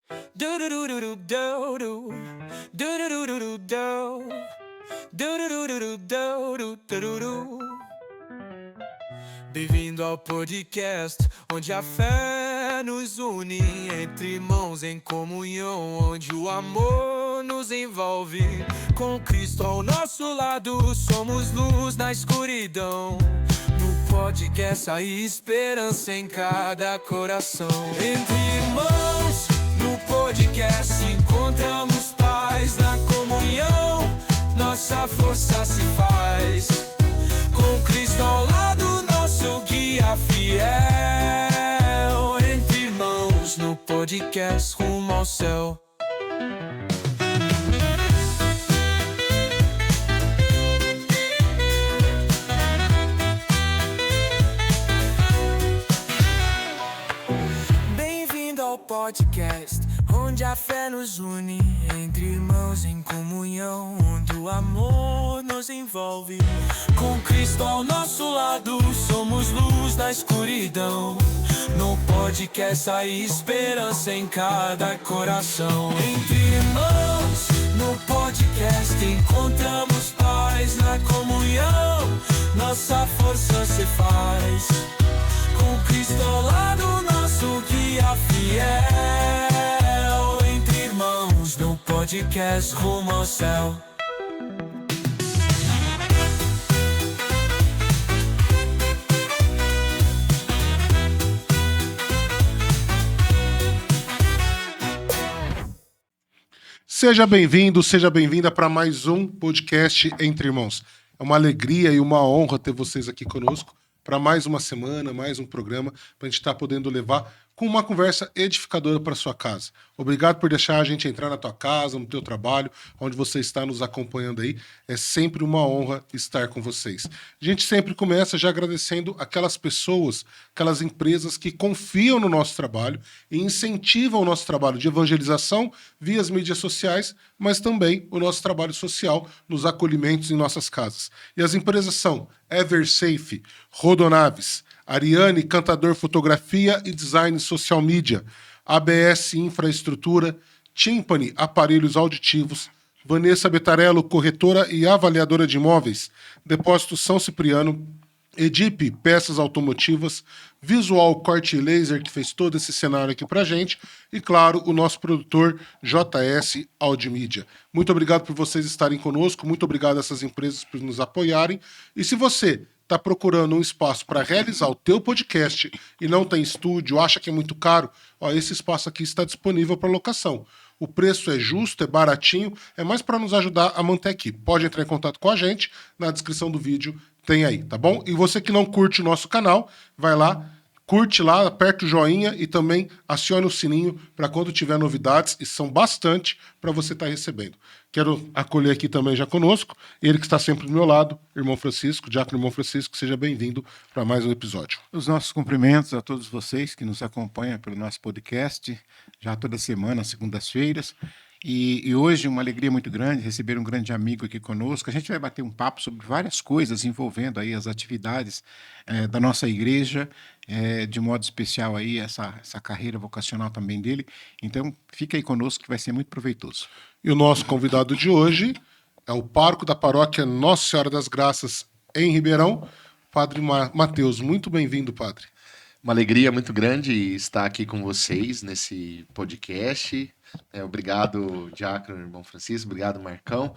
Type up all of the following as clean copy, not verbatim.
Do do do do do do do. Do do do do do do. Do do do do do do do do do. Bem-vindo ao podcast, onde a fé nos une, entre irmãos em comunhão, onde o amor nos envolve. Com Cristo ao nosso lado, somos luz na escuridão. No podcast há esperança em cada coração. Entre irmãos, no podcast encontramos paz na comunhão. Nossa força se faz. Com Cristo ao lado, nosso guia fiel. Entre irmãos, no podcast rumo ao céu. Bem-vindo ao podcast, onde a fé nos une, entre irmãos em comunhão, onde o amor nos envolve. Com Cristo ao nosso lado, somos luz na escuridão. No podcast há esperança em cada coração. Entre irmãos, no podcast encontramos paz na comunhão. Nossa força se faz. Com Cristo ao lado, nosso guia fiel. Entre irmãos, no podcast rumo ao céu. Seja bem-vindo, seja bem-vinda para mais um podcast Entre Irmãos. É uma alegria e uma honra ter vocês aqui conosco para mais uma semana, mais um programa, para a gente estar podendo levar com uma conversa edificadora para sua casa. Obrigado por deixar a gente entrar na tua casa, no teu trabalho, onde você está nos acompanhando aí. É sempre uma honra estar com vocês. A gente sempre começa já agradecendo aquelas pessoas, aquelas empresas que confiam no nosso trabalho e incentivam o nosso trabalho de evangelização via as mídias sociais, mas também o nosso trabalho social nos acolhimentos em nossas casas. E as empresas são Eversafe, Rodonaves, Ariane, Cantador Fotografia e Design Social Media, ABS Infraestrutura, Timpani Aparelhos Auditivos, Vanessa Betarello, corretora e avaliadora de imóveis, Depósito São Cipriano, Edip Peças Automotivas, Visual Corte Laser, que fez todo esse cenário aqui pra gente, e claro, o nosso produtor JS Audimídia. Muito obrigado por vocês estarem conosco, muito obrigado a essas empresas por nos apoiarem, e se você está procurando um espaço para realizar o teu podcast e não tem estúdio, acha que é muito caro, ó, esse espaço aqui está disponível para locação. O preço é justo, é baratinho, é mais para nos ajudar a manter aqui. Pode entrar em contato com a gente, na descrição do vídeo tem aí, tá bom? E você que não curte o nosso canal, vai lá, curte lá, aperta o joinha e também acione o sininho para quando tiver novidades, e são bastante para você estar recebendo. Quero acolher aqui também já conosco, ele que está sempre do meu lado, irmão Francisco, diácono irmão Francisco, seja bem-vindo para mais um episódio. Os nossos cumprimentos a todos vocês que nos acompanham pelo nosso podcast, já toda semana, às segundas-feiras. E hoje uma alegria muito grande receber um grande amigo aqui conosco. A gente vai bater um papo sobre várias coisas envolvendo aí as atividades da nossa igreja, de modo especial aí essa carreira vocacional também dele. Então fica aí conosco que vai ser muito proveitoso. E o nosso convidado de hoje é o pároco da paróquia Nossa Senhora das Graças em Ribeirão, Padre Matheus. Muito bem-vindo, Padre. Uma alegria muito grande estar aqui com vocês nesse podcast. Obrigado, diácono, irmão Francisco, obrigado, Marcão.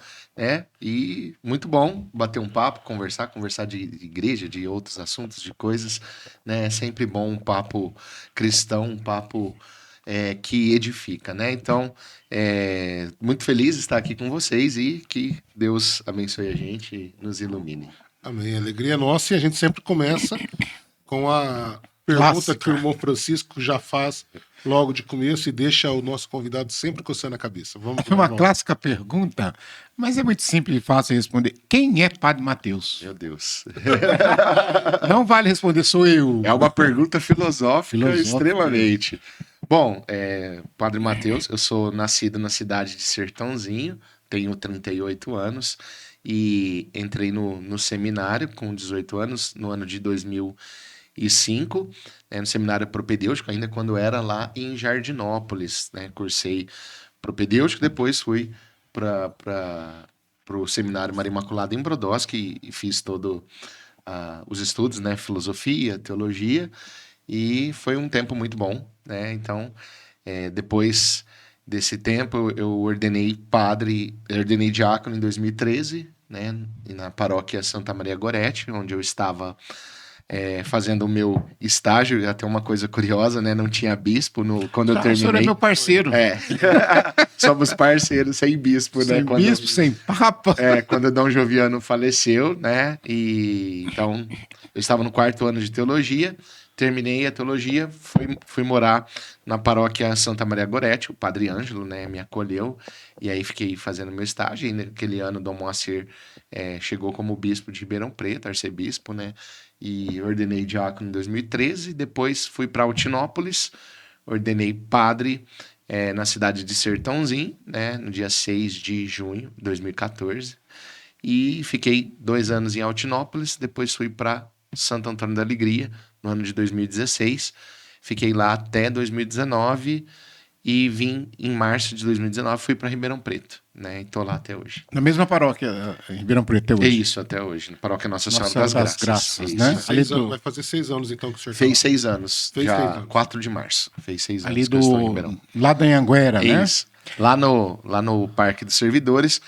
E muito bom bater um papo, conversar de igreja, de outros assuntos, de coisas. É sempre bom um papo cristão, um papo que edifica, né? Então, muito feliz de estar aqui com vocês e que Deus abençoe a gente e nos ilumine. Amém. A alegria é nossa, e a gente sempre começa com a pergunta Clássica. que o irmão Francisco já faz logo de começo e deixa o nosso convidado sempre coçando a cabeça. Vamos É uma irmão. clássica pergunta, mas é muito simples e fácil responder. Quem é Padre Matheus? Meu Deus. Não vale responder, sou eu. É uma pergunta filosófica extremamente. Bom, Padre Matheus, eu sou nascido na cidade de Sertãozinho, tenho 38 anos e entrei no seminário com 18 anos, no ano de 2000 2005, né, no seminário propedêutico, ainda quando era lá em Jardinópolis, né? Cursei propedêutico, depois fui para o seminário Maria Imaculada em Brodowski e fiz todo os estudos, né? Filosofia, teologia, e foi um tempo muito bom, né? Então, depois desse tempo, eu ordenei diácono em 2013, né? Na paróquia Santa Maria Gorete, onde eu estava fazendo o meu estágio. Até uma coisa curiosa, né? Não tinha bispo quando eu O senhor é terminei. meu parceiro. Somos parceiros, sem bispo, né? Sem bispo, sem papa. Quando o Dom Joviano faleceu, né? E então eu estava no 4º ano de teologia, terminei a teologia, fui morar na paróquia Santa Maria Gorete, o Padre Ângelo, né, me acolheu, e aí fiquei fazendo meu estágio, e naquele ano Dom Moacir chegou como bispo de Ribeirão Preto, arcebispo, né, e ordenei diácono em 2013, depois fui para Altinópolis, ordenei padre na cidade de Sertãozinho, né, no dia 6 de junho de 2014, e fiquei 2 anos em Altinópolis, depois fui para Santo Antônio da Alegria, no ano de 2016. Fiquei lá até 2019 e vim em março de 2019, fui para Ribeirão Preto, né? E tô lá até hoje. Na mesma paróquia, em Ribeirão Preto, até É hoje. isso, até hoje. Na paróquia Nossa Senhora Nossa Senhora das Graças. Graças, Isso. né? Ali do- Vai fazer 6 anos, então, que o senhor Fez tá 6 anos. Fez já 6 anos. 4 de março. Fez 6 anos Ali que eu estou em Ribeirão. lá da Anhanguera, né? Isso. Lá no Parque dos Servidores,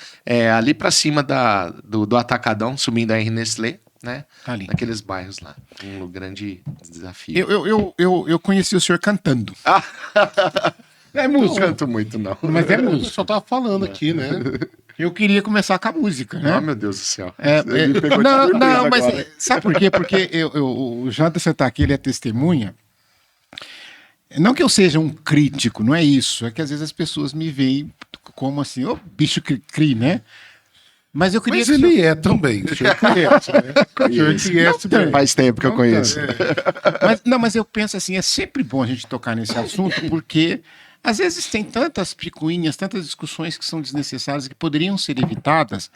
ali para cima do Atacadão, subindo a R Nestlé, né? Tá ali. Naqueles bairros lá. Um grande desafio. Eu conheci o senhor cantando. É Não música, canto muito, não. mas é O música. senhor tava falando aqui, né? Eu queria começar com a música, né? Oh, meu Deus do céu. É, Me pegou de não, surpresa mas agora. sabe por quê? Porque o Janderson tá aqui, ele é testemunha. Não que eu seja um crítico, não é isso. É que às vezes as pessoas me veem como assim, ô bicho cri, né? Mas eu queria Mas que o senhor- ele é também. O senhor conhece, né? O senhor conhece Não, bem. Faz tempo que eu conheço. Mas eu penso assim, é sempre bom a gente tocar nesse assunto, porque às vezes tem tantas picuinhas, tantas discussões que são desnecessárias, que poderiam ser evitadas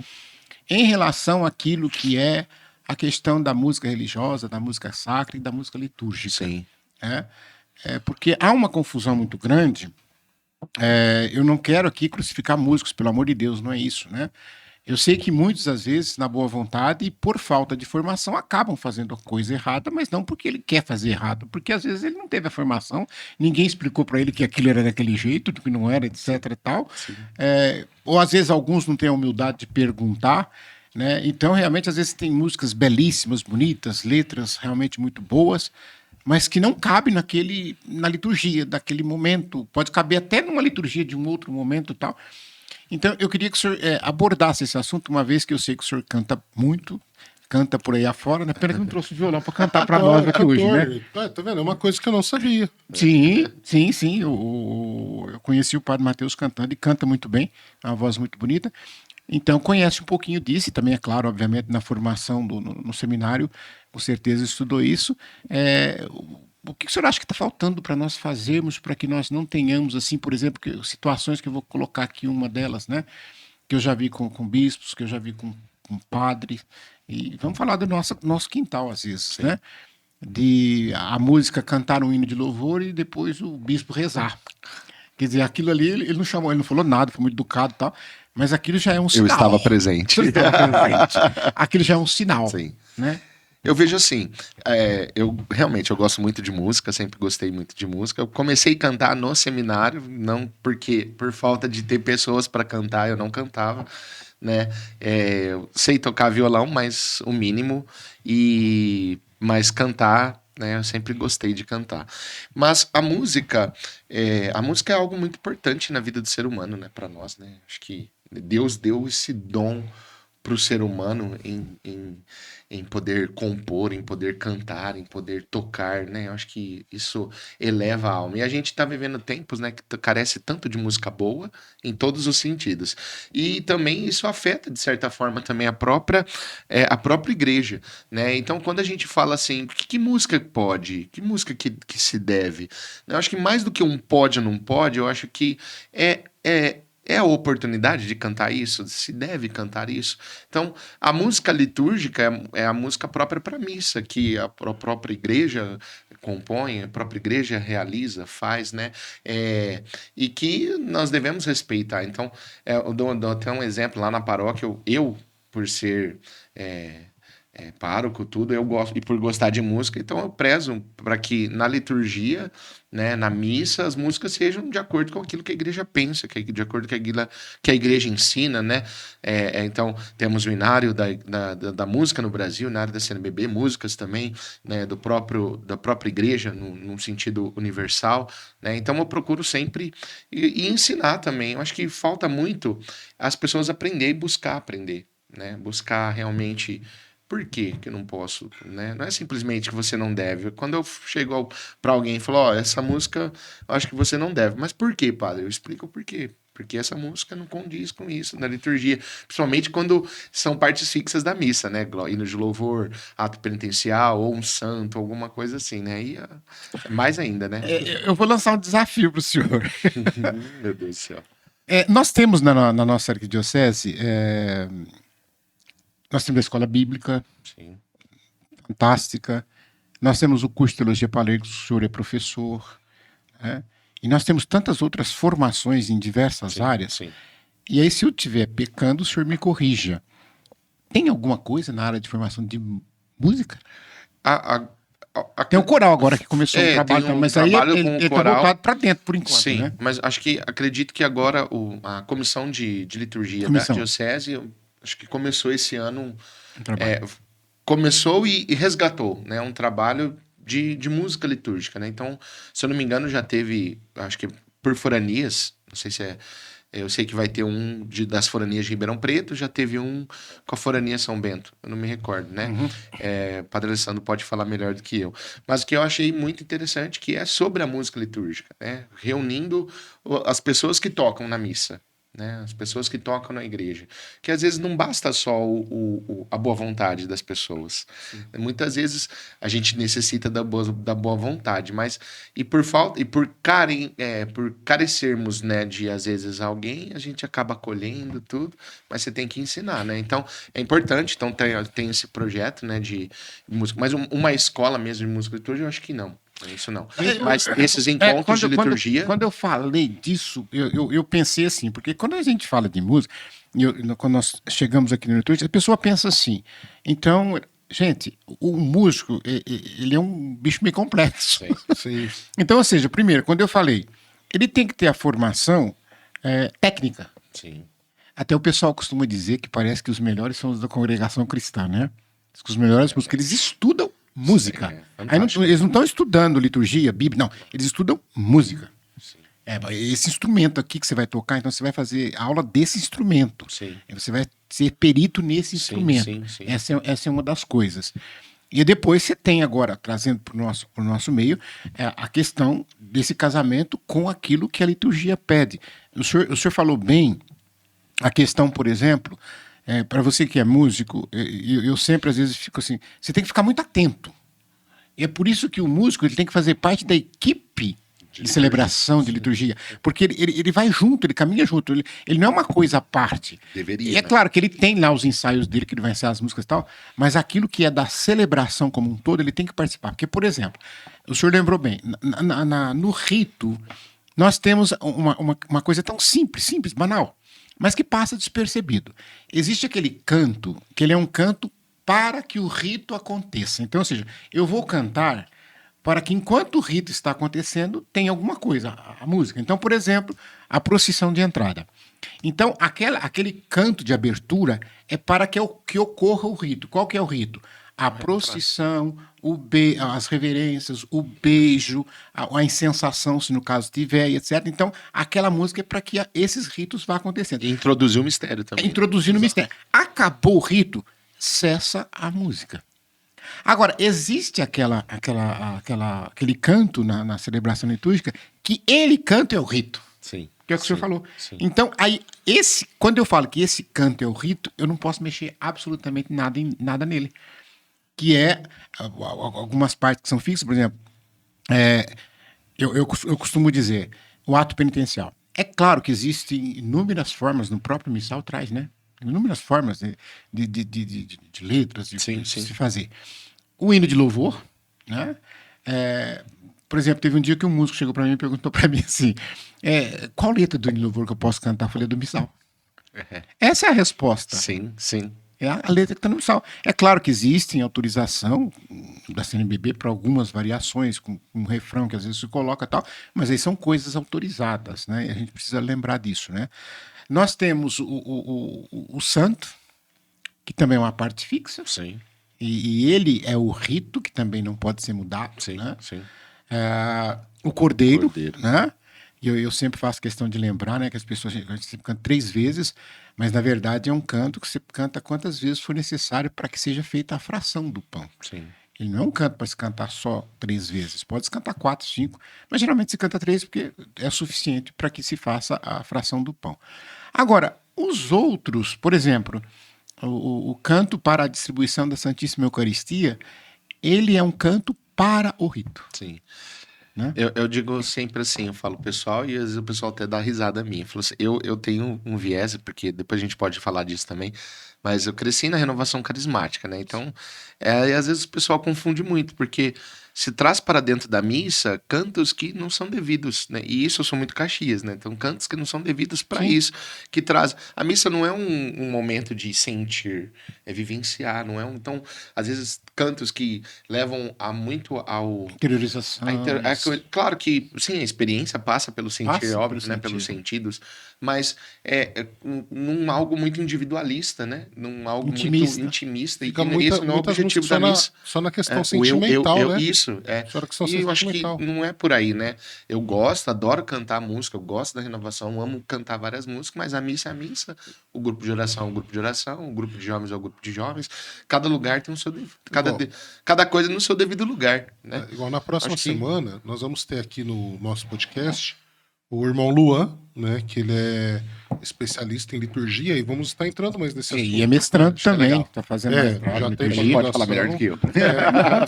em relação àquilo que é a questão da música religiosa, da música sacra e da música litúrgica. Sim. Né? Porque há uma confusão muito grande. Eu não quero aqui crucificar músicos, pelo amor de Deus, não é isso, né? Eu sei que muitos, às vezes, na boa vontade e por falta de formação, acabam fazendo a coisa errada, mas não porque ele quer fazer errado, porque às vezes ele não teve a formação, ninguém explicou para ele que aquilo era daquele jeito, que não era, etc. e tal. Ou às vezes alguns não têm a humildade de perguntar, né? Então, realmente, às vezes tem músicas belíssimas, bonitas, letras realmente muito boas, mas que não cabe na liturgia daquele momento. Pode caber até numa liturgia de um outro momento e tal. Então, eu queria que o senhor abordasse esse assunto, uma vez que eu sei que o senhor canta muito, canta por aí afora, né? Pena que não trouxe o violão para cantar para nós aqui hoje, né? Tá vendo? É uma coisa que eu não sabia. Sim. Eu conheci o Padre Mateus cantando e canta muito bem, é uma voz muito bonita. Então, conhece um pouquinho disso, e também, é claro, obviamente, na formação no seminário, com certeza estudou isso. O que o senhor acha que está faltando para nós fazermos para que nós não tenhamos, assim, por exemplo, situações que eu vou colocar aqui, uma delas, né? Que eu já vi com bispos, que eu já vi com padres, e vamos falar do nosso quintal, às vezes, né? De a música cantar um hino de louvor e depois o bispo rezar. Quer dizer, aquilo ali, ele não chamou, ele não falou nada, foi muito educado e tal, mas aquilo já é um sinal. Eu estava presente. Você estava presente. Aquilo já é um sinal, Sim. né? Eu vejo assim, eu gosto muito de música, sempre gostei muito de música. Eu comecei a cantar no seminário, não porque por falta de ter pessoas para cantar, eu não cantava, né? Eu sei tocar violão, mas o mínimo, mas cantar, né? Eu sempre gostei de cantar. Mas a música é algo muito importante na vida do ser humano, né? Para nós, né? Acho que Deus deu esse dom para o ser humano em poder compor, em poder cantar, em poder tocar, né? Eu acho que isso eleva a alma. E a gente está vivendo tempos, né, que carece tanto de música boa em todos os sentidos. E também isso afeta, de certa forma, também a própria igreja, né? Então, quando a gente fala assim, que música pode? Que música que se deve? Eu acho que mais do que um pode ou não pode, eu acho que é a oportunidade de cantar isso? Se deve cantar isso? Então, a música litúrgica é a música própria para missa, que a própria igreja compõe, a própria igreja realiza, faz, né? E que nós devemos respeitar. Então, eu dou até um exemplo lá na paróquia, eu por ser pároco, tudo, eu gosto, e por gostar de música, então eu prezo para que na liturgia, né, na missa, as músicas sejam de acordo com aquilo que a igreja pensa, de acordo com aquilo que a igreja ensina, né? Então, temos o inário da música no Brasil, na área da CNBB, músicas também, né, da própria igreja, num sentido universal, né? Então, eu procuro sempre e ensinar também. Eu acho que falta muito as pessoas aprender e buscar aprender, né? Buscar realmente por que que eu não posso, né? Não é simplesmente que você não deve. Quando eu chego para alguém e falo, ó, essa música eu acho que você não deve. Mas por quê, padre? Eu explico o porquê. Porque essa música não condiz com isso na liturgia. Principalmente quando são partes fixas da missa, né? Hino de louvor, ato penitencial, ou um santo, alguma coisa assim, né? E mais ainda, né? Eu vou lançar um desafio para o senhor. Meu Deus do céu. Nós temos na nossa arquidiocese, nós temos a escola bíblica, Sim. fantástica. Nós temos o curso de teologia palestra, que o senhor é professor. Né? E nós temos tantas outras formações em diversas áreas. Sim. E aí, se eu estiver pecando, o senhor me corrija. Tem alguma coisa na área de formação de música? Tem o coral agora que começou o trabalho, tem um mas trabalho aí com ele o está coral. voltado para dentro, por enquanto, Sim, né? mas acredito que agora a comissão de liturgia da diocese, eu acho que começou esse ano, começou e resgatou, né, um trabalho de música litúrgica, né? Então, se eu não me engano, já teve, acho que por foranias, não sei se eu sei que vai ter um das foranias de Ribeirão Preto, já teve um com a forania São Bento, eu não me recordo, né? Padre Alessandro pode falar melhor do que eu. Mas o que eu achei muito interessante que é sobre a música litúrgica, né? Reunindo as pessoas que tocam na missa, né? As pessoas que tocam na igreja. Que às vezes não basta só a boa vontade das pessoas. Muitas vezes a gente necessita da boa vontade, mas por carecermos, né, de às vezes alguém, a gente acaba acolhendo tudo, mas você tem que ensinar, né? Então é importante, então tem esse projeto, né, de música, mas uma escola mesmo de música litúrgica, eu acho que não. Isso não. Mas esses encontros de liturgia. Quando eu falei disso, eu pensei assim, porque quando a gente fala de música, quando nós chegamos aqui no liturgia, a pessoa pensa assim. Então, gente, o músico, ele é um bicho meio complexo. Sim. Então, ou seja, primeiro, quando eu falei, ele tem que ter a formação técnica. Sim. Até o pessoal costuma dizer que parece que os melhores são os da congregação cristã, né? Os melhores músicos, eles estudam música. Aí eles não estão estudando liturgia, Bíblia, não. Eles estudam música. Sim. Esse instrumento aqui que você vai tocar, então você vai fazer aula desse instrumento. Sim. Você vai ser perito nesse instrumento. Sim. Essa é uma das coisas. E depois você tem agora, trazendo para o nosso meio, a questão desse casamento com aquilo que a liturgia pede. O senhor falou bem a questão, por exemplo, para você que é músico, eu sempre às vezes fico assim, você tem que ficar muito atento. E é por isso que o músico ele tem que fazer parte da equipe de celebração, de liturgia, porque ele vai junto, ele caminha junto, ele não é uma coisa à parte. Deveria. E é claro que ele tem lá os ensaios dele, que ele vai ensaiar as músicas e tal, mas aquilo que é da celebração como um todo, ele tem que participar. Porque, por exemplo, o senhor lembrou bem, no rito, nós temos uma coisa tão simples, banal, mas que passa despercebido. Existe aquele canto, que ele é um canto para que o rito aconteça. Então, ou seja, eu vou cantar para que enquanto o rito está acontecendo, tenha alguma coisa, a música. Então, por exemplo, a procissão de entrada. Então, aquele canto de abertura é para que ocorra o rito. Qual que é o rito? A procissão, as reverências, o beijo, a incensação, se no caso tiver, etc. Então, aquela música é para que esses ritos vá acontecendo. E introduzir o mistério também. Introduzindo o mistério. Acabou o rito, cessa a música. Agora, existe aquele canto na celebração litúrgica que ele canto é o rito. Sim. Que é o que o senhor falou. Sim. Então, aí, quando eu falo que esse canto é o rito, eu não posso mexer absolutamente nada nele. Que é algumas partes que são fixas, por exemplo, eu costumo dizer, o ato penitencial. É claro que existem inúmeras formas, no próprio missal traz, né? Inúmeras formas de letras, de Sim, se sim. fazer. O hino de louvor, né? Por exemplo, teve um dia que um músico chegou para mim e perguntou para mim assim: qual letra do hino de louvor que eu posso cantar? Eu falei: do missal. Essa é a resposta. Sim, sim. É a letra que está no missal. É claro que existe autorização da CNBB para algumas variações, com um refrão que às vezes se coloca e tal, mas aí são coisas autorizadas, né? E a gente precisa lembrar disso, né? Nós temos o santo, que também é uma parte fixa, Sim, e ele é o rito, que também não pode ser mudado, sim, né? sim. O cordeiro, Cordeiro. né? E eu sempre faço questão de lembrar, né, que as pessoas, a gente sempre canta 3 vezes, mas na verdade é um canto que você canta quantas vezes for necessário para que seja feita a fração do pão. Sim. Ele não é um canto para se cantar só 3 vezes, pode se cantar 4, 5, mas geralmente se canta 3 porque é suficiente para que se faça a fração do pão. Agora, os outros, por exemplo, o canto para a distribuição da Santíssima Eucaristia, ele é um canto para o rito. Sim. Né? Eu digo sempre assim, eu falo pessoal, e às vezes o pessoal até dá risada minha. Falo assim, eu tenho um viés, porque depois a gente pode falar disso também, mas eu cresci na renovação carismática, né? Então, e às vezes o pessoal confunde muito, porque se traz para dentro da missa cantos que não são devidos, né? E isso eu sou muito Caxias, né? Então, cantos que não são devidos para isso, que traz. A missa não é um momento de sentir, é vivenciar, não é um. Então, às vezes, cantos que levam a muito ao. Interiorização. Claro que, sim, a experiência passa pelo sentir, Passa óbvio, pelo né? Pelos sentido. sentidos, mas num algo muito individualista, né? Num algo Intimista. muito intimista. Fica E esse não é o muitas objetivo músicas da missa. só na questão O sentimental, né? Isso, é. Só na questão E eu acho que sentimental. não é por aí, né? Eu gosto, adoro cantar música, eu gosto da renovação, amo cantar várias músicas, mas a missa é a missa, o grupo de oração é o grupo de oração, o grupo de jovens é o grupo de jovens. Cada lugar tem o seu cada coisa no seu devido lugar, né? Igual na próxima Acho que- semana, nós vamos ter aqui no nosso podcast o irmão Luan, né? Que ele é especialista em liturgia e vamos estar entrando mais nesse assunto. E é mestrando Acho que é também, legal. está fazendo É, mestrado já em tem liturgia. Pode falar melhor do que eu.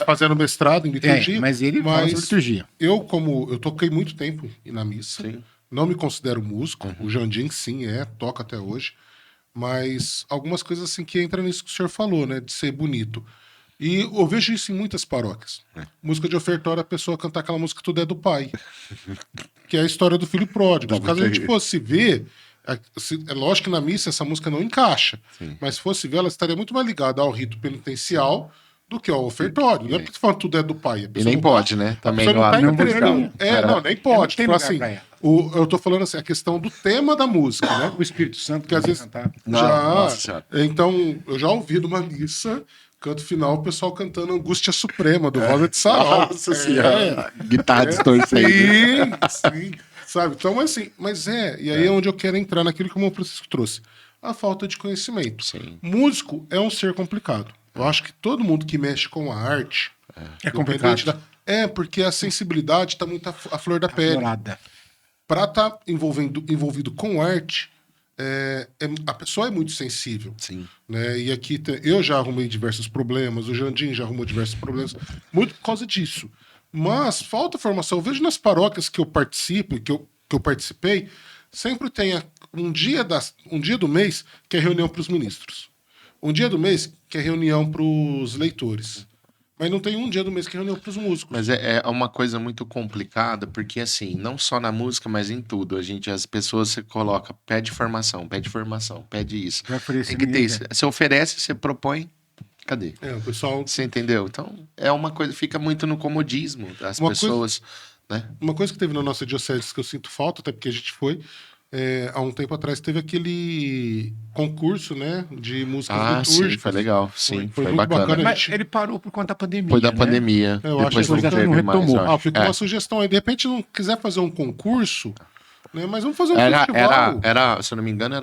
Fazendo mestrado em liturgia. Mas ele fala sobre liturgia. Eu toquei muito tempo na missa, Sim. não me considero músico, o Jandim sim toca até hoje, mas algumas coisas assim que entram nisso que o senhor falou, né, de ser bonito. E eu vejo isso em muitas paróquias. Música de ofertório, a pessoa cantar aquela música Tudo é do Pai, que é a história do filho pródigo. Se caso a gente fosse ver, é lógico que na missa essa música não encaixa, mas se fosse ver, ela estaria muito mais ligada ao rito penitencial do que ao ofertório. Não é porque falando tudo é do pai. A E pessoa nem não pode, né? A Também pessoa não tá não entendendo. poderia. Não, nem pode. tem Tipo lugar assim, pra ela. eu tô falando assim, a questão do tema da música, né? O Espírito Santo Que às vezes cantar. Nossa Senhora. Então, eu já ouvi numa missa, canto final, o pessoal cantando Angústia Suprema, do Rosa de Sarau. Nossa Senhora. Guitarra distorcendo. Sim, sabe? Então, e aí é onde eu quero entrar naquilo que o irmão Francisco trouxe. A falta de conhecimento. Sim. Músico é um ser complicado. Eu acho que todo mundo que mexe com a arte... É complicado. porque a sensibilidade está muito à flor da pele. Dourada. Para estar envolvido com arte, a pessoa é muito sensível. Sim. Né? E aqui eu já arrumei diversos problemas, o Jandim já arrumou diversos problemas, muito por causa disso. Mas falta formação. Eu vejo nas paróquias que eu participo, que eu participei, sempre tem um dia do mês que é reunião para os ministros. Um dia do mês que é reunião para os leitores. Mas não tem um dia do mês que é reunião para os músicos. Mas é uma coisa muito complicada, porque assim, não só na música, mas em tudo. As pessoas se coloca, pede formação, pede isso. Vai oferecer Tem que ter ninguém isso. Você oferece, você propõe, cadê? O pessoal... Você entendeu? Então, é uma coisa, fica muito no comodismo das Uma pessoas, né? Uma coisa que teve na nossa diocese que eu sinto falta, até porque a gente foi, há um tempo atrás teve aquele concurso, né, de músicas litúrgicas. Sim, foi legal. Sim, Foi foi muito bacana. bacana. Mas ele parou por conta da pandemia. Foi da né? pandemia. Eu acho Depois que não já teve não mais, retomou. eu acho. Fica uma sugestão aí. De repente não quiser fazer um concurso, né, mas vamos fazer um festival. Se eu não me engano,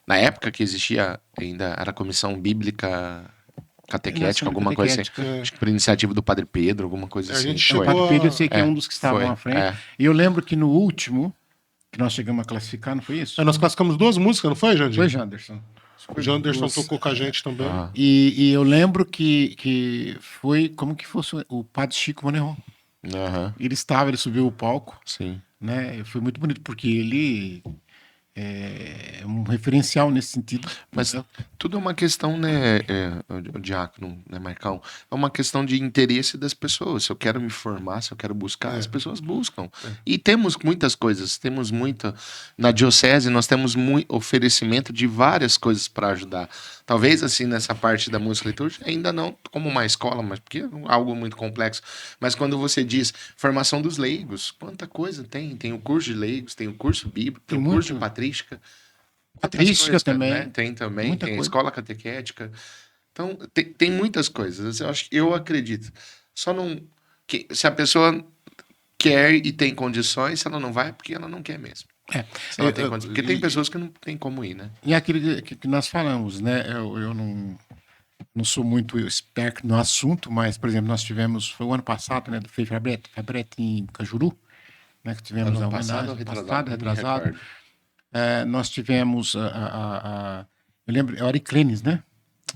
na época que existia ainda, era a Comissão Bíblica Catequética, alguma coisa assim. Catequética. Acho que por iniciativa do Padre Pedro, alguma coisa A assim. gente O Foi. chegou Padre Pedro, eu sei que é É, um dos que estavam foi, à frente. é. E eu lembro que no último, que nós chegamos a classificar, não foi isso? Nós classificamos 2 músicas, não foi, Jandir? Foi Janderson. O Janderson tocou com a gente também. Ah, E eu lembro que foi como que fosse o Padre Chico Moneron. aham, Ele subiu o palco, sim. né? Foi muito bonito, porque ele é um referencial nesse sentido. Mas né? tudo é uma questão, né, o Diácono, né, Marcão? É uma questão de interesse das pessoas. Se eu quero me formar, se eu quero buscar, as pessoas buscam. E temos muitas coisas, temos muita. Na diocese, nós temos muito oferecimento de várias coisas para ajudar. Talvez, assim, nessa parte da música litúrgica, ainda não como uma escola, mas porque é algo muito complexo. Mas quando você diz formação dos leigos, quanta coisa tem? Tem o curso de leigos, tem o curso bíblico, tem o Tem curso de muito. patrística. Patrística Coisas, cara, também. né? Tem também, Muita tem a coisa. escola catequética. Então, tem muitas coisas. Eu acredito. Só não. Se a pessoa quer e tem condições, se ela não vai, é porque ela não quer mesmo. Se ela tem condições. Porque tem pessoas que não tem como ir, né? E aquilo que nós falamos, né? Eu não sou muito esperto no assunto, mas, por exemplo, nós tivemos, foi o ano passado, né? Do Frei Fabrete em Cajuru, né? Que tivemos Ano a passado homenagem. ou retrasado? Passado, Não me retrasado. recordo. Nós tivemos eu lembro, é Auriclenes, né?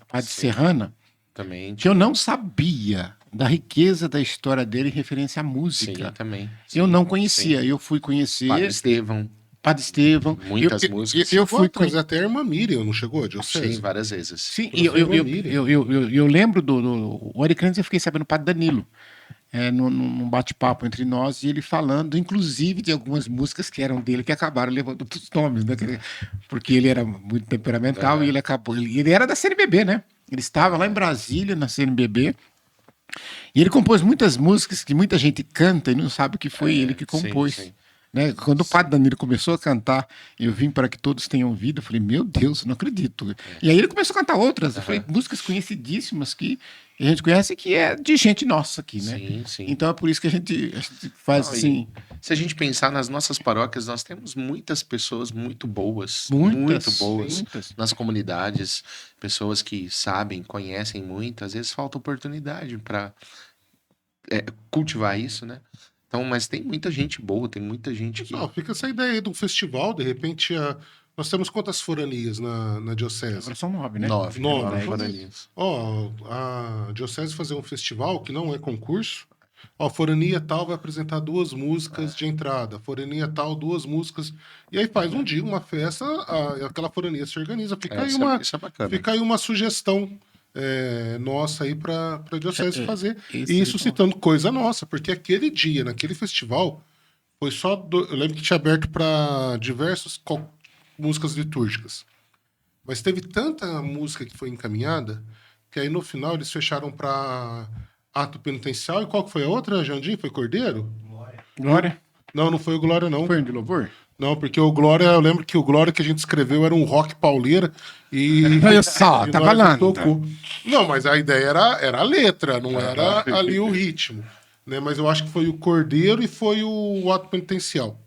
Padre Sim. Serrana, Também. que eu não sabia da riqueza da história dele em referência à Sim, música. também. Eu Sim, não conhecia, sim. eu fui conhecer Padre Estevão, Padre Estevão. muitas eu, músicas. eu Chegou fui a trazer até a irmã Miriam, não chegou? A diocese? Sim, várias vezes. Sim, Trouxe a irmã Miriam. eu lembro do Oriclenes, eu fiquei sabendo do Padre Danilo, num bate-papo entre nós, e ele falando, inclusive, de algumas músicas que eram dele, que acabaram levando os nomes, né? Porque ele era muito temperamental e ele acabou. Ele era da CNBB, né? Ele estava lá em Brasília, na CNBB, e ele compôs muitas músicas que muita gente canta e não sabe que foi ele que sim, compôs. sim. Né? Quando o Padre Danilo começou a cantar, eu vim para que todos tenham vida, eu falei, meu Deus, não acredito. E aí ele começou a cantar outras, eu falei, músicas conhecidíssimas que a gente conhece, que é de gente nossa aqui, né? Sim, sim. Então é por isso que a gente faz Não, assim, se a gente pensar nas nossas paróquias, nós temos muitas pessoas muito boas, muitas, muito boas muitas. nas comunidades, pessoas que sabem, conhecem muito, às vezes falta oportunidade para cultivar isso, né? Então, mas tem muita gente boa, tem muita gente que. Não, fica essa ideia aí de um festival, de repente, nós temos quantas foranias na diocese? Agora são 9, né? 9, Nove. 9 Então, foraninhos. Ó, a diocese fazer um festival que não é concurso. Ó, a forania tal vai apresentar 2 músicas de entrada, a forania tal 2 músicas. E aí faz um dia, uma festa, aquela forania se organiza. Fica, aí Isso é bacana. fica aí uma sugestão nossa aí para a diocese fazer. esse E isso é bom. citando coisa nossa, porque aquele dia, naquele festival, foi só. Eu lembro que tinha aberto para diversas músicas litúrgicas. Mas teve tanta música que foi encaminhada que aí no final eles fecharam para ato penitencial. E qual que foi a outra, Jandim? Foi Cordeiro? Glória, Não, não foi o Glória, não. foi um de louvor? Não, porque o Glória, eu lembro que o Glória que a gente escreveu era um rock pauleira e. Olha só, e tá nós falando. tocou. Não, mas a ideia era a letra, não era ali o ritmo. Né? Mas eu acho que foi o Cordeiro e foi o ato penitencial.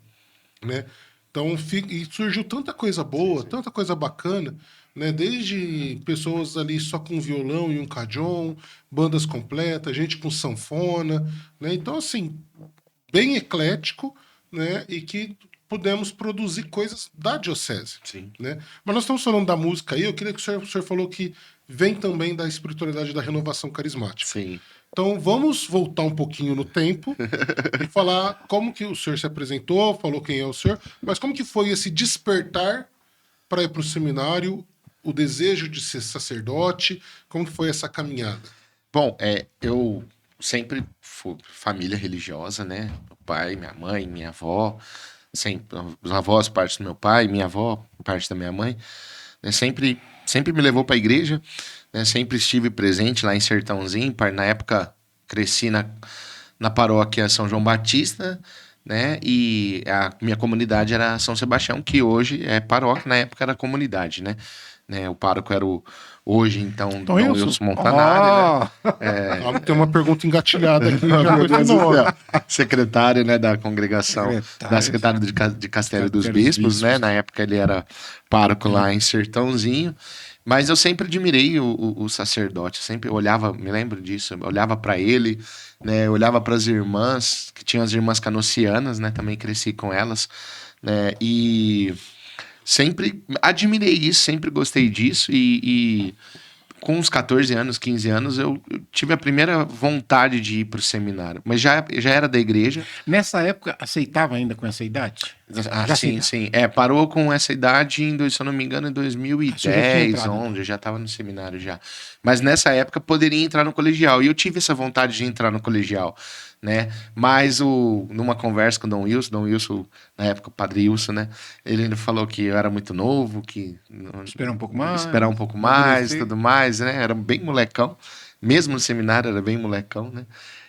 Né? Então, e surgiu tanta coisa boa, tanta coisa bacana, né? Desde pessoas ali só com violão e um cajón, bandas completas, gente com sanfona, né? Então, assim, bem eclético, né? E que pudemos produzir coisas da diocese. Sim. Né? Mas nós estamos falando da música aí, eu queria que o senhor falou que vem também da espiritualidade da renovação carismática. Sim. Então vamos voltar um pouquinho no tempo e falar como que o senhor se apresentou, falou quem é o senhor, mas como que foi esse despertar para ir para o seminário, o desejo de ser sacerdote, como que foi essa caminhada? Bom, eu sempre fui família religiosa, né? Meu pai, minha mãe, minha avó, sempre, os avós, parte do meu pai, minha avó, parte da minha mãe, né? Sempre me levou para a igreja, né? Sempre estive presente lá em Sertãozinho, na época cresci na paróquia São João Batista, né? E a minha comunidade era São Sebastião, que hoje é paróquia, na época era comunidade, né? O pároco era hoje, então, Dom Wilson Montanari, né? Tem uma pergunta engatilhada aqui. Já secretário, né, da congregação, da secretária de Castelo dos Bispos, né? Na época ele era pároco lá em Sertãozinho. Mas eu sempre admirei o sacerdote, sempre olhava, me lembro disso, olhava para ele, né? Olhava para as irmãs, que tinham as irmãs canossianas, né? Também cresci com elas, né? E sempre admirei isso, sempre gostei disso e com uns 14 anos, 15 anos, eu tive a primeira vontade de ir para o seminário. Mas já era da igreja. Nessa época, aceitava ainda com essa idade? Ah, sim. Parou com essa idade, se eu não me engano, em 2010, 11, eu já estava no seminário já. Mas nessa época poderia entrar no colegial. E eu tive essa vontade de entrar no colegial, né? Mas numa conversa com o Dom Wilson, na época o Padre Wilson, né? Ele falou que eu era muito novo, que... Esperar um pouco mais. Esperar um pouco mais, tudo mais, né? Era bem molecão. Mesmo no seminário era bem molecão, né?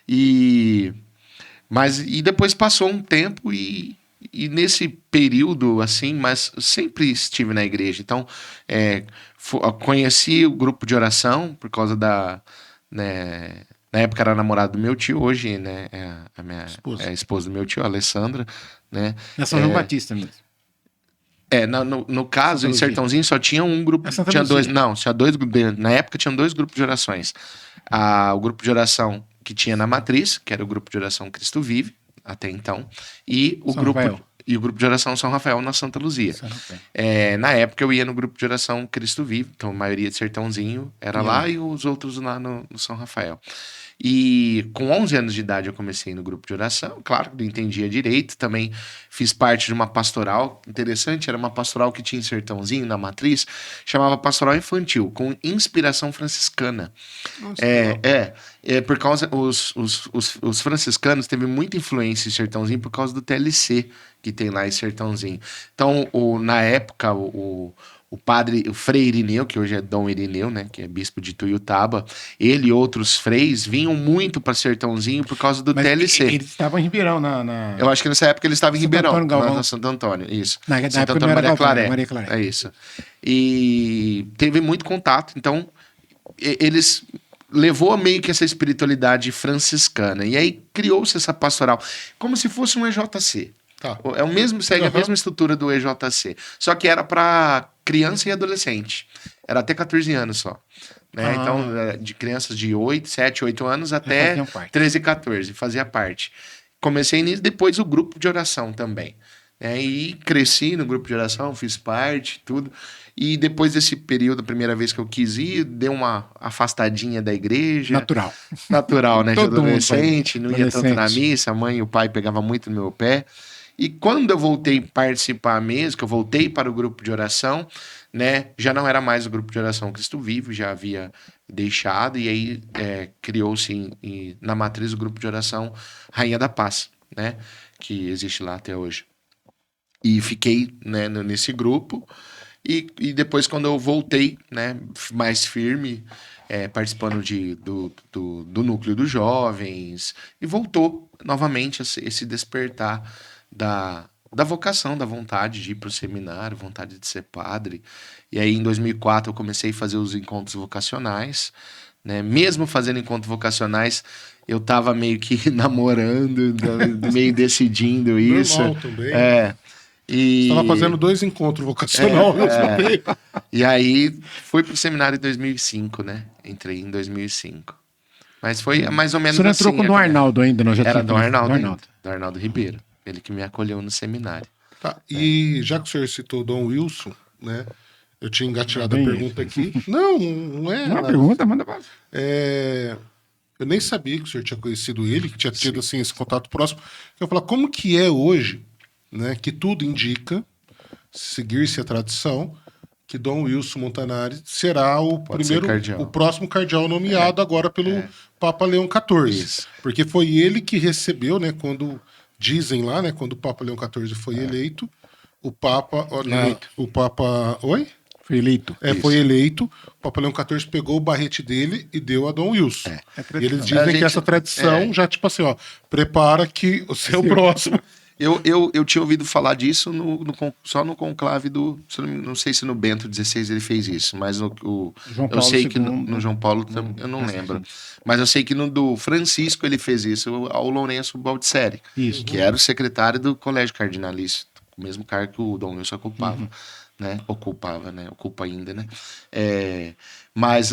E depois passou um tempo e nesse período, assim, mas sempre estive na igreja. Então, conheci o grupo de oração por causa né, na época era namorado do meu tio, hoje, né, é a esposa do meu tio, a Alessandra, né. Na São João Batista mesmo. No caso, em Sertãozinho só tinha um grupo, tinha dois grupos, na época tinham 2 grupos de orações. O grupo de oração que tinha na Matriz, que era o grupo de oração Cristo Vive, até então, e o grupo de oração São Rafael na Santa Luzia. Na época eu ia no grupo de oração Cristo Vive, então a maioria de Sertãozinho era lá e os outros lá no São Rafael. E com 11 anos de idade eu comecei no grupo de oração, claro que não entendia direito, também fiz parte de uma pastoral interessante, era uma pastoral que tinha em Sertãozinho, na Matriz, chamava Pastoral Infantil, com inspiração franciscana. Nossa, por causa, os franciscanos teve muita influência em Sertãozinho por causa do TLC que tem lá em Sertãozinho. Então, na época, o Frei Irineu, que hoje é Dom Irineu, né, que é bispo de Tuiutaba, ele e outros freis vinham muito para Sertãozinho por causa do TLC. Eles estavam em Ribeirão, Eu acho que nessa época ele estava em Ribeirão, na Santo Antônio, isso. Santo Antônio Maria Claré. Maria Claré. É isso. E teve muito contato, então eles levou meio que essa espiritualidade franciscana, e aí criou-se essa pastoral, como se fosse um EJC. Tá. Segue a mesma estrutura do EJC, só que era para criança e adolescente. Era até 14 anos só. Né? Então, de crianças de 7, 8 anos até 13, 14, fazia parte. Comecei nisso, depois o grupo de oração também. E cresci no grupo de oração, fiz parte, tudo. E depois desse período, a primeira vez que eu quis ir, dei uma afastadinha da igreja. Natural, né? De adolescente, não ia tanto na missa, a mãe e o pai pegavam muito no meu pé. E quando eu voltei a participar mesmo, que eu voltei para o grupo de oração, né, já não era mais o grupo de oração Cristo Vive, já havia deixado, e aí criou-se na Matriz o grupo de oração Rainha da Paz, né, que existe lá até hoje. E fiquei, né, nesse grupo, e depois quando eu voltei, né, mais firme, participando do núcleo dos jovens, e voltou novamente esse despertar da vocação, da vontade de ir para o seminário, vontade de ser padre. E aí, em 2004, eu comecei a fazer os encontros vocacionais, né? Mesmo fazendo encontros vocacionais, eu estava meio que namorando, meio decidindo isso. Normal também. Estava fazendo 2 encontros vocacionais. E aí, fui para o seminário em 2005, né? Entrei em 2005. Mas foi mais ou menos assim. Você não entrou com o Dom Arnaldo ainda? Era Dom Arnaldo Ribeiro. Ele que me acolheu no seminário. Tá. E já que o senhor citou o Dom Wilson, né? Eu tinha engatilhado a pergunta aqui. Não é. Uma pergunta, manda pra... Eu nem sabia que o senhor tinha conhecido ele, que tinha tido assim, esse contato próximo. Eu falo, como que é hoje, né? Que tudo indica, seguir-se a tradição, que Dom Wilson Montanari será o próximo cardeal nomeado agora pelo Papa Leão XIV. Isso. Porque foi ele que recebeu, né? Quando dizem lá, né? Quando o Papa Leão XIV foi eleito, o Papa... Oi? Foi eleito. Foi eleito. O Papa Leão XIV pegou o barrete dele e deu a Dom Wilson. E eles dizem que essa tradição já, tipo assim, ó, prepara que o seu próximo... Eu tinha ouvido falar disso só no conclave não sei se no Bento XVI ele fez isso, mas eu sei que no João Paulo eu não lembro. Mas eu sei que no do Francisco ele fez isso ao Lourenço Baldisseri, que era o secretário do Colégio Cardinalício, o mesmo cargo que o Dom Wilson ocupava. Né? Ocupa ainda, né? Mas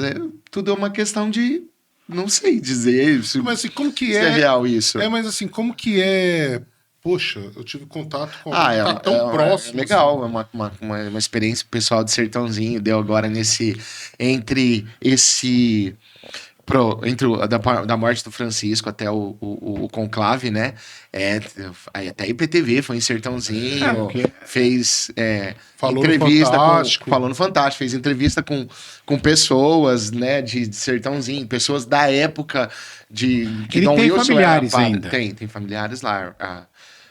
tudo é uma questão de... Não sei dizer mas assim, como que é real isso. Mas assim, como que é poxa, eu tive contato com Ah, alguém que tá tão próximo. é legal, assim. é uma experiência pessoal de Sertãozinho, deu agora entre esse, entre da morte do Francisco até o conclave, né, aí até a IPTV foi em Sertãozinho, porque- fez Falou no entrevista Fantástico. falou no Fantástico, fez entrevista com pessoas, né, de Sertãozinho, pessoas da época que Ele Dom tem Wilson familiares era padre. ainda. Tem familiares lá,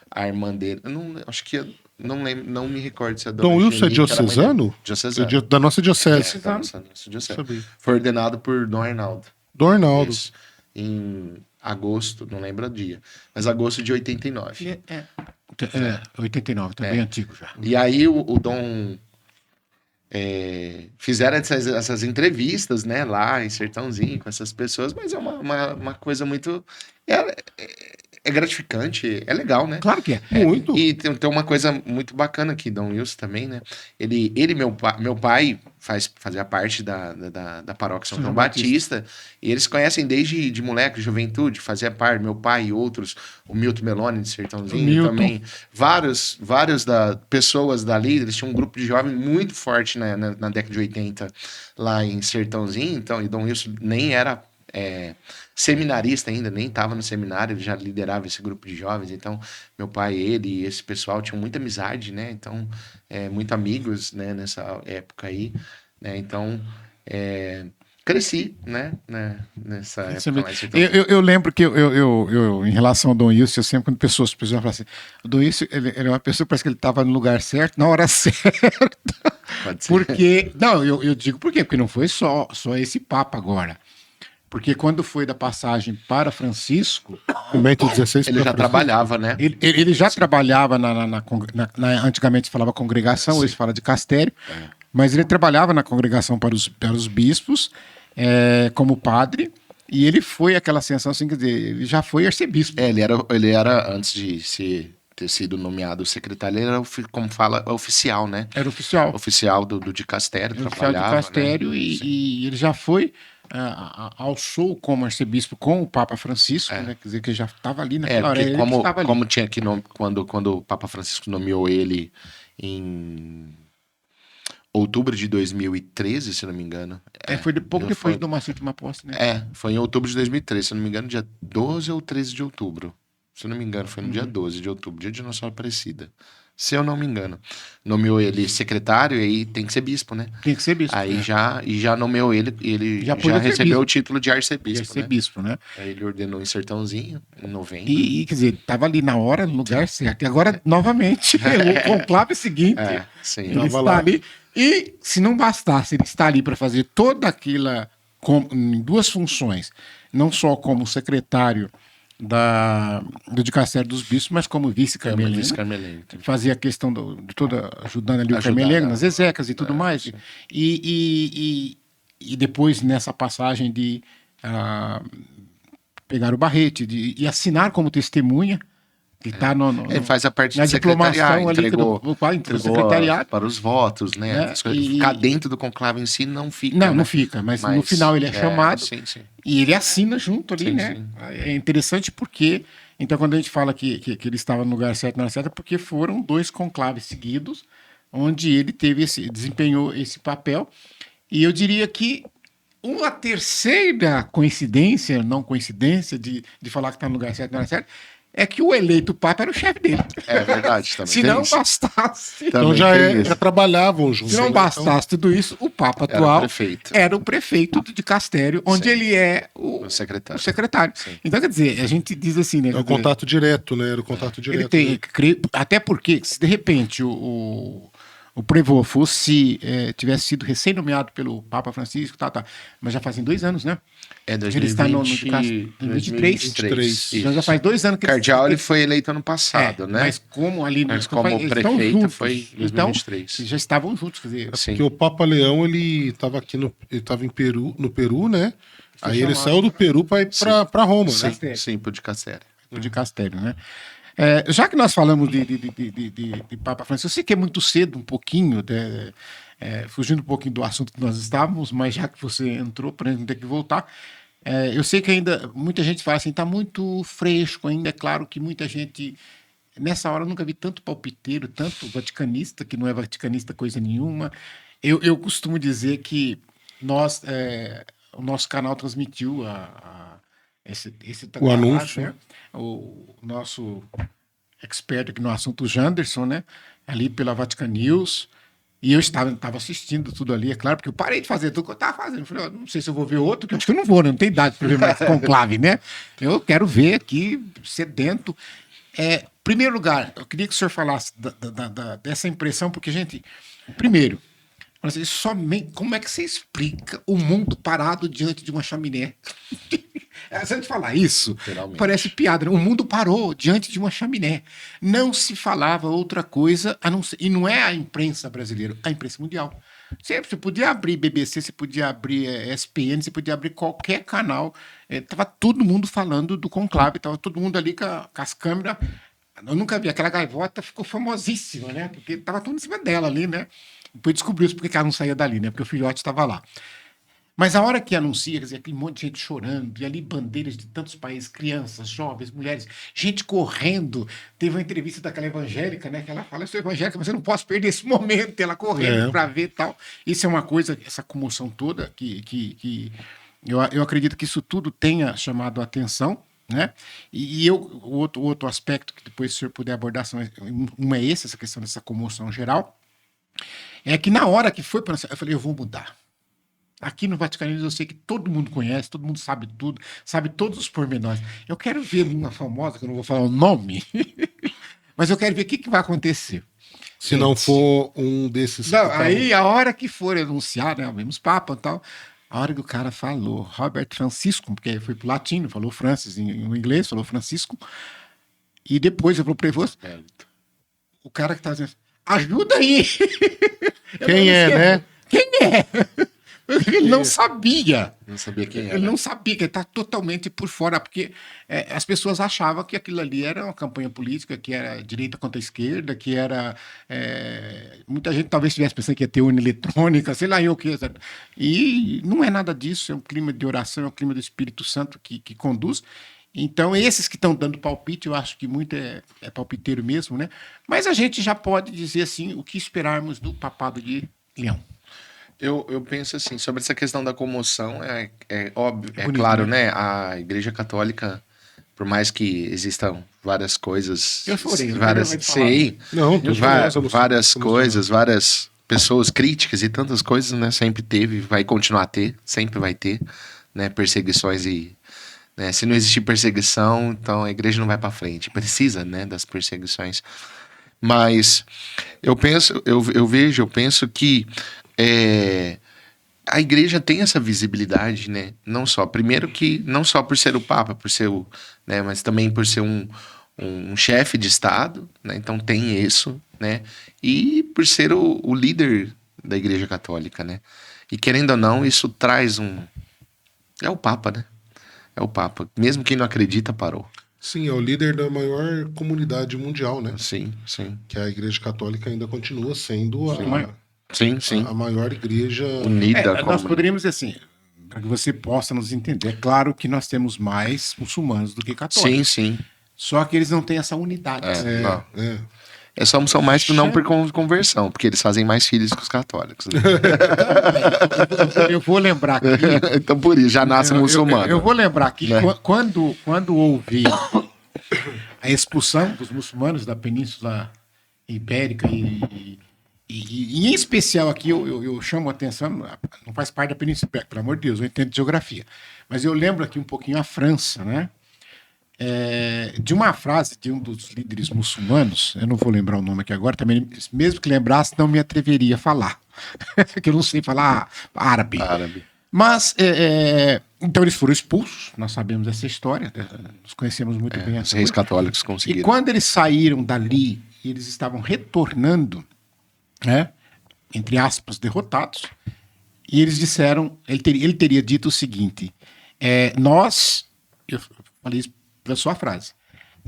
a irmã dele, eu não, acho que não lembro, não me recordo se a dona Dom Wilson é Geni, que era a mãe dele. diocesano? Diocesano. É da nossa diocese. É, da nossa diocese. Sabia. Foi ordenado por Dom Arnaldo. Dom Arnaldo. Isso. Em agosto, não lembro o dia, mas agosto de 89. 89, tá bem antigo já. E aí o Dom fizeram essas entrevistas, né, lá em Sertãozinho com essas pessoas, mas é uma coisa muito é gratificante, é legal, né? Claro que é. Muito. E tem uma coisa muito bacana aqui, Dom Wilson também, né? Meu pai fazia parte da paróquia São João Batista, e eles conhecem desde de moleque, juventude, fazia parte, meu pai e outros, o Milton Meloni de Sertãozinho Milton. também, vários pessoas dali, eles tinham um grupo de jovens muito forte na década de 80 lá em Sertãozinho, então, e Dom Wilson nem era seminarista ainda, nem estava no seminário, ele já liderava esse grupo de jovens, então meu pai, ele e esse pessoal tinham muita amizade, né, então, muito amigos, né, nessa época aí, né, então, cresci, né, nessa época lá em Sertãozinho. Eu lembro que eu, em relação ao Dom Wilson, eu sempre, quando pessoas falam assim, o Dom Wilson, ele é uma pessoa que parece que ele estava no lugar certo, na hora certa. Pode ser. Porque, não, eu digo por quê? Porque não foi só esse Papa agora. Porque quando foi da passagem para Francisco, O Bento XVI Ele já trabalhava, né? ele já trabalhava antigamente se falava congregação, hoje se fala de castério, mas ele trabalhava na congregação para os bispos, como padre, e ele foi aquela ascensão, assim, quer dizer, ele já foi arcebispo. Ele era antes de ter sido nomeado secretário, ele era, como fala, oficial, né? Era oficial. Oficial do dicastério, Oficial de trabalhava, castério, né? e ele já foi alçou como arcebispo com o Papa Francisco, né? Quer dizer, que já estava ali naquela hora. Porque Ele que estava ali. como tinha que quando o Papa Francisco nomeou ele em outubro de 2013, se não me engano. Foi pouco depois do Macio de Maposse, né? Foi em outubro de 2013, se não me engano, dia 12 ou 13 de outubro. Se eu não me engano, foi no dia 12 de outubro, dia de Nossa Senhora Aparecida. Se eu não me engano. Nomeou ele secretário e aí tem que ser bispo, né? Tem que ser bispo. Aí já nomeou ele Já já podia ser recebeu bispo. o título de arcebispo, Ia ser né? bispo, né? Aí ele ordenou em Sertãozinho, em novembro. E, quer dizer, estava ali na hora, no lugar certo. E agora, novamente, o conclave seguinte, Sim. ele Tava está lá. ali. E, se não bastasse, ele está ali para fazer toda aquela, em duas funções, não só como secretário do dicastério dos bispos, mas como vice-carmelino. Vice-carmelino. Fazia a questão de toda, ajudando ali o Ajudar, carmelino, nas execas e tudo mais. E depois, nessa passagem de pegar o barrete e assinar como testemunha, que está Ele faz a parte na de secretariado, diplomação ali entregou do secretariado. para os votos, né? É, As coisas. Ficar dentro do conclave em si não fica. Não, né? não fica, mas no final ele é chamado Sim, sim. e ele assina junto ali, Sim, né? sim. É interessante porque, então, quando a gente fala que ele estava no lugar certo, na hora certa, porque foram 2 conclaves seguidos, onde ele desempenhou esse papel. E eu diria que uma terceira coincidência, não coincidência, de falar que está no lugar certo, na hora certa, é que o eleito Papa era o chefe dele. É verdade também. Se tem não isso. bastasse. Então Também já, tem isso. já trabalhavam juntos. Se não né? bastasse tudo isso, o Papa Era atual prefeito. era o prefeito de Castério, onde Sim. ele é O secretário. o secretário. Sim. Então, quer dizer, a gente diz assim, né? É o contato direto, né? Era o contato direto. Ele tem, até porque, se de repente o Prévôt tivesse sido recém-nomeado pelo Papa Francisco, mas já fazem 2 anos, né? É Ele está no 2023. 2023. Então já faz 2 anos que Cardeal ele eles- foi eleito ano passado, né? Mas como ali Mas então, como eles estão prefeito juntos. foi em Então, 2023. já estavam juntos, quer dizer, Sim. Porque o Papa Leão, ele estava aqui ele tava no Peru, né? Foi Aí ele chamado. saiu do Peru para ir para Roma, né? Sim, pro dicastério. de Castério, né? Já que nós falamos de Papa Francisco, eu sei que é muito cedo, um pouquinho, fugindo um pouquinho do assunto que nós estávamos, mas já que você entrou, para a gente ter que voltar, eu sei que ainda muita gente fala assim, está muito fresco ainda, é claro que muita gente nessa hora eu nunca vi tanto palpiteiro, tanto vaticanista, que não é vaticanista coisa nenhuma. Eu costumo dizer que o nosso canal transmitiu esse O anúncio. né? O nosso expert aqui no assunto, o Janderson, né? Ali pela Vatican News. E eu estava assistindo tudo ali, é claro, porque eu parei de fazer tudo que eu estava fazendo. Eu falei, ó, não sei se eu vou ver outro, que eu acho que eu não vou, né? Não tem idade para ver mais conclave, né? Eu quero ver aqui, sedento. Em primeiro lugar, eu queria que o senhor falasse dessa impressão, porque, gente, primeiro, assim, como é que você explica o mundo parado diante de uma chaminé? Se a gente falar isso, Literalmente. parece piada, né? O mundo parou diante de uma chaminé. Não se falava outra coisa, a não ser, e não é a imprensa brasileira, a imprensa mundial. Você podia abrir BBC, você podia abrir ESPN, você podia abrir qualquer canal. Tava todo mundo falando do conclave, estava todo mundo ali com as câmeras. Eu nunca vi, aquela gaivota ficou famosíssima, né? Porque estava tudo em cima dela ali, né? Depois descobriu-se porque ela não saía dali, né? Porque o filhote estava lá. Mas a hora que anuncia, quer dizer, aquele monte de gente chorando, e ali bandeiras de tantos países, crianças, jovens, mulheres, gente correndo. Teve uma entrevista daquela evangélica, né? Que ela fala, eu sou evangélica, mas eu não posso perder esse momento, ela correndo para ver e tal. Isso é uma coisa, essa comoção toda, que eu acredito que isso tudo tenha chamado a atenção, né? E o outro aspecto que depois o senhor puder abordar, uma é essa questão dessa comoção geral, é que na hora que foi para eu falei, eu vou mudar. Aqui no Vaticano eu sei que todo mundo conhece, todo mundo sabe tudo, sabe todos os pormenores. Eu quero ver uma famosa, que eu não vou falar o nome, mas eu quero ver o que vai acontecer. Se não for um desses. Não, aí a hora que for anunciar, né, vemos Papa e tal, a hora que o cara falou Robert Francisco, porque foi pro latino, falou Francis em inglês, falou Francisco, e depois eu falei para você, o cara que tá dizendo, ajuda aí! Quem é, né? Quem é? Ele não sabia. Não sabia quem era. Ele não sabia, que ele está totalmente por fora, porque as pessoas achavam que aquilo ali era uma campanha política, que era direita contra a esquerda, que era. Muita gente talvez estivesse pensando que ia ter urna eletrônica, sei lá eu o que. E não é nada disso, é um clima de oração, é um clima do Espírito Santo que conduz. Então, esses que estão dando palpite, eu acho que muito é palpiteiro mesmo, né? Mas a gente já pode dizer assim o que esperarmos do papado de Leão. Eu penso assim, sobre essa questão da comoção, é óbvio, é Bonito, claro, né? né? A Igreja Católica, por mais que existam várias coisas, Eu chorei, várias, não vai falar. sei, Não, tô várias emocionado. coisas, várias pessoas críticas e tantas coisas, né? Sempre teve, vai continuar a ter, sempre vai ter, né? Perseguições e, né? Se não existir perseguição, então a igreja não vai para frente. Precisa, né? Das perseguições. Mas eu penso que a igreja tem essa visibilidade, né? Não só por ser o Papa, por ser né? Mas também por ser um chefe de Estado, né? Então tem isso, né? E por ser o líder da Igreja Católica, né? E querendo ou não, isso traz é o Papa, né? É o Papa. Mesmo quem não acredita, parou. Sim, é o líder da maior comunidade mundial, né? Sim. Que a Igreja Católica ainda continua sendo Sim. a maior igreja. Unida. Nós poderíamos dizer assim, para que você possa nos entender. É claro que nós temos mais muçulmanos do que católicos. Sim. Só que eles não têm essa unidade. Não. São mais não por conversão, porque eles fazem mais filhos que os católicos. Né? Eu vou lembrar aqui. Então, por isso, já nasce muçulmano. Eu vou lembrar aqui, Né? quando houve a expulsão dos muçulmanos da Península Ibérica e em especial aqui eu chamo a atenção, não faz parte da Península Ibérica, pelo amor de Deus, eu entendo de geografia, mas eu lembro aqui um pouquinho a França, né? De uma frase de um dos líderes muçulmanos, eu não vou lembrar o nome aqui agora, também, mesmo que lembrasse, não me atreveria a falar, que eu não sei falar árabe. Mas, então eles foram expulsos, nós sabemos essa história, nós conhecemos muito bem essa Os reis coisa. católicos conseguiram. E quando eles saíram dali, e eles estavam retornando, né, entre aspas, derrotados, e eles disseram, ele teria dito o seguinte, eu falei isso pela sua frase,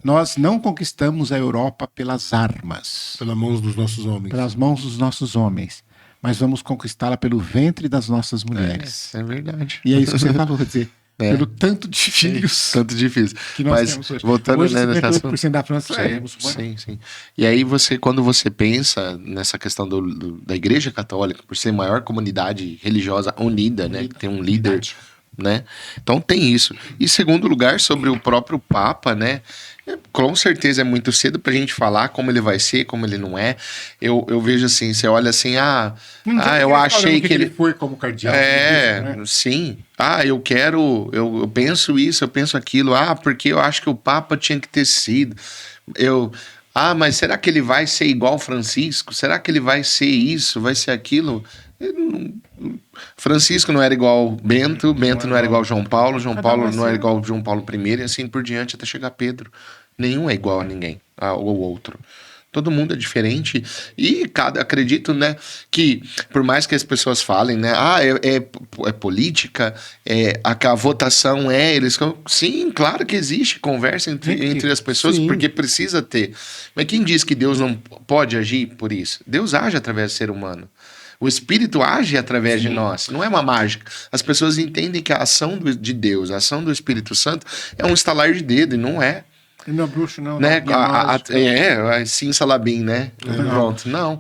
nós não conquistamos a Europa pelas armas, Pelas mãos dos nossos homens. pelas mãos dos nossos homens, mas vamos conquistá-la pelo ventre das nossas mulheres. É verdade. E é isso que você falou, quer dizer, pelo tanto de filhos Tanto difícil. que nós Mas, temos hoje. voltando, Hoje, né, nesse assunto. 58% da França é Sim, muçulmano. sim, sim. E aí quando você pensa nessa questão da Igreja Católica, por ser a maior comunidade religiosa unida, né? Que tem um líder, né? Então tem isso. E segundo lugar, sobre o próprio Papa, né? Com certeza é muito cedo pra gente falar como ele vai ser, como ele não é. Eu vejo assim, você olha assim, eu achei que ele foi como cardeal. Né? Sim. Eu penso isso, eu penso aquilo. Porque eu acho que o Papa tinha que ter sido. Mas será que ele vai ser igual Francisco? Será que ele vai ser isso, vai ser aquilo? Francisco não era igual Bento, Bento não era igual João Paulo, João Paulo não era igual João Paulo I, e assim por diante até chegar Pedro. Nenhum é igual a ninguém, ou outro. Todo mundo é diferente e acredito, né, que por mais que as pessoas falem, né, é política, a votação sim, claro que existe conversa entre as pessoas, sim, porque precisa ter. Mas quem diz que Deus não pode agir por isso? Deus age através do ser humano. O Espírito age através, sim, de nós, não é uma mágica. As pessoas entendem que a ação de Deus, a ação do Espírito Santo é um estalar de dedo, e não é. Ele não é bruxo, não. Né? Sim, Salabim, né? Pronto. Não.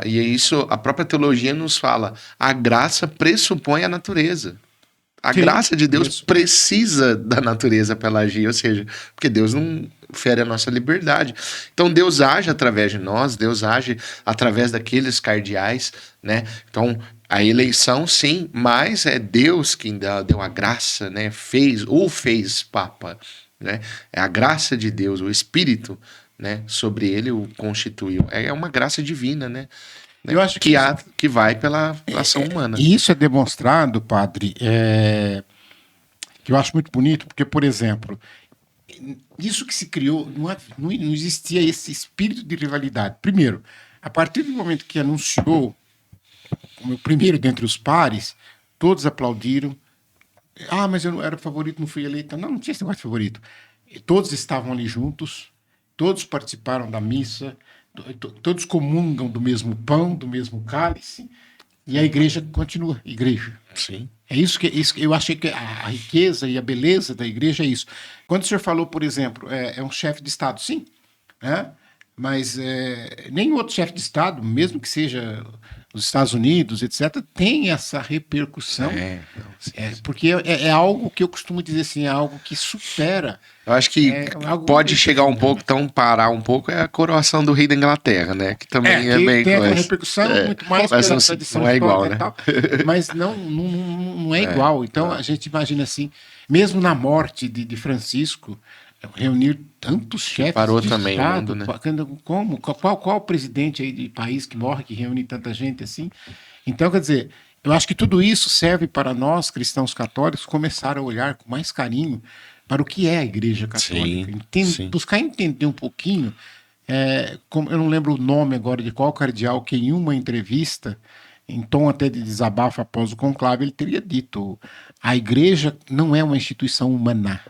E é isso, a própria teologia nos fala. A graça pressupõe a natureza. A graça de Deus precisa da natureza para ela agir, ou seja, porque Deus não fere a nossa liberdade. Então Deus age através de nós, Deus age através daqueles cardeais, né? Então a eleição, sim, mas é Deus quem deu a graça, né? Fez Papa, né? É a graça de Deus, o Espírito, né? Sobre ele o constituiu. É uma graça divina, né? Eu acho que vai pela ação humana. E isso é demonstrado, padre, que eu acho muito bonito, porque, por exemplo, isso que se criou, não existia esse espírito de rivalidade. Primeiro, a partir do momento que anunciou como o primeiro dentre os pares, todos aplaudiram. Mas eu não era favorito, não fui eleita. Não tinha esse negócio de favorito. Todos estavam ali juntos, todos participaram da missa, todos comungam do mesmo pão, do mesmo cálice, e a igreja continua igreja. Sim. É isso que eu achei que a riqueza e a beleza da igreja é isso. Quando o senhor falou, por exemplo, é um chefe de Estado, sim, né? Mas nenhum outro chefe de Estado, mesmo que seja os Estados Unidos, etc., tem essa repercussão. Porque é algo que eu costumo dizer assim, é algo que supera. Eu acho que pode chegar um pouco, então parar um pouco, é a coroação do rei da Inglaterra, né? Que também é bem tem aquela repercussão, muito mais mas pela tradição não é igual, né? Tal, mas não é igual. Então a gente imagina assim, mesmo na morte de Francisco, reunir tantos chefes parou de também Estado, o mundo, né? Qual presidente aí de país que morre, que reúne tanta gente assim? Então, quer dizer, eu acho que tudo isso serve para nós, cristãos católicos, começar a olhar com mais carinho para o que é a Igreja Católica. Sim. Buscar entender um pouquinho, como eu não lembro o nome agora de qual cardeal, que em uma entrevista, em tom até de desabafo após o conclave, ele teria dito: a Igreja não é uma instituição humana.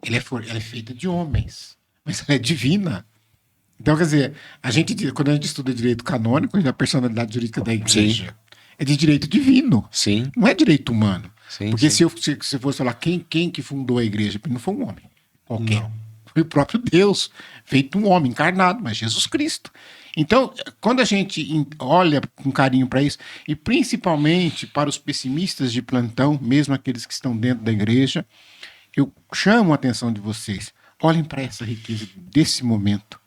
Ela é feita de homens, mas ela é divina. Então, quer dizer, quando a gente estuda direito canônico, a personalidade jurídica da igreja é de direito divino. Sim. Não é direito humano. Sim, porque sim. Se fosse falar quem que fundou a igreja, não foi um homem qualquer. Não. Foi o próprio Deus, feito um homem encarnado, mas Jesus Cristo. Então, quando a gente olha com carinho para isso, e principalmente para os pessimistas de plantão, mesmo aqueles que estão dentro da igreja, eu chamo a atenção de vocês. Olhem para essa riqueza desse momento.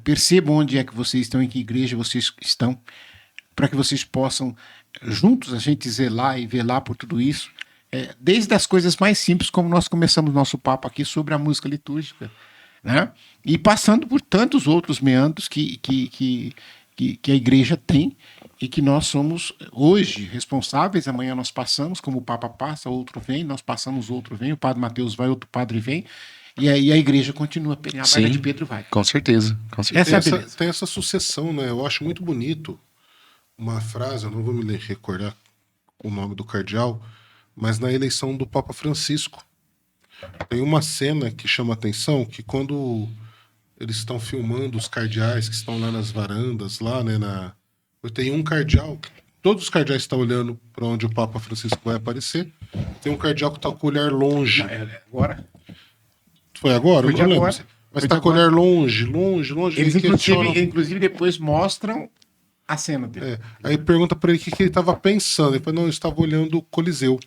Percebam onde é que vocês estão, em que igreja vocês estão, para que vocês possam, juntos, a gente zelar e velar por tudo isso, desde as coisas mais simples, como nós começamos nosso papo aqui sobre a música litúrgica, né? E passando por tantos outros meandros que a igreja tem e que nós somos hoje responsáveis. Amanhã nós passamos, como o Papa passa, outro vem, nós passamos, outro vem, o Padre Mateus vai, outro padre vem, e aí a igreja continua, a vaga de Pedro vai. Com certeza. Tem essa sucessão, né? Eu acho muito bonito uma frase, eu não vou me recordar o nome do cardeal, mas na eleição do Papa Francisco tem uma cena que chama atenção, que quando eles estão filmando os cardeais que estão lá nas varandas, lá, né, tem um cardeal todos os cardeais estão olhando para onde o Papa Francisco vai aparecer. Tem um cardeal que está com o olhar longe. Agora. Foi agora? Foi Eu de não lembro. agora. Mas Foi está de com o agora. olhar longe, longe, longe. Eles, Ele questiona- inclusive, depois mostram a cena dele. Aí pergunta para ele o que ele estava pensando. Ele fala, não, eu estava olhando o Coliseu.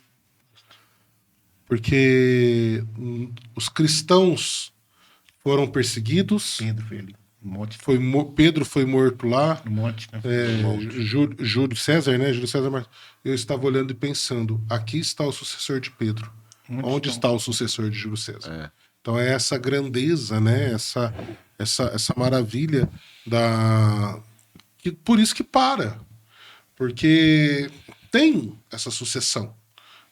Porque os cristãos foram perseguidos. Pedro foi ali. Um monte. Pedro foi morto lá. Um monte, né? Júlio César, né? Júlio César, mas eu estava olhando e pensando: aqui está o sucessor de Pedro. Onde está o sucessor de Júlio César? Então é essa grandeza, né? Essa maravilha por isso que para. Porque tem essa sucessão.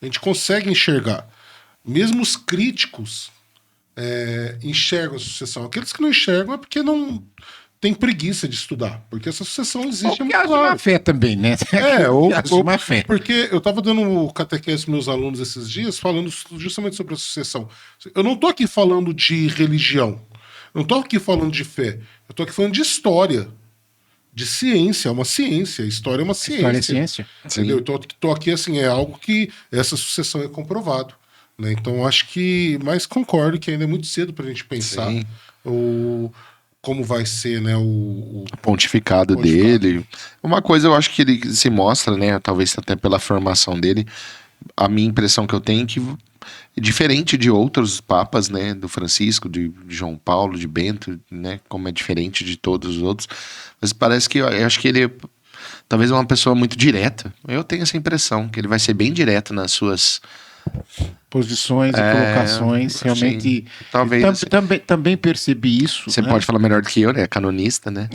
A gente consegue enxergar. Mesmo os críticos enxergam a sucessão. Aqueles que não enxergam é porque não tem preguiça de estudar. Porque essa sucessão existe Porque haja má fé também, né? ou má fé. porque eu estava dando catequese para meus alunos esses dias, falando justamente sobre a sucessão. Eu não estou aqui falando de religião. Eu não estou aqui falando de fé. Eu estou aqui falando de história. De ciência, é uma ciência. História é uma ciência. História é ciência. Entendeu? Então, tô aqui, assim, é algo que essa sucessão é comprovado. Né? Então, acho que... Mas concordo que ainda é muito cedo para a gente pensar como vai ser, né, o pontificado dele. Uma coisa eu acho que ele se mostra, né, talvez até pela formação dele, a minha impressão que eu tenho é que, diferente de outros papas, né, do Francisco, de João Paulo, de Bento, né, como é diferente de todos os outros, mas parece que eu acho que ele talvez é uma pessoa muito direta. Eu tenho essa impressão, que ele vai ser bem direto nas suas posições e colocações, realmente. Sim, talvez. Também percebi isso. Você né? pode falar melhor do que eu, né? Canonista, né?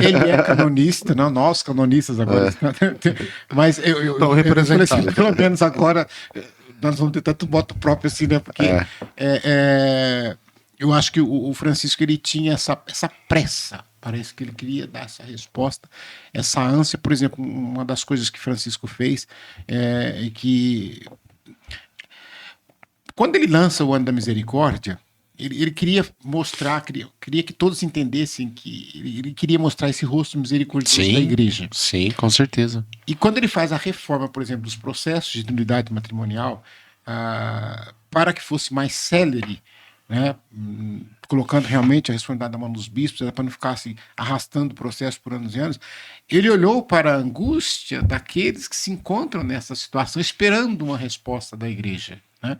Ele é canonista, não nós canonistas agora. Mas eu falei assim, pelo menos agora nós vamos ter tanto voto próprio assim, né? Porque eu acho que o Francisco ele tinha essa pressa. Parece que ele queria dar essa resposta, essa ânsia. Por exemplo, uma das coisas que Francisco fez é que quando ele lança o Ano da Misericórdia, ele queria mostrar, queria que todos entendessem que ele queria mostrar esse rosto misericordioso da igreja. Sim, com certeza. E quando ele faz a reforma, por exemplo, dos processos de nulidade matrimonial, para que fosse mais célere, né, colocando realmente a responsabilidade na mão dos bispos, para não ficar assim, arrastando o processo por anos e anos, ele olhou para a angústia daqueles que se encontram nessa situação, esperando uma resposta da igreja, né?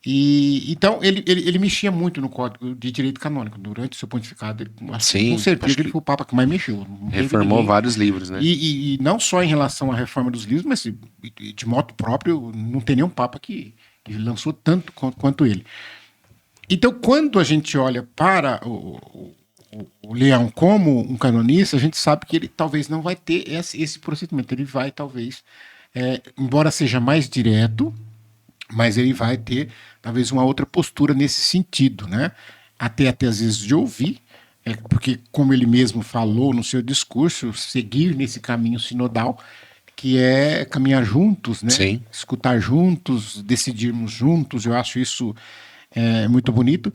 E então ele mexia muito no Código de Direito Canônico durante o seu pontificado. Sim, com certeza ele foi o Papa que mais mexeu. Reformou vários livros, né? E não só em relação à reforma dos livros, mas de modo próprio, não tem nenhum Papa que lançou tanto quanto ele. Então, quando a gente olha para o Leão como um canonista, a gente sabe que ele talvez não vai ter esse procedimento. Ele vai, talvez, embora seja mais direto, mas ele vai ter, talvez, uma outra postura nesse sentido, né? Até às vezes de ouvir, porque, como ele mesmo falou no seu discurso, seguir nesse caminho sinodal, que é caminhar juntos, né? Sim. Escutar juntos, decidirmos juntos. Eu acho isso muito bonito.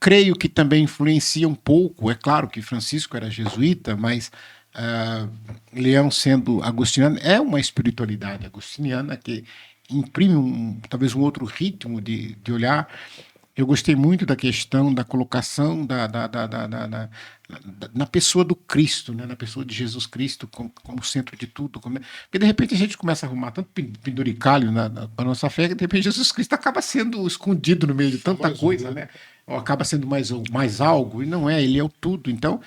Creio que também influencia um pouco, é claro que Francisco era jesuíta, mas Leão, sendo agostiniano, é uma espiritualidade agostiniana que imprime talvez um outro ritmo de olhar. Eu gostei muito da questão da colocação na pessoa do Cristo, né? Na pessoa de Jesus Cristo como centro de tudo. Porque de repente a gente começa a arrumar tanto penduricalho na nossa fé que de repente Jesus Cristo acaba sendo escondido no meio de tanta coisa, né? Ou acaba sendo mais algo, e não é, ele é o tudo. Então,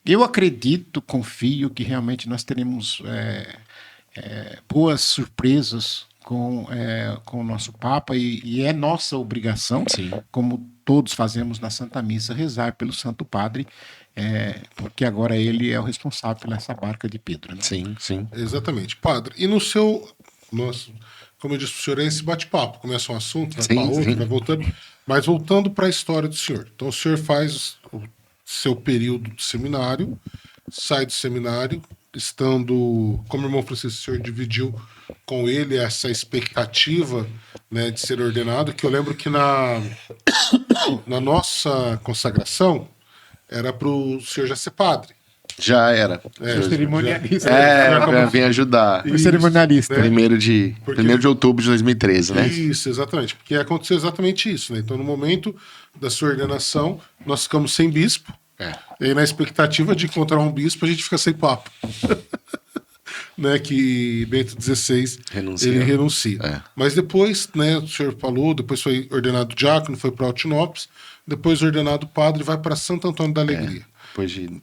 eu acredito, confio que realmente nós teremos boas surpresas com o nosso Papa, e é nossa obrigação, como todos fazemos na Santa Missa, rezar pelo Santo Padre, porque agora ele é o responsável pela essa barca de Pedro. Né? Sim, sim. Exatamente. Padre, e no seu... como eu disse para o senhor, é esse bate-papo. Começa um assunto, vai para outro, vai voltando. Mas voltando para a história do senhor. Então o senhor faz o seu período de seminário, sai do seminário, estando, como o irmão Francisco, o senhor dividiu com ele essa expectativa, né, de ser ordenado, que eu lembro que na nossa consagração era para o senhor já ser padre. Já era. Cerimonialista. Vem ajudar. Foi cerimonialista. né? 1º de outubro de 2013, né? Isso, exatamente. Porque aconteceu exatamente isso, né? Então, no momento da sua ordenação, nós ficamos sem bispo. E aí, na expectativa de encontrar um bispo, a gente fica sem papo. Né, que Bento XVI ele renuncia. Mas depois, né, o senhor falou, depois foi ordenado diácono, foi para Altinópolis, depois ordenado padre, vai para Santo Antônio da Alegria. Depois de...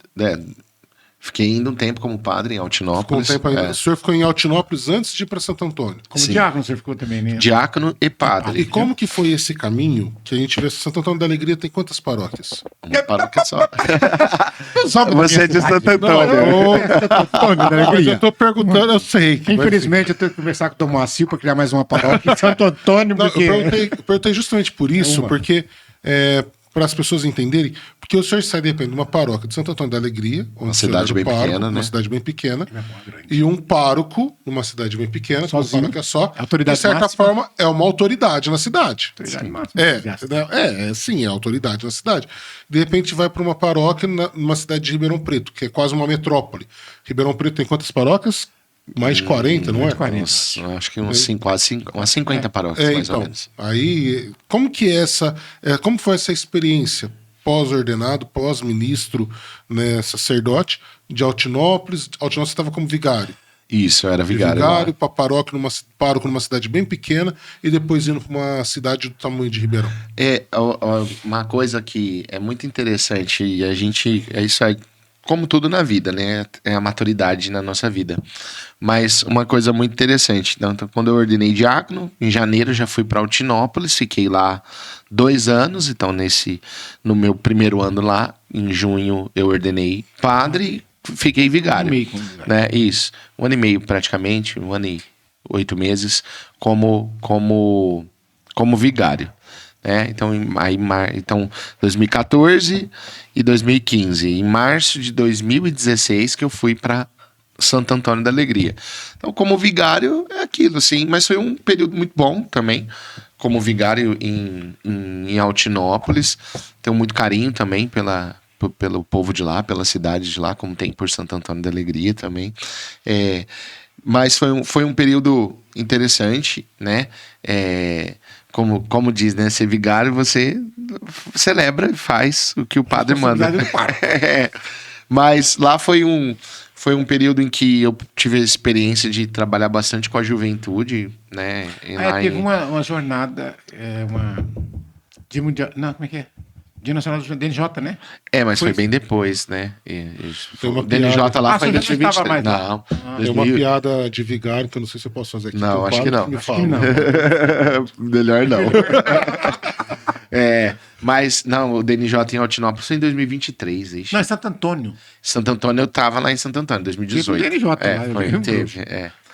fiquei indo um tempo como padre em Altinópolis. Ficou um tempo ainda. O senhor ficou em Altinópolis antes de ir para Santo Antônio. Como diácono você ficou também, né? Diácono e padre. E como que foi esse caminho que a gente vê? Santo Antônio da Alegria tem quantas paróquias? Uma paróquia só. Você é de Santo Antônio. Mas eu tô perguntando, eu sei. Infelizmente, eu tenho que conversar com o Tomacil para criar mais uma paróquia em Santo Antônio. Não, Porque... eu perguntei justamente por isso, porque para as pessoas entenderem, porque o senhor sai, de repente, de uma paróquia de Santo Antônio da Alegria, Uma cidade bem pequena, né? Uma cidade bem pequena, e um pároco numa cidade bem pequena, uma paróquia só, Autoridade de certa máxima. forma, é uma autoridade na cidade. Autoridade máxima. Sim, é autoridade na cidade. De repente vai para uma paróquia numa cidade de Ribeirão Preto, que é quase uma metrópole. Ribeirão Preto tem quantas paróquias? Mais de 40, não é? 40. Nossa, acho que umas 50 paróquias, mais ou menos. Aí, como que como foi essa experiência pós-ordenado, pós-ministro, né, sacerdote de Altinópolis? Altinópolis você estava como vigário. Isso, eu era vigário. Vigário para pároco numa cidade bem pequena e depois indo para uma cidade do tamanho de Ribeirão. Uma coisa que é muito interessante e isso aí, como tudo na vida, né? É a maturidade na nossa vida. Mas uma coisa muito interessante. Então, quando eu ordenei diácono, em janeiro já fui para Altinópolis, fiquei lá 2 anos. Então, no meu primeiro ano lá, em junho, eu ordenei padre, fiquei vigário. 1 ano e meio como vigário. Né? Isso. 1 ano e meio, praticamente, 1 ano e 8 meses, como vigário. Então, 2014 e 2015. Em março de 2016 que eu fui para Santo Antônio da Alegria. Então, como vigário, é aquilo, assim. Mas foi um período muito bom também, como vigário em Altinópolis. Tenho muito carinho também pelo povo de lá, pela cidade de lá, como tem por Santo Antônio da Alegria também. Mas foi um período interessante, né? Como diz, né? Ser vigário, você celebra e faz o que o padre manda. Mas lá foi um período em que eu tive a experiência de trabalhar bastante com a juventude, né? Teve uma jornada, Dia Mundial... Não, como é que é? Dia Nacional do DNJ, né? Mas foi bem depois, né? uma O DNJ lá foi em você já estava 2023. mais lá. Não. Tem uma piada de vigário que eu não sei se eu posso fazer aqui. Não, acho que não. Me fala. Melhor não. Mas, não, o DNJ em Altinópolis foi em 2023. Ixi. Não, é Santo Antônio. Santo Antônio, eu tava lá em Santo Antônio, 2018. Teve o DNJ lá, eu lembro. Teve.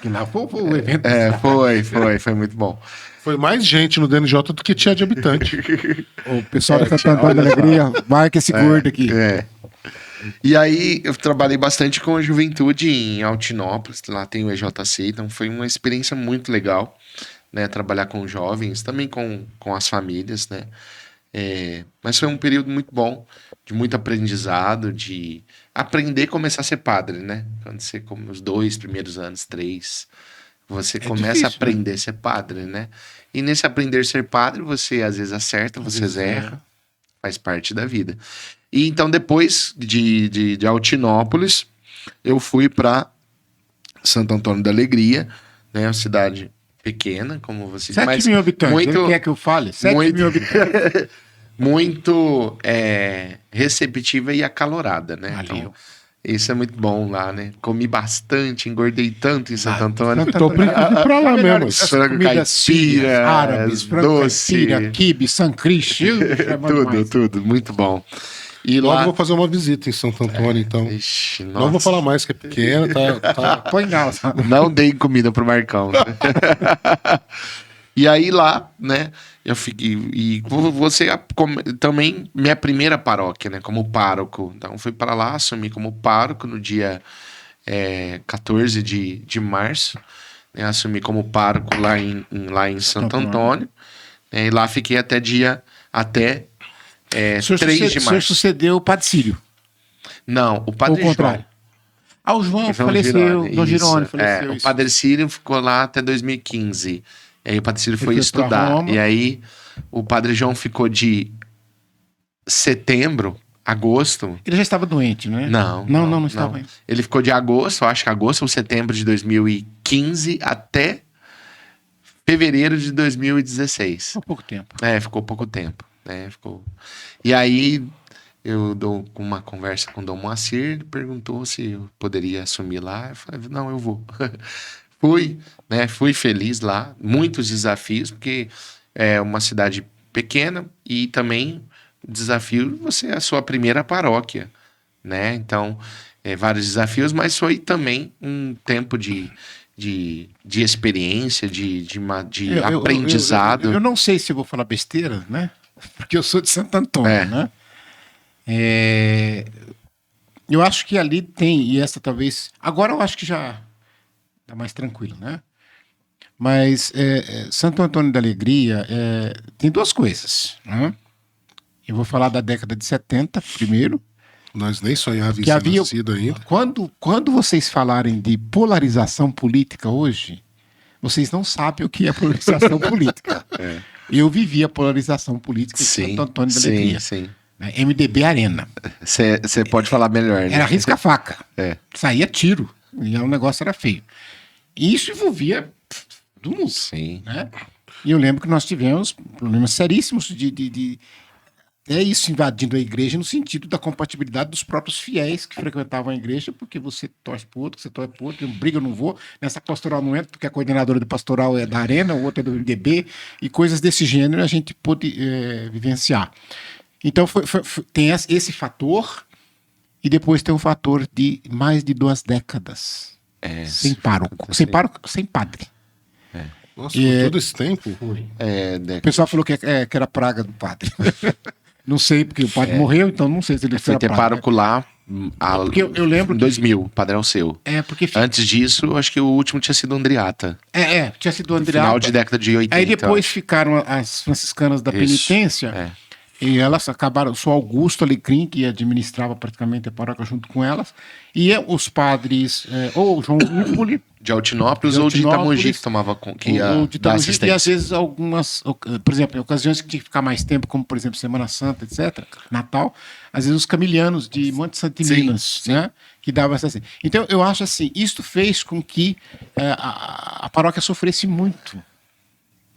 Que lá foi o evento. Foi muito bom. Foi mais gente no DNJ do que tinha de habitante. O pessoal da Santo Antônio da Alegria, marca esse gordo aqui. E aí, eu trabalhei bastante com a juventude em Altinópolis, lá tem o EJC, então foi uma experiência muito legal, né? Trabalhar com jovens, também com as famílias, né? Mas foi um período muito bom, de muito aprendizado, de aprender a começar a ser padre, né? Quando você, como os 2 primeiros anos, 3, você começa difícil, a aprender a ser padre, né? E nesse aprender a ser padre, você às vezes acerta, às vezes erra, faz parte da vida. E então, depois de Altinópolis, eu fui para Santo Antônio da Alegria, né? Uma cidade pequena, como você disse. 7 mil habitantes, muito, ele quer que eu fale? 7 mil habitantes. Muito receptiva e acalorada, né? Valeu. Então, isso é muito bom lá, né? Comi bastante, engordei tanto em Santo Antônio. Tô brincando pra lá mesmo. Frango caipira, árabes, frango doce, caipira, quibe, sancriche. tudo, muito bom. E Logo lá... vou fazer uma visita em Santo Antônio, então. Ixi, Não vou falar mais que é pequena, tá. Põe não. Não dei comida pro Marcão. E aí lá, né, eu fiquei... E você também, minha primeira paróquia, né, como pároco. Então, fui para lá, assumi como pároco no dia 14 de março. Né, assumi como pároco lá em Santo Antônio. E lá fiquei até 3 de O senhor março. sucedeu o Padre Círio. Não, o Ou Padre o contrário? O João faleceu, Dom Jerônimo faleceu. O Padre Círio ficou lá até 2015. E aí o Padre Círio foi foi pra estudar. Roma. E aí o Padre João ficou de setembro, agosto. Ele já estava doente, né? Não estava. Ele ficou de agosto, acho que agosto ou setembro de 2015 até fevereiro de 2016. Ficou pouco tempo. Ficou pouco tempo. E aí eu dou uma conversa com o Dom Moacir, ele perguntou se eu poderia assumir lá. Eu falei, não, eu vou. Fui feliz lá, muitos desafios, porque é uma cidade pequena e também o desafio, você é a sua primeira paróquia, né? Então, vários desafios, mas foi também um tempo de experiência, de aprendizado. Eu não sei se eu vou falar besteira, né? Porque eu sou de Santo Antônio, né? Eu acho que ali tem, e essa talvez... Agora eu acho que já tá mais tranquilo, né? Mas Santo Antônio da Alegria tem duas coisas, né? Eu vou falar da década de 70 primeiro. Nós nem sonhávamos em Que ser havia, nascido ainda. quando vocês falarem de polarização política hoje, vocês não sabem o que é polarização política. Eu vivi a polarização política de Santo Antônio da Alegria. Sim. Né? MDB Arena. Você pode falar melhor, né? Era risca-faca. Saía tiro. E o negócio era feio. E isso envolvia todo mundo. Sim. Né? E eu lembro que nós tivemos problemas seríssimos de isso invadindo a igreja no sentido da compatibilidade dos próprios fiéis que frequentavam a igreja, porque você torce pro outro, você torce pro outro, briga eu não vou, nessa pastoral não entra, porque a coordenadora de pastoral é da Arena, o outro é do MDB, e coisas desse gênero a gente pôde vivenciar. Então tem esse fator, e depois tem um fator de mais de 2 décadas sem pároco, sem padre. Nossa, por todo esse tempo. O pessoal falou que era praga do padre. Não sei, porque o padre morreu, então não sei se ele foi ter pároco lá porque eu lembro em 2000, o Padre Alceu. Porque antes disso, acho que o último tinha sido Andriata. Tinha sido Andriata. Final de década de 80. Aí depois ficaram as franciscanas da penitência. E elas acabaram, só Augusto Alecrim, que administrava praticamente a paróquia junto com elas, e os padres, ou João Hipólito, de Altinópolis ou de Itamogi, que tomava ou de Itamogi, assistência. e às vezes algumas, por exemplo, em ocasiões que tinha que ficar mais tempo, como por exemplo Semana Santa, etc., Natal, às vezes os camilianos de Monte Santo e Minas, né, que davam essa... Então eu acho assim, isto fez com que a paróquia sofresse muito,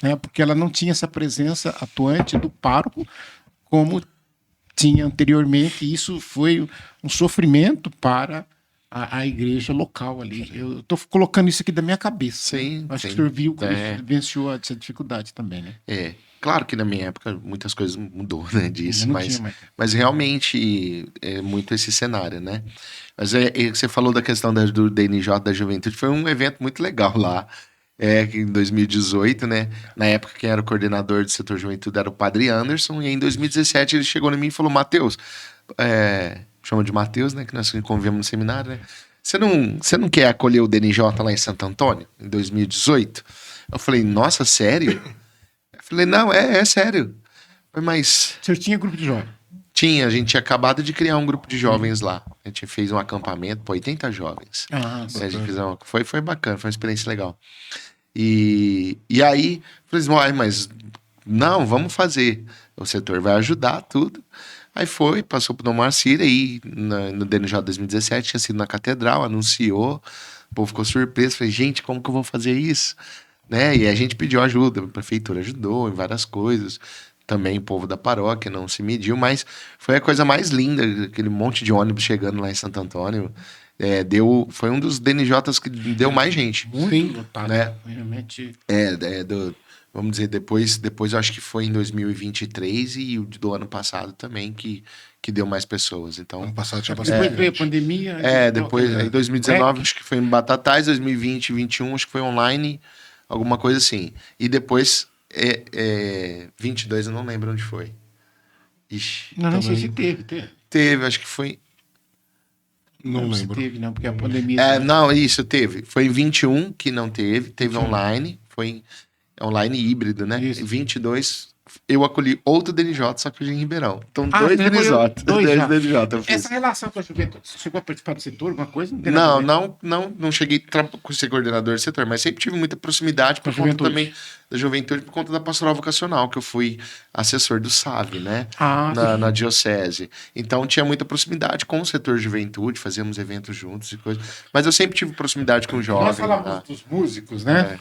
né, porque ela não tinha essa presença atuante do pároco como tinha anteriormente, e isso foi um sofrimento para a igreja local ali. Eu estou colocando isso aqui da minha cabeça. Sim. Acho que o senhor viu que venceu essa dificuldade também, né? Claro que na minha época muitas coisas mudou, né, disso, mas realmente é muito esse cenário, né? Mas você falou da questão do DNJ da Juventude, foi um evento muito legal lá. Em 2018, né? Na época, quem era o coordenador do setor juventude era o Padre Anderson, e em 2017 ele chegou em mim e falou: Mateus, chama de Mateus, né? Que nós convivemos no seminário, né? Você não quer acolher o DNJ lá em Santo Antônio, em 2018? Eu falei: nossa, sério? Eu falei: não, é sério. Mas... O senhor tinha grupo de jovens? Tinha, a gente tinha acabado de criar um grupo de jovens lá. A gente fez um acampamento, 80 jovens. A gente fez foi bacana, foi uma experiência legal. E aí, falei assim, mas não, vamos fazer. O setor vai ajudar, tudo. Aí passou pro Dom Moacir, aí no DNJ 2017, tinha sido na catedral, anunciou, o povo ficou surpreso, falei, gente, como que eu vou fazer isso? Né? E a gente pediu ajuda, a prefeitura ajudou em várias coisas. Também o povo da paróquia não se mediu, mas foi a coisa mais linda, aquele monte de ônibus chegando lá em Santo Antônio. Foi um dos DNJs que deu mais gente. Muito lotado, né? Realmente. Vamos dizer, depois eu acho que foi em 2023 e o do ano passado também que deu mais pessoas. Então, ano passado tinha bastante. Depois veio a pandemia. Depois, em 2019, acho que foi em Batatais, 2020 e 2021, acho que foi online, alguma coisa assim. E depois... 22 eu não lembro onde foi. Ixi, não sei se teve. Teve, acho que foi. Não lembro. Se teve, não, porque a pandemia. Não, isso teve. Foi em 21 que não teve, teve online, foi online híbrido, né? Isso. 22 eu acolhi outro DNJ, só que hoje em Ribeirão. Então, Ah, dois você recolheu DNJ. dois já. DNJ eu fiz. Essa relação com a juventude, você chegou a participar do setor, alguma coisa? Não tem nada a Não, ver. não cheguei a ser coordenador do setor, mas sempre tive muita proximidade por Com a conta juventude. também da juventude, por conta da pastoral vocacional, que eu fui assessor do SAV, né? Ah, Na diocese. Então tinha muita proximidade com o setor de juventude, fazíamos eventos juntos e coisas. Mas eu sempre tive proximidade com o jovem. Nós falamos tá? dos músicos, né?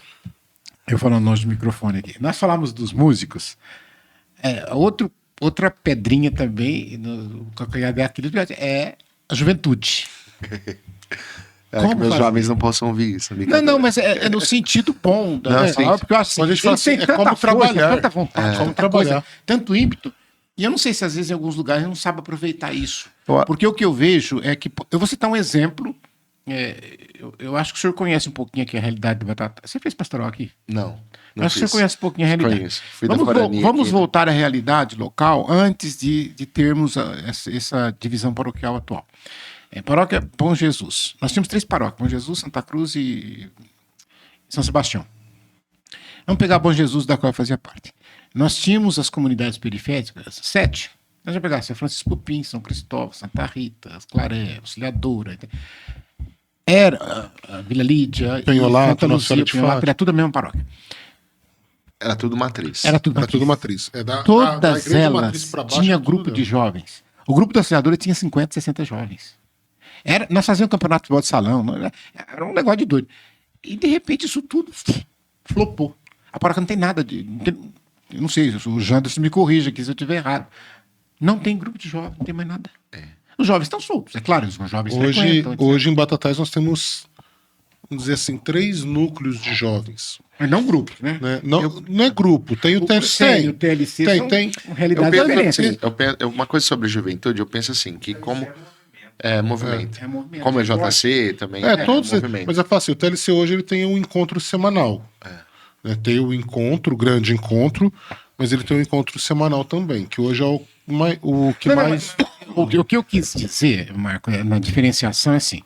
Eu falando longe do microfone aqui. Nós falamos dos músicos. Outra pedrinha também no calcanhar daquilo é a juventude. É Como que meus fazer? jovens não possam ouvir isso. Não, mas é no sentido bom. Não, Né? sim. Porque eu acho assim, Quando a gente fala eles têm assim, é tanta como força, trabalhar. tanta vontade, Como tanta trabalhar. coisa, tanto ímpeto. E eu não sei se às vezes em alguns lugares não sabe aproveitar isso. Eu- Porque o que eu vejo é que. Eu vou citar um exemplo. Eu acho que o senhor conhece um pouquinho aqui a realidade do Batata. Você fez pastoral aqui? Não. Acho que o senhor conhece um pouquinho a realidade. Conheço. Fui da Vamos, Guarani vamos aqui, né? voltar à realidade local antes de termos essa divisão paroquial atual. Paróquia Bom Jesus. Nós tínhamos 3 paróquias: Bom Jesus, Santa Cruz e São Sebastião. Vamos pegar Bom Jesus, da qual eu fazia parte. Nós tínhamos as comunidades periféricas, 7. Nós vamos pegar São Francisco Pupim, São Cristóvão, Santa Rita, Claré, Auxiliadora. Era a Vila Lídia, Penholato, Santa Nossa Senhora Luzia, de Penholato, Fátima. era tudo a mesma paróquia. Era tudo matriz. Era tudo Era matriz. tudo matriz. É da Todas igreja matriz elas pra baixo, tinha é tudo grupo dela. de jovens. O grupo da Auxiliadora tinha 50, 60 jovens. Nós fazíamos campeonato de futebol de salão, era um negócio de doido. E de repente isso tudo flopou. A paróquia não tem nada de. Eu não sei, o Janderson me corrija aqui se eu estiver errado. Não tem grupo de jovens, não tem mais nada. Os jovens estão soltos, é claro, os jovens Hoje, frequentam, etc. hoje em Batatais nós temos, vamos dizer assim, 3 núcleos de jovens. Mas não grupos, né? Né? Não é grupo, tem o O CEL e o TLC tem, são tem. realidades Eu penso diferentes. assim, uma coisa sobre juventude, eu penso assim, que como movimento. É movimento. Como é JC também. Todos. movimento. Mas é fácil. O TLC hoje ele tem um encontro semanal. Né? Tem o encontro, o grande encontro, mas ele tem um encontro semanal também, que hoje é o que Não, mais. O que eu quis dizer, Marco, na diferenciação é assim,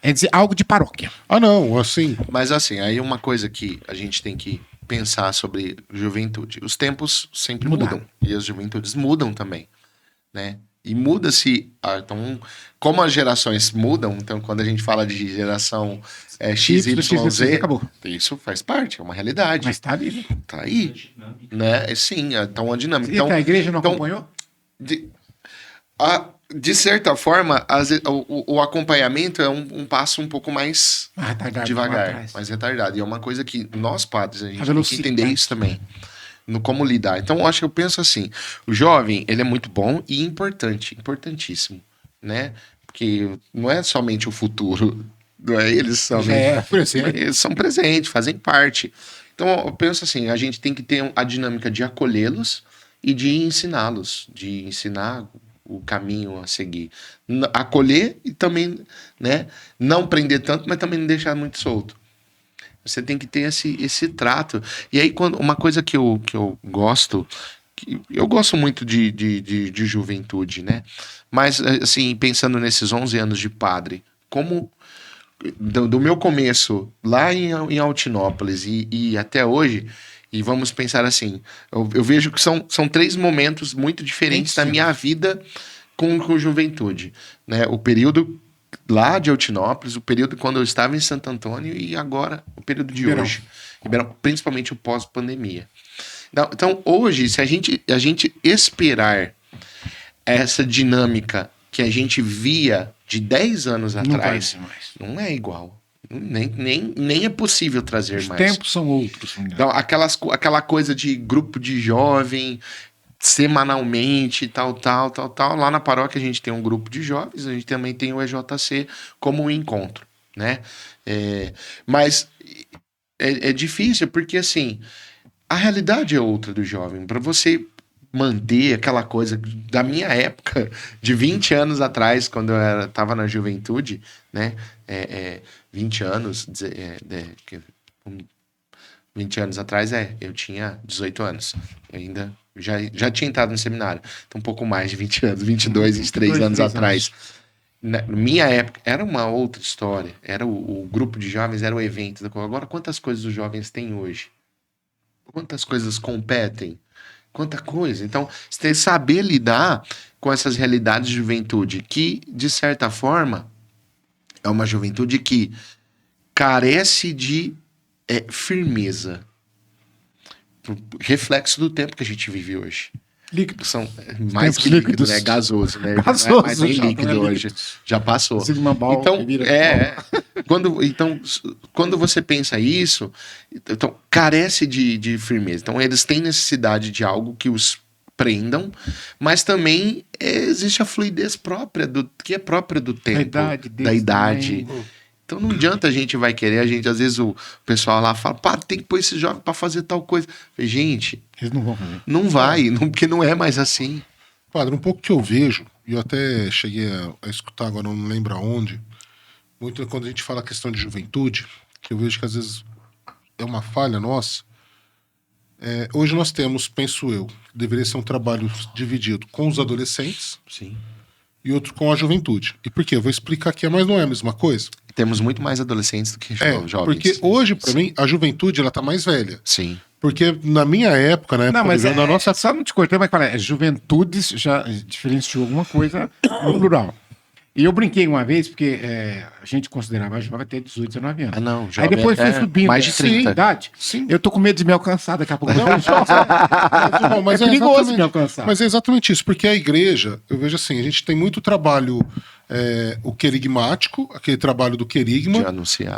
é dizer algo de paróquia. Ah, não, assim. Mas assim, aí uma coisa que a gente tem que pensar sobre juventude. Os tempos sempre Mudaram. mudam. E as juventudes mudam também, né? E muda-se. Então, como as gerações mudam, então quando a gente fala de geração X, Y, Z, acabou. isso faz parte, é uma realidade. Mas tá ali, né? Tá aí. Né? Sim, então a dinâmica. E Então, a igreja não então, acompanhou? de certa forma, o acompanhamento é um passo um pouco mais Retardado, devagar, lá atrás. mais retardado. E é uma coisa que nós, padres, a gente tem que velocidade. entender isso também. No como lidar. Então, eu acho que eu penso assim: o jovem, ele é muito bom e importante, importantíssimo, né? Porque não é somente o futuro, não é eles somente. presente. Eles são presentes, fazem parte. Então, eu penso assim: a gente tem que ter a dinâmica de acolhê-los e de ensiná-los, de ensinar o caminho a seguir. Acolher e também, né, não prender tanto, mas também não deixar muito solto. Você tem que ter esse trato. E aí, uma coisa que eu gosto, eu gosto muito de juventude, né? Mas, assim, pensando nesses 11 anos de padre, como do meu começo lá em Altinópolis e até hoje, e vamos pensar assim, eu vejo que são 3 momentos muito diferentes da minha vida com juventude, né? O período lá de Altinópolis, o período quando eu estava em Santo Antônio e agora o período de Ribeirão. hoje, Ribeirão, principalmente o pós-pandemia. Então, hoje, se a gente esperar essa dinâmica que a gente via de 10 anos Não vai atrás, ser mais. não é igual. Nem é possível trazer Os mais. tempos são outros. Então, aquela coisa de grupo de jovem, semanalmente, tal. Lá na paróquia a gente tem um grupo de jovens, a gente também tem o EJC como um encontro, né? Mas é difícil porque, assim, a realidade é outra do jovem. Para você manter aquela coisa da minha época, de 20 anos atrás, quando eu estava na juventude, né? 20 anos, 20 anos atrás, eu tinha 18 anos. Eu ainda já tinha entrado no seminário. Então, um pouco mais de 20 anos, 22, 23 anos atrás. Na minha época, era uma outra história. Era o grupo de jovens, era o evento. Agora, quantas coisas os jovens têm hoje? Quantas coisas competem? Quanta coisa. Então, você tem que saber lidar com essas realidades de juventude, que, de certa forma, é uma juventude que carece de firmeza. Reflexo do tempo que a gente vive hoje. Líquidos. São mais que líquido, né? Gasoso, né? Gasoso, não é mais nem já não é líquido hoje. líquido. Já passou. Sigma Ball, Então, que vira- quando você pensa isso, então, carece de firmeza. Então, eles têm necessidade de algo que os prendam, mas também existe a fluidez própria, que é própria do tempo, idade da deles idade. também. Então não adianta a gente vai querer, às vezes o pessoal lá fala, pá, tem que pôr esse jovem pra fazer tal coisa. Eu falei, gente, Eles não vão fazer. não vai, porque não é mais assim. Padre, um pouco que eu vejo, e eu até cheguei a escutar, agora não lembro aonde, muito quando a gente fala a questão de juventude, que eu vejo que às vezes é uma falha nossa. Hoje nós temos, penso eu, deveria ser um trabalho dividido com os adolescentes Sim. e outro com a juventude. E por quê? Eu vou explicar aqui, mas não é a mesma coisa. Temos muito mais adolescentes do que jovens. Porque hoje, pra mim, a juventude, ela tá mais velha. Sim. Porque na minha época, na época Não, mas da nossa... só não te cortei, mas fala, juventudes já diferenciou alguma coisa no plural. E eu brinquei uma vez, porque a gente considerava jovem até 18, 19 anos. Ah, não, Aí jovem depois foi até subindo. mais de 30. Sim, idade. Sim. Eu tô com medo de me alcançar daqui a pouco. Mas É perigoso exatamente- me alcançar. Mas é exatamente isso, porque a igreja, eu vejo assim, a gente tem muito trabalho, o querigmático, aquele trabalho do querigma,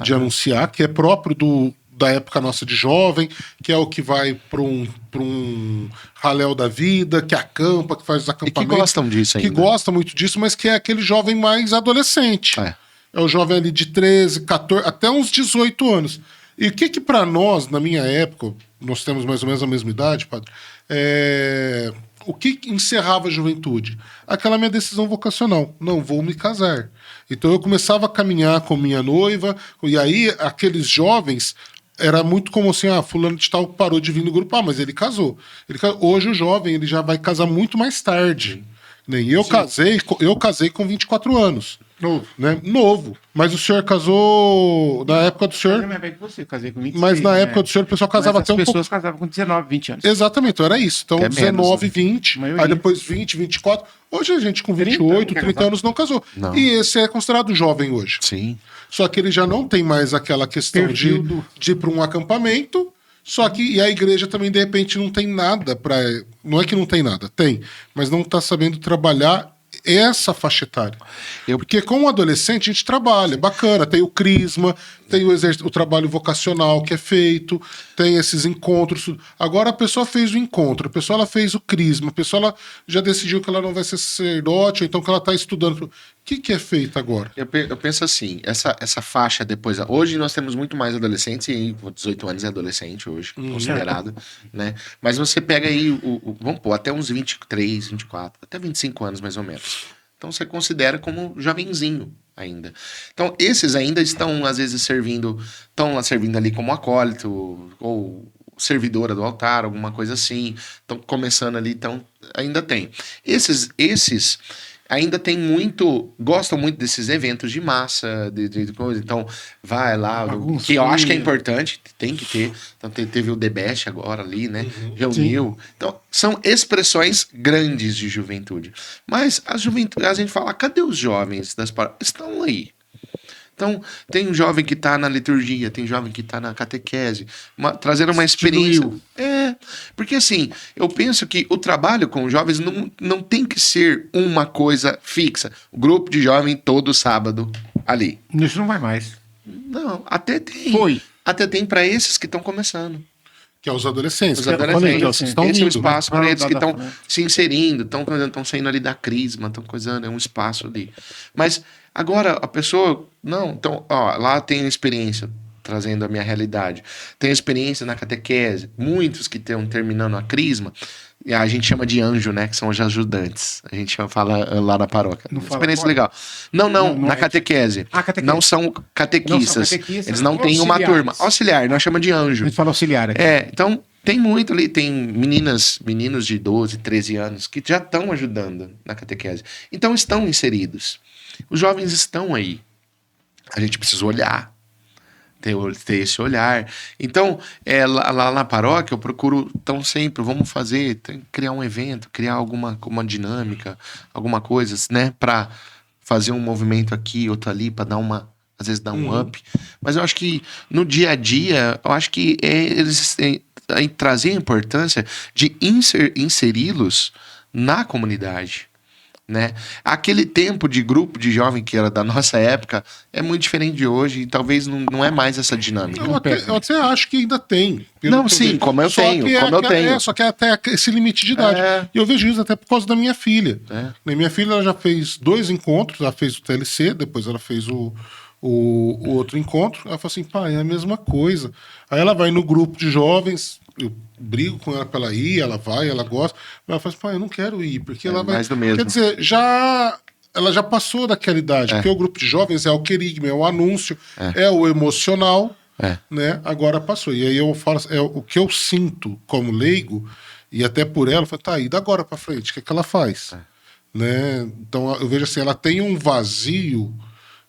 De anunciar. que é próprio da época nossa de jovem, que é o que vai para um raléu da vida, que acampa, que faz os E que acampamentos. gostam disso ainda. Que gosta muito disso, mas que é aquele jovem mais adolescente. É o jovem ali de 13, 14, até uns 18 anos. E o que para nós, na minha época, nós temos mais ou menos a mesma idade, padre, o que encerrava a juventude? Aquela minha decisão vocacional. Não vou me casar. Então eu começava a caminhar com minha noiva, e aí aqueles jovens... Era muito como assim, fulano de tal parou de vir no grupo, mas ele casou. Hoje o jovem ele já vai casar muito mais tarde. Nem eu casei com 24 anos. Novo. Né? Novo. Mas o senhor casou na época do senhor. Eu mais velho que você, casei com 26. Mas na época do senhor o pessoal casava até um pouco. As pessoas casavam com 19, 20 anos. Exatamente, então era isso. Então, É menos, 19, né? 20, Maioria. aí depois 20, 24. Hoje a gente com 28, 30 30 anos não casou. Não. E esse é considerado jovem hoje. Sim. Só que ele já não tem mais aquela questão Perfil de ir para um acampamento. Só que e a igreja também, de repente, não tem nada para. Não é que não tem nada, tem, mas não está sabendo trabalhar essa faixa etária. Porque como adolescente a gente trabalha, bacana, tem o crisma, tem o trabalho vocacional que é feito, tem esses encontros. Tudo. Agora a pessoa fez o encontro, a pessoa ela fez o crisma, a pessoa ela já decidiu que ela não vai ser sacerdote, ou então que ela está estudando. O que é feito agora? Eu penso assim, essa faixa depois... Hoje nós temos muito mais adolescentes, e 18 anos é adolescente hoje, considerado, né? Mas você pega aí, vamos pôr, até uns 23, 24, até 25 anos mais ou menos. Então você considera como jovenzinho ainda. Então esses ainda estão, às vezes, estão lá servindo ali como acólito, ou servidora do altar, alguma coisa assim. Estão começando ali, então ainda tem. Esses ainda tem gostam muito desses eventos de massa, de coisa, então vai lá, que eu acho que é importante, tem que ter, então teve o The Best agora ali, né, reuniu, então são expressões grandes de juventude, mas a gente fala, cadê os jovens das paróquias? Estão aí. Então, tem um jovem que está na liturgia, tem um jovem que está na catequese, trazendo uma experiência. Porque assim, eu penso que o trabalho com os jovens não tem que ser uma coisa fixa. O grupo de jovem todo sábado ali. Isso não vai mais. Não, até tem. Foi. Até tem para esses que estão começando. Que é os adolescentes. Os que eu falei, que adolescentes. vocês estão Esse é o vindo, né? espaço para eles que estão né? se inserindo, estão saindo ali da crisma, estão coisando, é um espaço ali. Mas agora a pessoa, não, então, lá tem experiência, trazendo a minha realidade. Tem experiência na catequese, muitos que estão terminando a crisma, a gente chama de anjo, né, que são os ajudantes. A gente fala lá na paróquia. Não fala Experiência fora? legal. Não, Não na é. catequese. Catequese. Não são catequistas. Eles não têm uma Auxiliares. turma. Auxiliar, nós chamamos de A anjo. gente fala auxiliar aqui. Então tem muito ali, tem meninos de 12, 13 anos que já estão ajudando na catequese. Então estão inseridos. Os jovens estão aí. A gente precisa olhar. ter esse olhar. Então, lá na paróquia, eu procuro, então, sempre, vamos fazer, criar um evento, criar uma dinâmica, alguma coisa, né, para fazer um movimento aqui, outro ali, para às vezes dar um up. Mas eu acho que no dia a dia, eu acho que eles trazer a importância de inseri-los na comunidade. Né? Aquele tempo de grupo de jovem que era da nossa época é muito diferente de hoje e talvez não é mais essa dinâmica. Eu até acho que ainda tem. Não, sim, como eu tenho. Só que é até esse limite de idade. E eu vejo isso até por causa da minha filha. Minha filha ela já fez 2 encontros, ela fez o TLC, depois ela fez o outro encontro. Ela falou assim, pai, é a mesma coisa. Aí ela vai no grupo de jovens, eu brigo com ela pra ela ir, ela vai, ela gosta. Mas ela fala assim, pai, eu não quero ir, porque ela vai... mais do mesmo. Quer dizer, ela já passou daquela idade, porque o grupo de jovens é o querigma, é o anúncio, é o emocional, né? Agora passou. E aí eu falo, o que eu sinto como leigo, e até por ela, eu falo, tá, e da agora pra frente, o que é que ela faz? Né? Então eu vejo assim, ela tem um vazio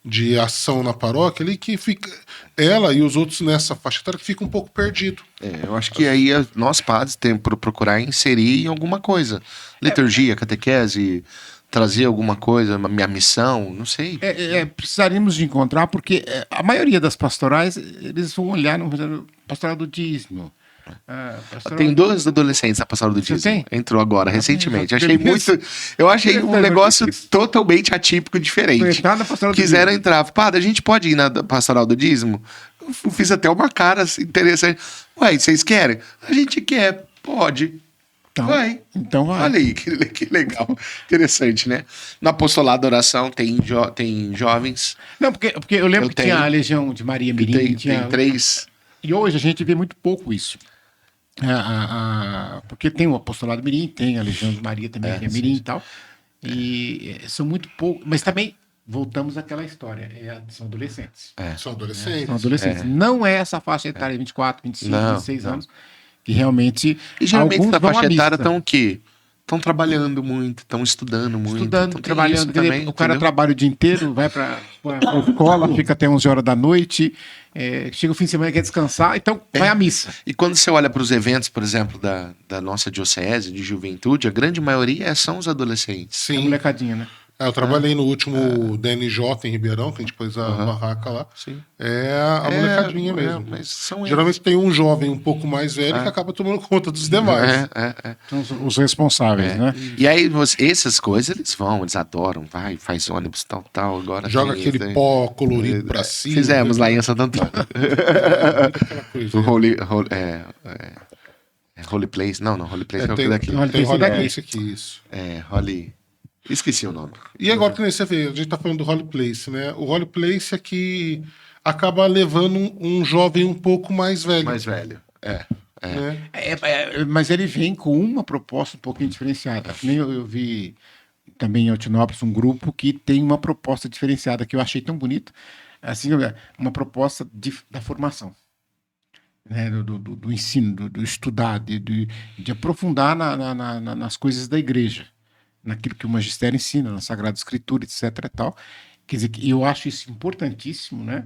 de ação na paróquia ali que fica... Ela e os outros nessa faixa etária que ficam um pouco perdidos. Eu acho que aí nós padres temos que procurar inserir em alguma coisa. Liturgia, catequese, trazer alguma coisa, minha missão, não sei. Precisaríamos de encontrar, porque a maioria das pastorais, eles vão olhar no pastoral do dízimo. Tem 2 adolescentes na pastoral do dízimo. tem? Entrou agora, recentemente. Já Eu achei um negócio totalmente atípico, diferente. Quiseram entrar. Padre, a gente pode ir na pastoral do dízimo? Eu fiz até uma cara interessante. Ué, vocês querem? A gente quer. Pode. Então vai. Olha aí, que legal. Interessante, né? No apostolado da oração tem jovens. Não, porque eu lembro que tinha a Legião de Maria Mirim. Tem 3. E hoje a gente vê muito pouco isso. Porque tem o apostolado Mirim, tem a Legião de Maria também, que é Mirim e tal. E são muito poucos. Mas também voltamos àquela história. São adolescentes. São adolescentes. São adolescentes. Não é essa faixa etária, 24, 25, 26 anos, que realmente. E geralmente alguns essa vão à faixa etária missa. estão o quê? Estão trabalhando muito, estão estudando muito. Então Trabalhando. também, O cara entendeu? trabalha o dia inteiro, vai para a escola, fica até 11 horas da noite, chega o fim de semana, quer descansar, então vai à missa. E quando você olha para os eventos, por exemplo, da nossa diocese de juventude, a grande maioria são os adolescentes. É Sim. molecadinha, né? Eu trabalhei no último DNJ em Ribeirão, que a gente pôs a barraca lá. Sim. É a molecadinha mesmo. Mas são Geralmente tem um jovem um pouco mais velho que acaba tomando conta dos demais. São os responsáveis, né? E aí, essas coisas, eles adoram. Vai, faz ônibus, tal. Agora Joga tem aquele esse, né? pó colorido pra cima. Fizemos lá em Santo Antônio. Aquela coisa. O Holy Place. Não, Holy Place é o que Tem daqui. Holy Place aqui, isso. Holy... Esqueci o nome. E agora, que nem você vê, a gente tá falando do Holy Place, né? O Holy Place é que acaba levando um jovem um pouco mais velho. Mais velho. né? Mas ele vem com uma proposta um pouquinho diferenciada. Nem eu vi também em Altinópolis um grupo que tem uma proposta diferenciada que eu achei tão bonito, assim, uma proposta da formação, né? do ensino, do estudar, de aprofundar nas coisas da igreja, naquilo que o magistério ensina, na Sagrada Escritura, etc. e tal. Quer dizer, eu acho isso importantíssimo, né?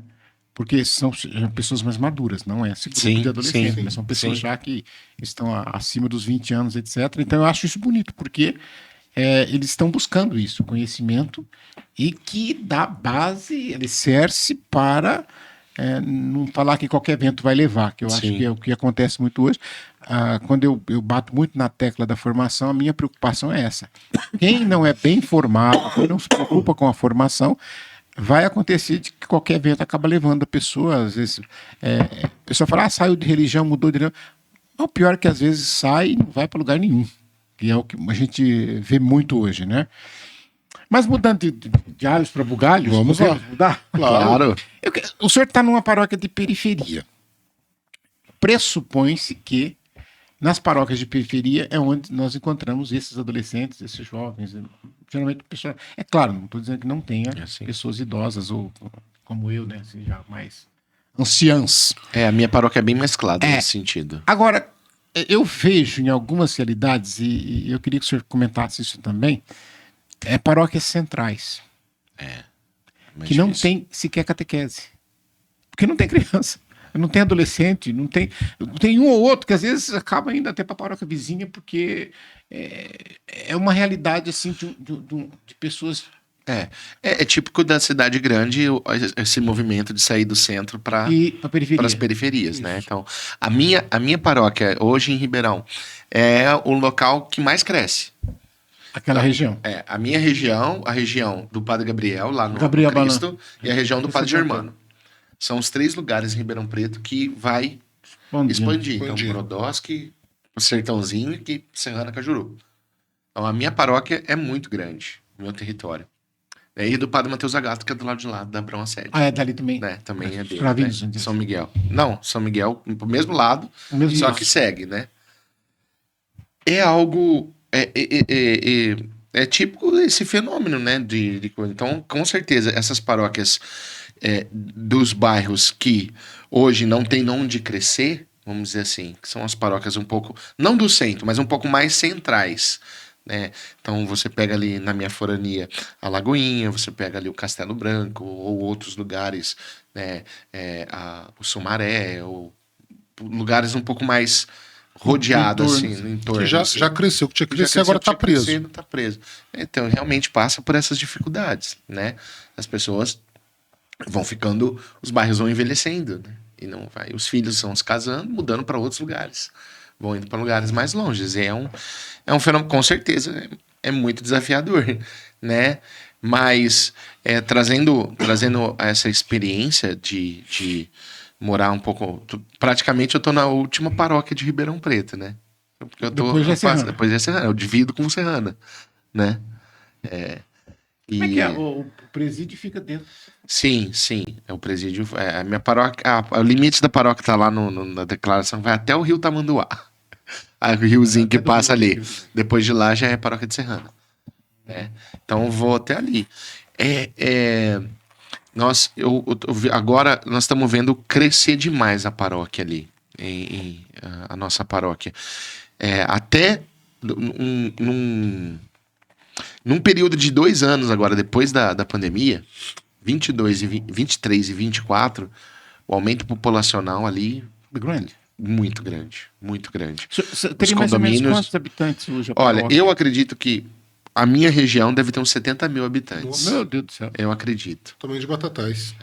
Porque são pessoas mais maduras, não é esse grupo de adolescentes, mas são pessoas já que estão acima dos 20 anos, etc. Então eu acho isso bonito, porque eles estão buscando isso, conhecimento, e que dá base, alicerce para não falar que qualquer vento vai levar, que eu acho que é o que acontece muito hoje. Quando eu bato muito na tecla da formação, a minha preocupação é essa. Quem não é bem formado, quem não se preocupa com a formação, vai acontecer de que qualquer evento acaba levando a pessoa, às vezes, a pessoa fala, saiu de religião, mudou de religião. O pior é que às vezes sai e não vai para lugar nenhum, que é o que a gente vê muito hoje, né? Mas mudando de alhos para bugalhos, vamos lá. Mudar? Claro. O senhor está numa paróquia de periferia. Pressupõe-se que nas paróquias de periferia é onde nós encontramos esses adolescentes, esses jovens. Geralmente, pessoas. É claro, não estou dizendo que não tenha pessoas idosas ou como eu, né? Assim, já mais anciãs. A minha paróquia é bem mesclada nesse sentido. Agora, eu vejo em algumas realidades, e eu queria que o senhor comentasse isso também, paróquias centrais. Que não tem sequer catequese. Porque não tem criança. Não tem adolescente, tem um ou outro que às vezes acaba indo até para a paróquia vizinha, porque é uma realidade assim de pessoas. É típico da cidade grande esse movimento de sair do centro para E para periferia. as periferias, né? Então, a minha paróquia hoje em Ribeirão é o local que mais cresce. Aquela região. A minha região, a região do Padre Gabriel, lá no Gabriel Cristo, e a região do Esse Padre é Germano. São os 3 lugares em Ribeirão Preto que vai expandir. Então, Brodowski, o Sertãozinho e Serrana Cajuru. Então, a minha paróquia é muito grande, o meu território. E do Padre Mateus Agato, que é do lado de lá, da Abrão Assede. Ah, é dali também? Né? Também é dele. Cravinhos, Né? São Miguel. Não, São Miguel, pro mesmo lado, só que segue, né? É algo... É típico esse fenômeno, né? Então, com certeza, essas paróquias dos bairros que hoje não tem onde crescer, vamos dizer assim, que são as paróquias um pouco, não do centro, mas um pouco mais centrais, né? Então você pega ali na minha forania a Lagoinha, você pega ali o Castelo Branco ou outros lugares, né? O Sumaré, ou lugares um pouco mais rodeados assim, no entorno. Que já cresceu, que tinha que crescer, agora está preso. Tá preso. Então realmente passa por essas dificuldades, né? As pessoas vão ficando, os bairros vão envelhecendo, né? E não vai, os filhos vão se casando, mudando para outros lugares, vão indo para lugares mais longes. E é um fenômeno, com certeza, é muito desafiador, né? Mas trazendo essa experiência de morar um pouco, praticamente eu tô na última paróquia de Ribeirão Preto, né? Porque Depois já é Serrana. Eu divido com Serrana, né? Como é que é? O presídio fica dentro. Sim. O presídio. A minha paróquia. O limite da paróquia tá lá na declaração, vai até o rio Tamanduá. O riozinho que passa ali. Depois de lá já é paróquia de Serrana. Então eu vou até ali. Agora nós estamos vendo crescer demais a paróquia ali. A nossa paróquia. Até num período de 2 anos agora, depois da pandemia, 23 e 24, o aumento populacional ali... Grande. Muito grande, muito grande. Teria mais ou menos quantos habitantes hoje? Olha, eu acredito que a minha região deve ter uns 70 mil habitantes. Nossa. Meu Deus do céu. Eu acredito. Tamanho de Batatais.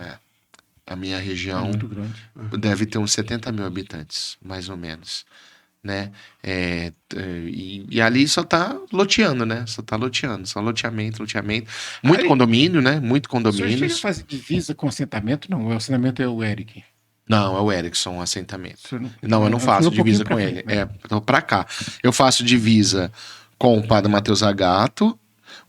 A minha região Muito grande. deve ter uns 70 mil habitantes, mais ou menos. Né? E ali só tá loteando, né? Só loteamento. Muito Aí, condomínio, né? Muito O senhor chega a condomínios. fazer divisa com assentamento? Não, o assentamento é o Eric. Não, é o Erickson, o assentamento. O senhor Não, eu não faço um pouquinho divisa pra com frente, ele. né? Então, pra cá. Eu faço divisa com o Padre Mateus Agato,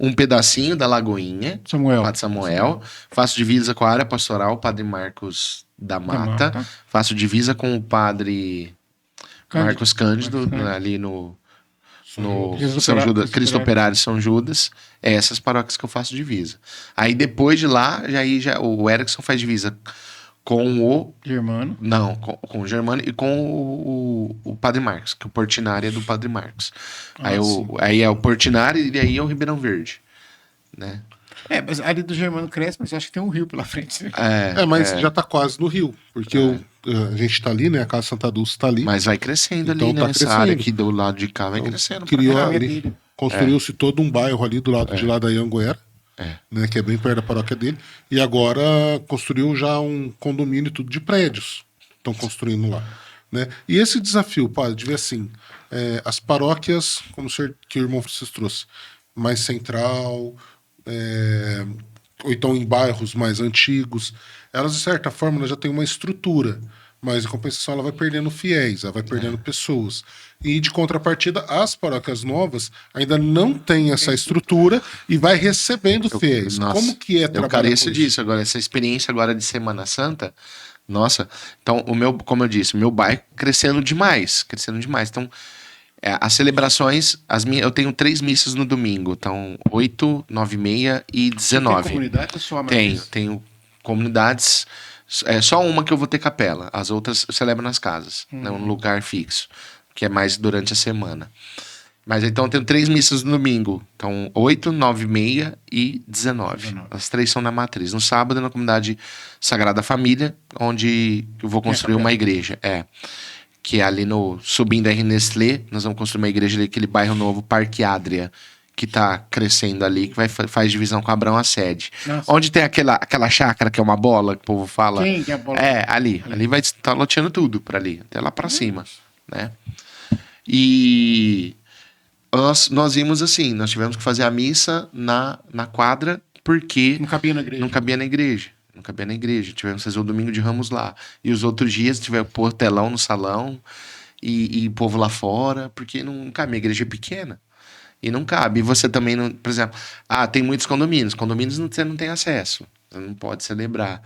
um pedacinho da Lagoinha, Samuel. Padre Samuel. Faço divisa com a área pastoral, Padre Marcos da Mata. Faço divisa com o Padre Marcos Cândido, ali no São Judas, Cristo Operário São Judas. Essas paróquias que eu faço divisa. Aí depois de lá, o Erickson faz divisa com o Germano. Não, com o Germano e com o Padre Marcos, que é o Portinari é do Padre Marcos. Aí é o Portinari e aí é o Ribeirão Verde, né? Mas ali do Germano cresce, mas eu acho que tem um rio pela frente. Né? Mas já tá quase no rio, porque a gente tá ali, né? A Casa Santa Dulce tá ali. Mas vai crescendo Então ali, né? tá Essa crescendo. área aqui do lado de cá vai crescendo. Criou ali, construiu-se todo um bairro ali do lado de lá da Ianguera, né? Que é bem perto da paróquia dele. E agora construiu já um condomínio tudo de prédios. Estão construindo lá. Né? E esse desafio, padre, de ver assim, as paróquias, como que o irmão Francisco trouxe, mais central, ou então em bairros mais antigos, elas de certa forma já têm uma estrutura, mas em compensação ela vai perdendo fiéis, ela vai perdendo pessoas. E de contrapartida, as paróquias novas ainda não têm essa estrutura e vai recebendo fiéis. Nossa, Como que é eu trabalhar careço com disso agora, essa experiência agora de Semana Santa. Nossa, então como eu disse, meu bairro crescendo demais. Então, as celebrações, eu tenho 3 missas no domingo, então 8, 9 e meia e 19. Tem comunidade ou só a Tenho comunidades, só uma que eu vou ter capela, as outras eu celebro nas casas, né, um lugar fixo, que é mais durante a semana. Mas então eu tenho 3 missas no domingo. Então, 8, 9 e meia e 19. As 3 são na matriz. No sábado, na comunidade Sagrada Família, onde eu vou construir uma igreja. Que é ali no subindo a Nestlé, nós vamos construir uma igreja ali, aquele bairro novo, Parque Adria, que tá crescendo ali, que faz divisão com Abraão a sede. Nossa. Onde tem aquela chácara que é uma bola, que o povo fala. Sim, que é a bola. Ali vai estar loteando tudo pra ali, até lá pra cima, né? E nós vimos assim, nós tivemos que fazer a missa na quadra, porque Não cabia na igreja. não cabia na igreja. Não cabia na igreja. Tivemos que fazer o domingo de Ramos lá. E os outros dias tivemos que pôr telão no salão e povo lá fora, porque não cabe. A igreja é pequena. E não cabe. E você também não. Por exemplo, tem muitos condomínios. Condomínios você não tem acesso. Você não pode celebrar.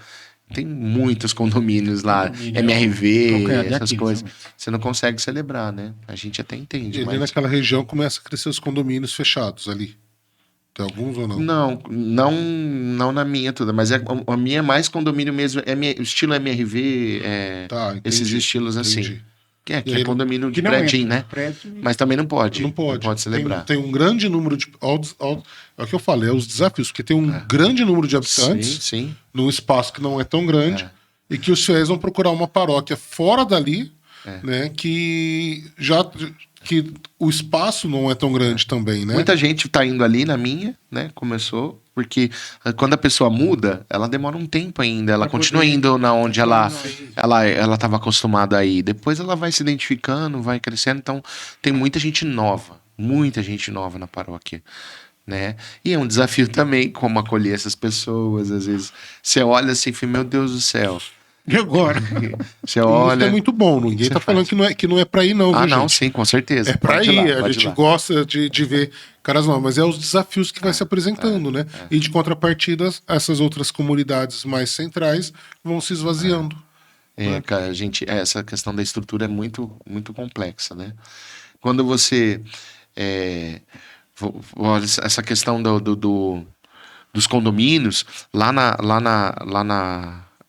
Tem muitos condomínios lá, MRV, essas coisas. Você não consegue celebrar, né? A gente até entende. E ali naquela região começa a crescer os condomínios fechados ali. Tem alguns ou não? Não na minha toda, mas a minha é mais condomínio mesmo, o estilo MRV, Tá, entendi, esses estilos assim. entendi. Que E aí é condomínio de Que não prédio, entra, né? prédio. Mas também não pode. Não pode. celebrar. Tem um grande número de. É o que eu falei, é os desafios, porque tem um grande número de habitantes Sim. num espaço que não é tão grande e que os fiéis vão procurar uma paróquia fora dali, né? Que o espaço não é tão grande também, né? Muita gente tá indo ali na minha, né? Começou, porque quando a pessoa muda, ela demora um tempo ainda. Ela continua indo na onde ela estava acostumada a ir. Depois ela vai se identificando, vai crescendo. Então, tem muita gente nova na paróquia, né? E é um desafio também como acolher essas pessoas. Às vezes, você olha assim e fala, meu Deus do céu. E agora? Você Isso olha... é muito bom. Ninguém tá falando que não é pra ir, não, viu, não, gente? sim, com certeza. É pra Pode ir, lá, a pode gente lá. gosta de ver caras novos, mas é os desafios que vai se apresentando, né? E de contrapartida, essas outras comunidades mais centrais vão se esvaziando. Cara, essa questão da estrutura é muito, muito complexa, né? Quando você olha essa questão dos condomínios,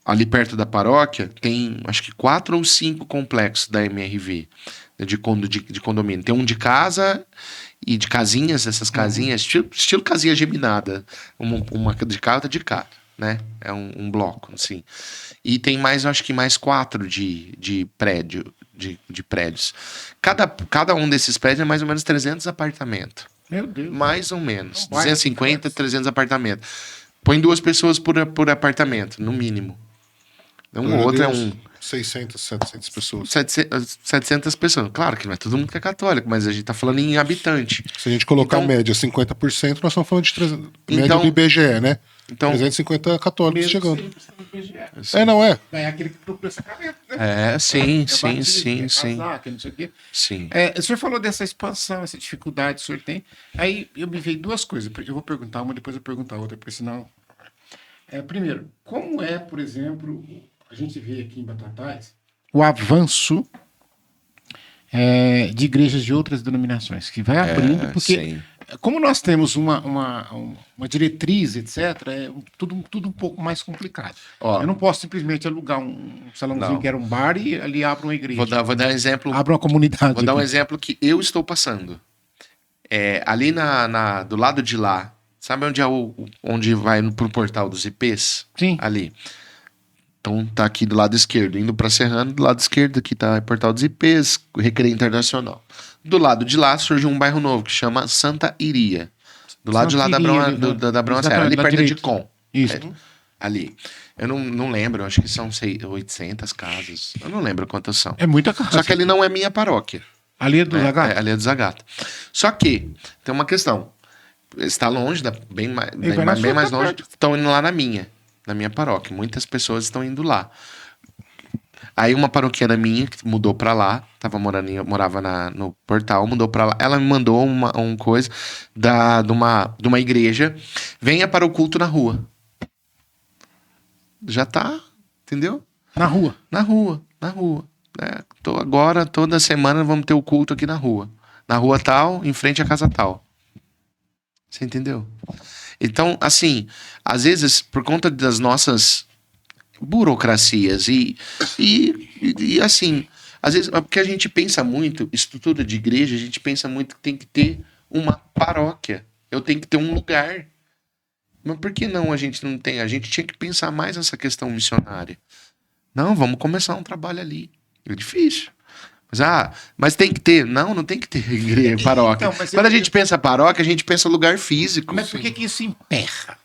ali perto da paróquia, tem acho que 4 ou 5 complexos da MRV, né, de condomínio. Tem um de casa e de casinhas, essas casinhas, estilo casinha geminada. Uma de cá, outra de cá, né? É um bloco, assim. E tem acho que mais 4 de prédios. Cada um desses prédios é mais ou menos 300 apartamentos. Meu Deus. Mais ou menos. Não vai, 250, 300 apartamentos. Põe 2 pessoas por apartamento, no mínimo. O outro é 600, 700 pessoas. 700 pessoas. Claro que não é todo mundo que é católico, mas a gente tá falando em habitante. Se a gente colocar Então- a média 50%, nós estamos falando de 300, média Então- do IBGE, né? Então, 350 católicos chegando. É, Não é? é aquele que procura sacramento, né? sim. Casar, que não sei o quê. Sim. O senhor falou dessa expansão, essa dificuldade que o senhor tem. Aí eu me veio 2 coisas. Eu vou perguntar uma, depois eu perguntar outra, porque senão. Primeiro, como é, por exemplo, a gente vê aqui em Batatais o avanço de igrejas de outras denominações, que vai abrindo, porque sim. como nós temos uma diretriz, etc., tudo um pouco mais complicado. Ó. Eu não posso simplesmente alugar um salãozinho Não. que era um bar e ali abro uma igreja. Vou dar um exemplo. Abro uma comunidade. Vou dar um aqui. exemplo que eu estou passando. Ali do lado de lá, sabe onde onde vai pro portal dos IPs? Sim. Ali. Então tá aqui do lado esquerdo, indo pra Serrano, do lado esquerdo aqui tá o portal dos IPs, Recreio Internacional. Do lado de lá surgiu um bairro novo que chama Santa Iria. Do lado de lá Santa Iria, da Brão Serra, ali da perto de direita. Com. Isso. Ali. Eu não lembro, acho que são 800 casas. Eu não lembro quantas são. É muita casa. Só que ali não é minha paróquia. Ali é do Zagato. Ali é do Zagato. Só que tem uma questão. Está longe, bem mais longe. Estão indo lá na minha paróquia. Muitas pessoas estão indo lá. Aí uma paroquiana minha que mudou pra lá, morava no portal, mudou pra lá. Ela me mandou uma coisa de uma igreja. Venha para o culto na rua. Já tá, entendeu? Na rua. Na rua. Agora, toda semana, vamos ter o culto aqui na rua. Na rua tal, em frente à casa tal. Você entendeu? Então, assim, às vezes, por conta das nossas burocracias e assim, Às vezes, é porque a gente pensa muito, estrutura de igreja, a gente pensa muito que tem que ter uma paróquia. Eu tenho que ter um lugar. Mas por que não a gente não tem? A gente tinha que pensar mais nessa questão missionária. Não, vamos começar um trabalho ali. É difícil. Mas tem que ter. Não tem que ter igreja, paróquia. Então, Quando a gente pensa paróquia, a gente pensa lugar físico. Mas por que isso emperra?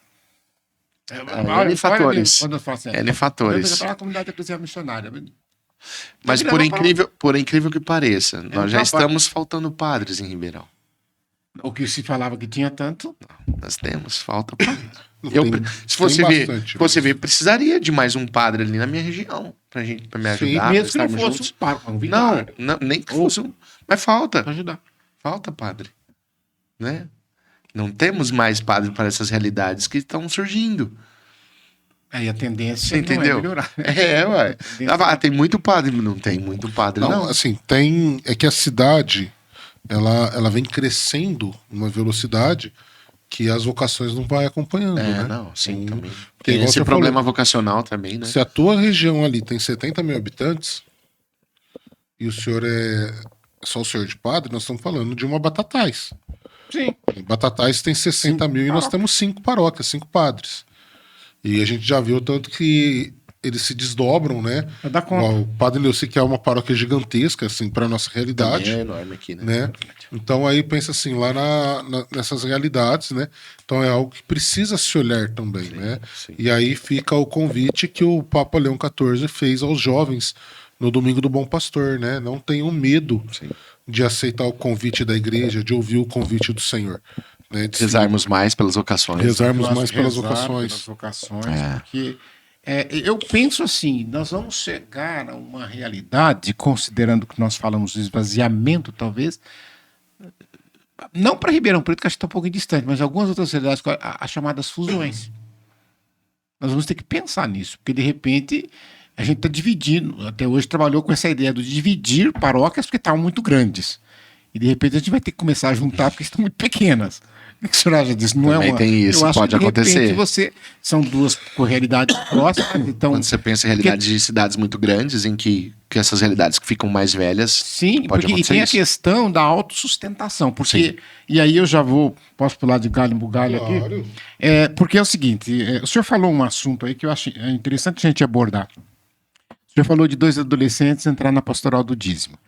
N fatores. Quando eu falo assim, N fatores. a comunidade eclesial missionária. Mas por incrível que pareça, nós já um trabalho. estamos faltando padres em Ribeirão. O que se falava que tinha tanto. Nós temos, falta. Se você ver, precisaria de mais um padre ali na minha região pra me ajudar. Mesmo que não estarmos fosse juntos. um par, um vigário. Não, nem que fosse um. Mas falta. Pra ajudar. Falta, padre. Né? Não temos mais padre para essas realidades que estão surgindo. Aí a tendência Você entendeu? não é melhorar. Ué. Tem muito padre. Não tem muito padre, não. Assim, tem. É que a cidade ela vem crescendo numa velocidade que as vocações não vai acompanhando, né? Não, sim, também. Tem Tem esse problema vocacional também, né? Se a tua região ali tem 70 mil habitantes e o senhor é só o senhor de padre, nós estamos falando de uma Batatais. Sim. Em Batatais tem 60 mil e nós temos 5 paróquias, 5 padres. E a gente já viu tanto que eles se desdobram, né? Dá conta. O Padre Leuci, que é uma paróquia gigantesca, assim, para nossa realidade. Também é enorme aqui, Né? Então aí pensa assim, lá nessas realidades, né? Então é algo que precisa se olhar também, né? sim. E aí fica o convite que o Papa Leão XIV fez aos jovens no Domingo do Bom Pastor, né? Não tenham medo de aceitar o convite da igreja, de ouvir o convite do Senhor. Né? De Rezarmos mais pelas vocações. rezarmos mais pelas Rezar vocações. pelas vocações, porque eu penso assim, nós vamos chegar a uma realidade, considerando que nós falamos de esvaziamento, talvez, não para Ribeirão Preto, que acho que está um pouco distante, mas algumas outras realidades, as chamadas fusões. Nós vamos ter que pensar nisso, porque de repente a gente está dividindo, até hoje trabalhou com essa ideia de dividir paróquias porque estavam muito grandes. E de repente a gente vai ter que começar a juntar porque estão muito pequenas. O que o senhor acha disso? Não Também é uma... tem isso, Eu acho pode que, de acontecer. repente, são duas realidades próximas. Então, Quando você pensa em realidades de cidades muito grandes, em que essas realidades que ficam mais velhas, sim, pode porque, e acontecer tem isso. a questão da autossustentação. Porque, e aí eu já posso pular de galho em bugalho aqui? Porque é o seguinte, o senhor falou um assunto aí que eu acho interessante a gente abordar. O senhor falou de 2 adolescentes entrar na pastoral do dízimo.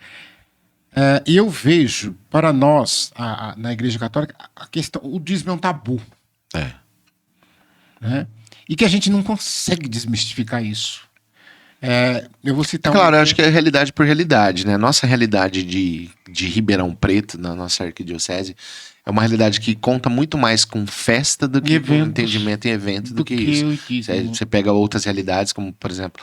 E eu vejo, para nós, na Igreja Católica, a questão, o dízimo é um tabu. Né? E que a gente não consegue desmistificar isso. Eu vou citar Claro, eu acho que é realidade por realidade, né? Nossa realidade de Ribeirão Preto, na nossa arquidiocese, é uma realidade que conta muito mais com festa do que com entendimento em evento do que isso. Você pega outras realidades, como, por exemplo,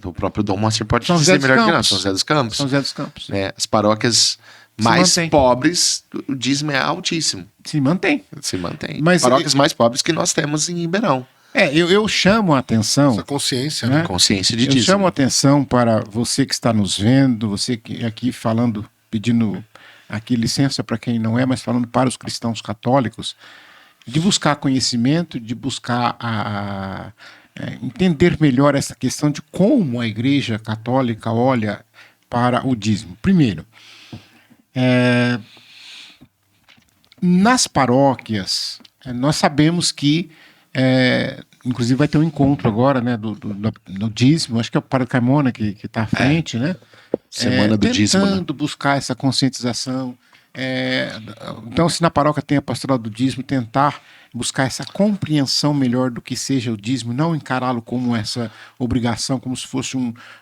o próprio Dom Moacir pode dizer melhor que nós, São José dos Campos. São José dos Campos. Né? As paróquias mais pobres, o dízimo é altíssimo. Se mantém. Se mantém. Mas paróquias mais pobres que nós temos em Ribeirão. Eu chamo a atenção... Essa consciência, né? Consciência de Eu dízimo. chamo a atenção para você que está nos vendo, você que aqui falando, pedindo aqui licença para quem não é, mas falando para os cristãos católicos, de buscar conhecimento, de buscar entender melhor essa questão de como a Igreja Católica olha para o dízimo. Primeiro, nas paróquias, nós sabemos que inclusive vai ter um encontro agora, né, do dízimo, acho que é o Padre Carmona que está à frente, né? Semana do dízimo. Tentando buscar essa conscientização. Então, se na paróquia tem a pastoral do dízimo, tentar buscar essa compreensão melhor do que seja o dízimo, não encará-lo como essa obrigação, como se fosse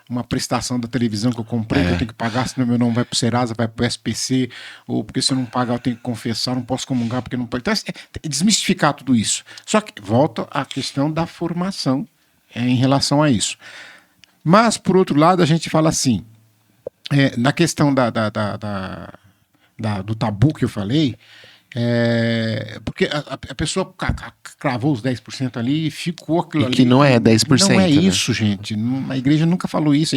uma prestação da televisão que eu comprei, que eu tenho que pagar, senão meu nome vai para o Serasa, vai para o SPC, ou porque se eu não pagar eu tenho que confessar, não posso comungar porque não pode. Então, desmistificar tudo isso. Só que volta à questão da formação em relação a isso. Mas, por outro lado, a gente fala assim, na questão do tabu que eu falei, porque a pessoa cravou os 10% ali e ficou aquilo ali. E que não é 10%. Não é né? isso, gente. A igreja nunca falou isso.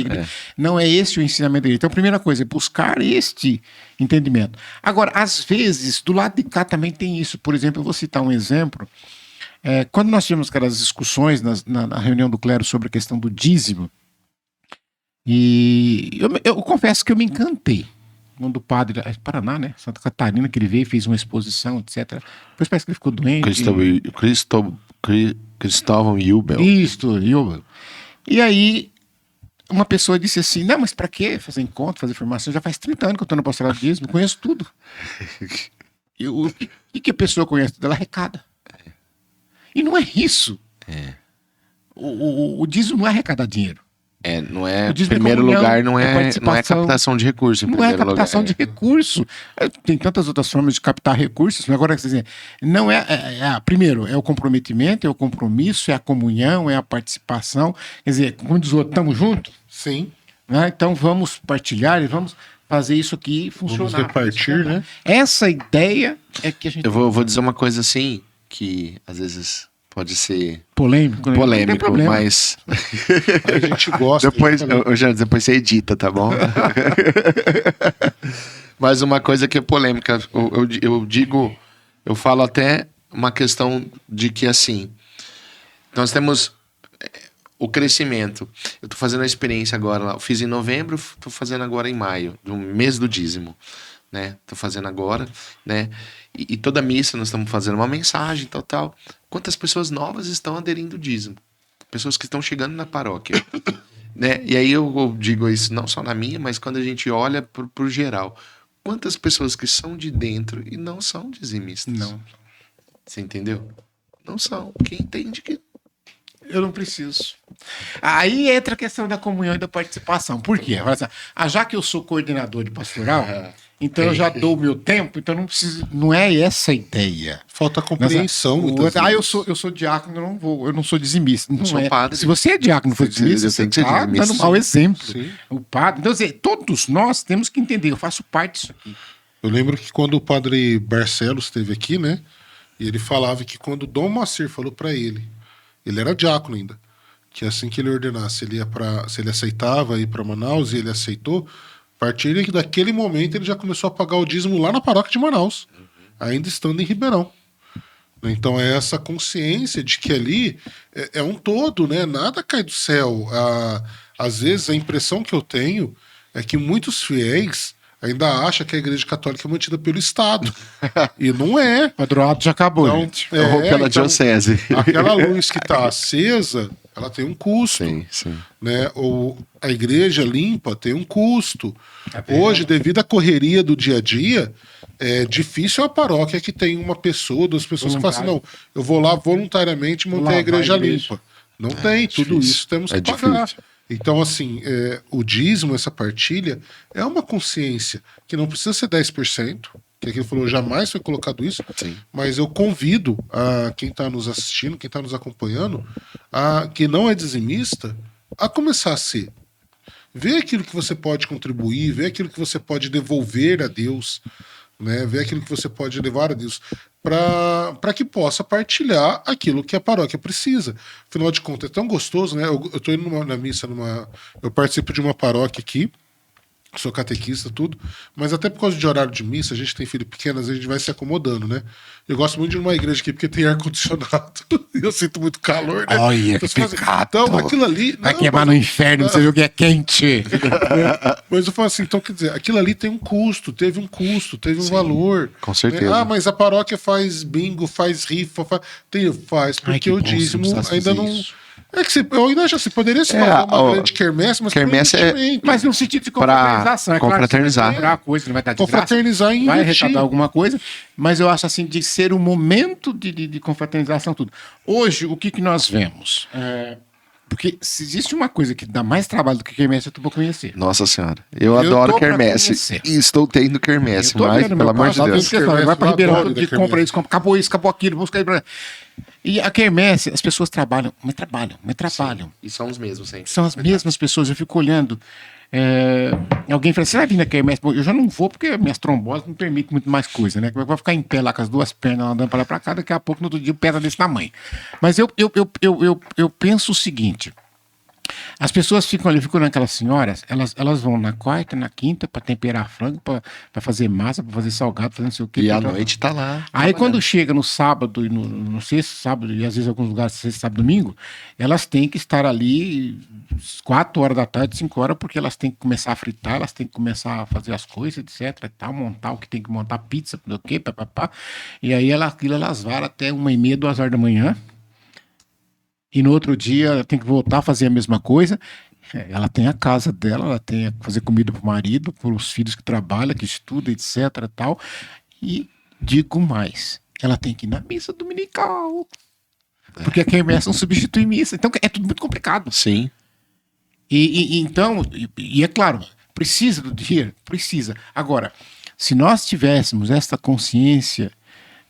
Não é esse o ensinamento da igreja. Então, a primeira coisa é buscar este entendimento. Agora, às vezes, do lado de cá também tem isso. Por exemplo, eu vou citar um exemplo. Quando nós tivemos aquelas discussões na reunião do clero sobre a questão do dízimo, E eu confesso que eu me encantei. Quando o padre, Paraná, né? Santa Catarina, que ele veio, fez uma exposição, etc. Depois parece que ele ficou doente. Cristóvão Yubel. Isso. E aí, uma pessoa disse assim: não, mas pra que fazer encontro, fazer formação? Já faz 30 anos que eu tô no apostolado de dízimo, conheço tudo. E o que a pessoa conhece? Ela arrecada. E não é isso. O dízimo não é arrecadar dinheiro. Não é, O em dízimo é primeiro comunhão, lugar, não é é participação. captação de recurso. Não é captação de recurso. Tem tantas outras formas de captar recursos, mas agora, quer dizer, não primeiro, é o comprometimento, é o compromisso, é a comunhão, é a participação. Quer dizer, como diz o outro, estamos juntos? Sim. Né? Então vamos partilhar e vamos fazer isso aqui funcionar. Vamos repartir, né? Essa ideia é que a gente... Eu vou dizer uma coisa assim, que às vezes pode ser polêmico, né? Não tem polêmico, problema. mas A gente gosta. depois, a gente fala. Jandes, depois você edita, tá bom? Mas uma coisa que é polêmica, eu falo até uma questão de que, assim, nós temos o crescimento. Eu tô fazendo a experiência agora, eu fiz em novembro, tô fazendo agora em maio, do mês do dízimo, né? Tô fazendo agora, né? E toda missa nós estamos fazendo uma mensagem, tal. Quantas pessoas novas estão aderindo ao dízimo? Pessoas que estão chegando na paróquia, né? E aí eu digo isso não só na minha, mas quando a gente olha pro geral. Quantas pessoas que são de dentro e não são dizimistas? Não. Você entendeu? Não são. Quem entende que... Eu não preciso. Aí entra a questão da comunhão e da participação. Por quê? Já que eu sou coordenador de pastoral, então eu já dou o meu tempo, então não preciso. Não é essa a ideia. Falta compreensão. muitas vezes. Eu sou diácono, eu não sou dizimista. Não sou é. padre. Se você é diácono e for dizimista, eu tenho que ser tá dizimista, dando mau exemplo. Sim. O padre. Então, todos nós temos que entender, eu faço parte disso aqui. Eu lembro que quando o padre Barcelos esteve aqui, né? E ele falava que quando Dom Moacir falou para ele era diácono ainda, que assim que ele ordenasse, se ele aceitava ir para Manaus, e ele aceitou, a partir daquele momento ele já começou a pagar o dízimo lá na paróquia de Manaus, ainda estando em Ribeirão. Então é essa consciência de que ali é um todo, né? Nada cai do céu. Às vezes a impressão que eu tenho é que muitos fiéis ainda acham que a Igreja Católica é mantida pelo Estado. E não é. O padroado já acabou, Então, gente. Ou pela então, diocese. aquela luz que está acesa, ela tem um custo. Sim. Né? Ou a igreja limpa tem um custo. Hoje, devido à correria do dia a dia, é difícil a paróquia que tem uma pessoa, duas pessoas que falam assim, não, eu vou lá voluntariamente manter a igreja limpa. Não tem, tudo difícil. isso temos que É pagar. difícil. Então, assim, o dízimo, essa partilha, é uma consciência que não precisa ser 10%, que aqui ele falou, jamais foi colocado isso, Sim. mas eu convido a quem está nos assistindo, quem está nos acompanhando, que não é dizimista, a começar a ser. Vê aquilo que você pode contribuir, vê aquilo que você pode devolver a Deus, né? Vê aquilo que você pode levar a Deus, para que possa partilhar aquilo que a paróquia precisa. Afinal de contas, é tão gostoso, né? Eu estou indo na missa, eu participo de uma paróquia aqui, sou catequista, tudo, mas até por causa de horário de missa, a gente tem filho pequeno, às vezes a gente vai se acomodando, né? Eu gosto muito de uma igreja aqui porque tem ar-condicionado. E eu sinto muito calor, né? Olha, Então, que pecado. então, aquilo ali. Vai não, queimar no inferno, você viu que é quente. Mas eu falo assim, então quer dizer, aquilo ali tem um custo, teve um valor. com certeza. Né? Mas a paróquia faz bingo, faz rifa, faz, porque que o bom, se dízimo não precisasse ainda fazer não. isso. É que eu ainda acho assim, poderia se fazer uma grande quermesse, mas quermesse por investimento. Mas no sentido de confraternização, é claro. confraternizar. Que você vai comprar coisa, não vai estar de graça. Confraternizar e Vai investir. arrecadar alguma coisa, mas eu acho assim, de ser um momento de confraternização, tudo. Hoje, o que nós vemos? Porque se existe uma coisa que dá mais trabalho do que quermesse, eu tô pra conhecer. Nossa senhora. Eu adoro tô pra quermesse. conhecer. E estou tendo quermesse, Eu tô mas, vendo, pelo meu amor pai de lá Deus. tem questão, vai pra Eu Ribeirão, adoro todo dia da compra quermesse. isso, acabou isso, acabou aquilo, busca aí pra... E a quermesse, as pessoas trabalham. E são os mesmos sempre. São as mesmas pessoas, eu fico olhando. Alguém fala, você vai vir na quermesse? Bom, eu já não vou porque minhas tromboses não permitem muito mais coisa, né? Vai ficar em pé lá com as duas pernas andando para lá para cá, daqui a pouco no outro dia o pé tá desse tamanho. Mas eu penso o seguinte: as pessoas ficam ali, ficam naquelas senhoras, elas vão na quarta, na quinta para temperar frango, para fazer massa, para fazer salgado, fazer não sei o quê. E à noite tá lá. Aí quando chega no sábado, e no sexto sábado, e às vezes em alguns lugares sexta, sábado, domingo, elas têm que estar ali 4 horas da tarde, 5 horas, porque elas têm que começar a fritar, elas têm que começar a fazer as coisas, etc. E tal, montar o que tem que montar, pizza, não sei o quê, papapá. E aí aquilo elas varam até 1h30, 2 horas da manhã. E no outro dia ela tem que voltar a fazer a mesma coisa. Ela tem a casa dela, ela tem que fazer comida pro marido, pros filhos que trabalham, que estudam, etc. E tal. E digo mais, ela tem que ir na missa dominical. Porque a quermesse não substitui missa. Então é tudo muito complicado. Sim. Então, é claro, precisa do dinheiro? Precisa. Agora, se nós tivéssemos esta consciência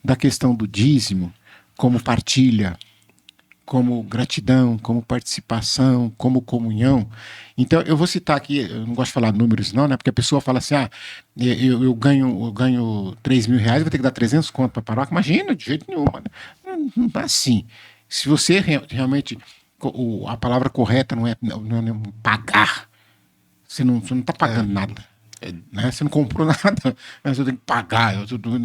da questão do dízimo, como partilha, como gratidão, como participação, como comunhão. Então, eu vou citar aqui, eu não gosto de falar números não, né? Porque a pessoa fala assim, eu ganho 3 mil reais, vou ter que dar 300 conto para a paróquia. Imagina, de jeito nenhum. Não é assim. Se você realmente, a palavra correta não é pagar. Você não está pagando nada. Né? Você não comprou nada, mas eu tenho que pagar.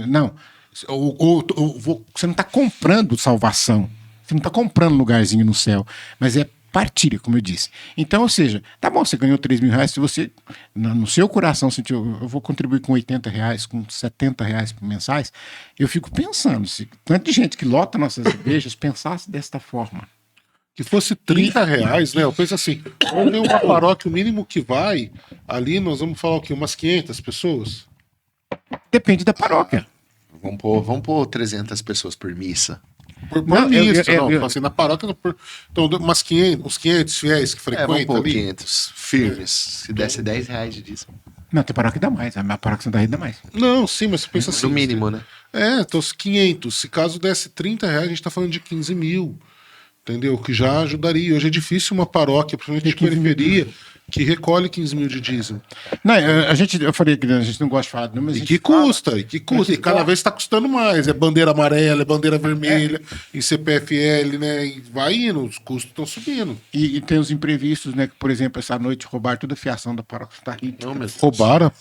Não. Você não está comprando salvação. Você não está comprando lugarzinho no céu, mas é partilha, como eu disse. Então, ou seja, tá bom, você ganhou 3 mil reais, se você, no seu coração, sentiu, eu vou contribuir com 80 reais, com 70 reais por mensais, eu fico pensando, se tanta gente que lota nossas igrejas pensasse desta forma. Que fosse 30 reais, né? Eu penso assim, onde uma paróquia, o mínimo que vai, ali nós vamos falar o quê? Umas 500 pessoas? Depende da paróquia. Vamos pôr 300 pessoas por missa. Por missa, não, assim, na paróquia, então, uns 500 fiéis que frequentam vamos pôr ali. 500 firmes, se desse 10 reais de dízimo. Não, tem paróquia que dá mais, a minha paróquia Santa Rita dá mais. Não, sim, mas você pensa assim. No mínimo, né? Então, 500, se caso desse 30 reais, a gente tá falando de 15 mil. Entendeu? Que já ajudaria. Hoje é difícil uma paróquia, principalmente de periferia, que recolhe 15 mil de dízimo. Não, eu falei que a gente não gosta de falar de números. E que custa. E cada vez está custando mais. É bandeira amarela, é bandeira vermelha, e CPFL, né? E vai indo, os custos estão subindo. E tem os imprevistos, né? Que, por exemplo, essa noite roubaram toda a fiação da paróquia Santa Rita. Roubaram?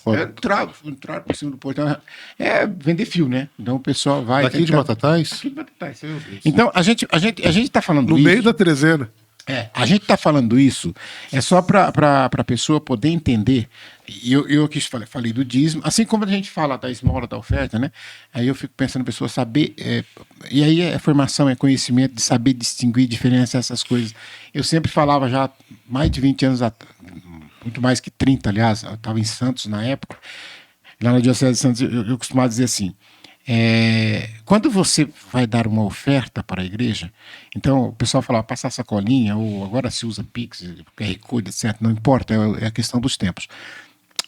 Entraram por cima do portão. Vender fio, né? Então o pessoal vai. Daqui de Batatais? Aqui de Batatais. Então a gente tá falando no meio da trezena. A gente está falando isso só para a pessoa poder entender. E eu aqui falei do dízimo, assim como a gente fala da esmola, da oferta, né? Aí eu fico pensando a pessoa saber. E aí é formação, é conhecimento de saber distinguir, diferenciar essas coisas. Eu sempre falava já mais de 20 anos atrás, muito mais que 30, aliás, eu estava em Santos na época. Lá na Diocese de Santos, eu costumava dizer assim. Quando você vai dar uma oferta para a igreja, então o pessoal fala, passar sacolinha, ou agora se usa Pix, QR Code, etc. Não importa, é a questão dos tempos.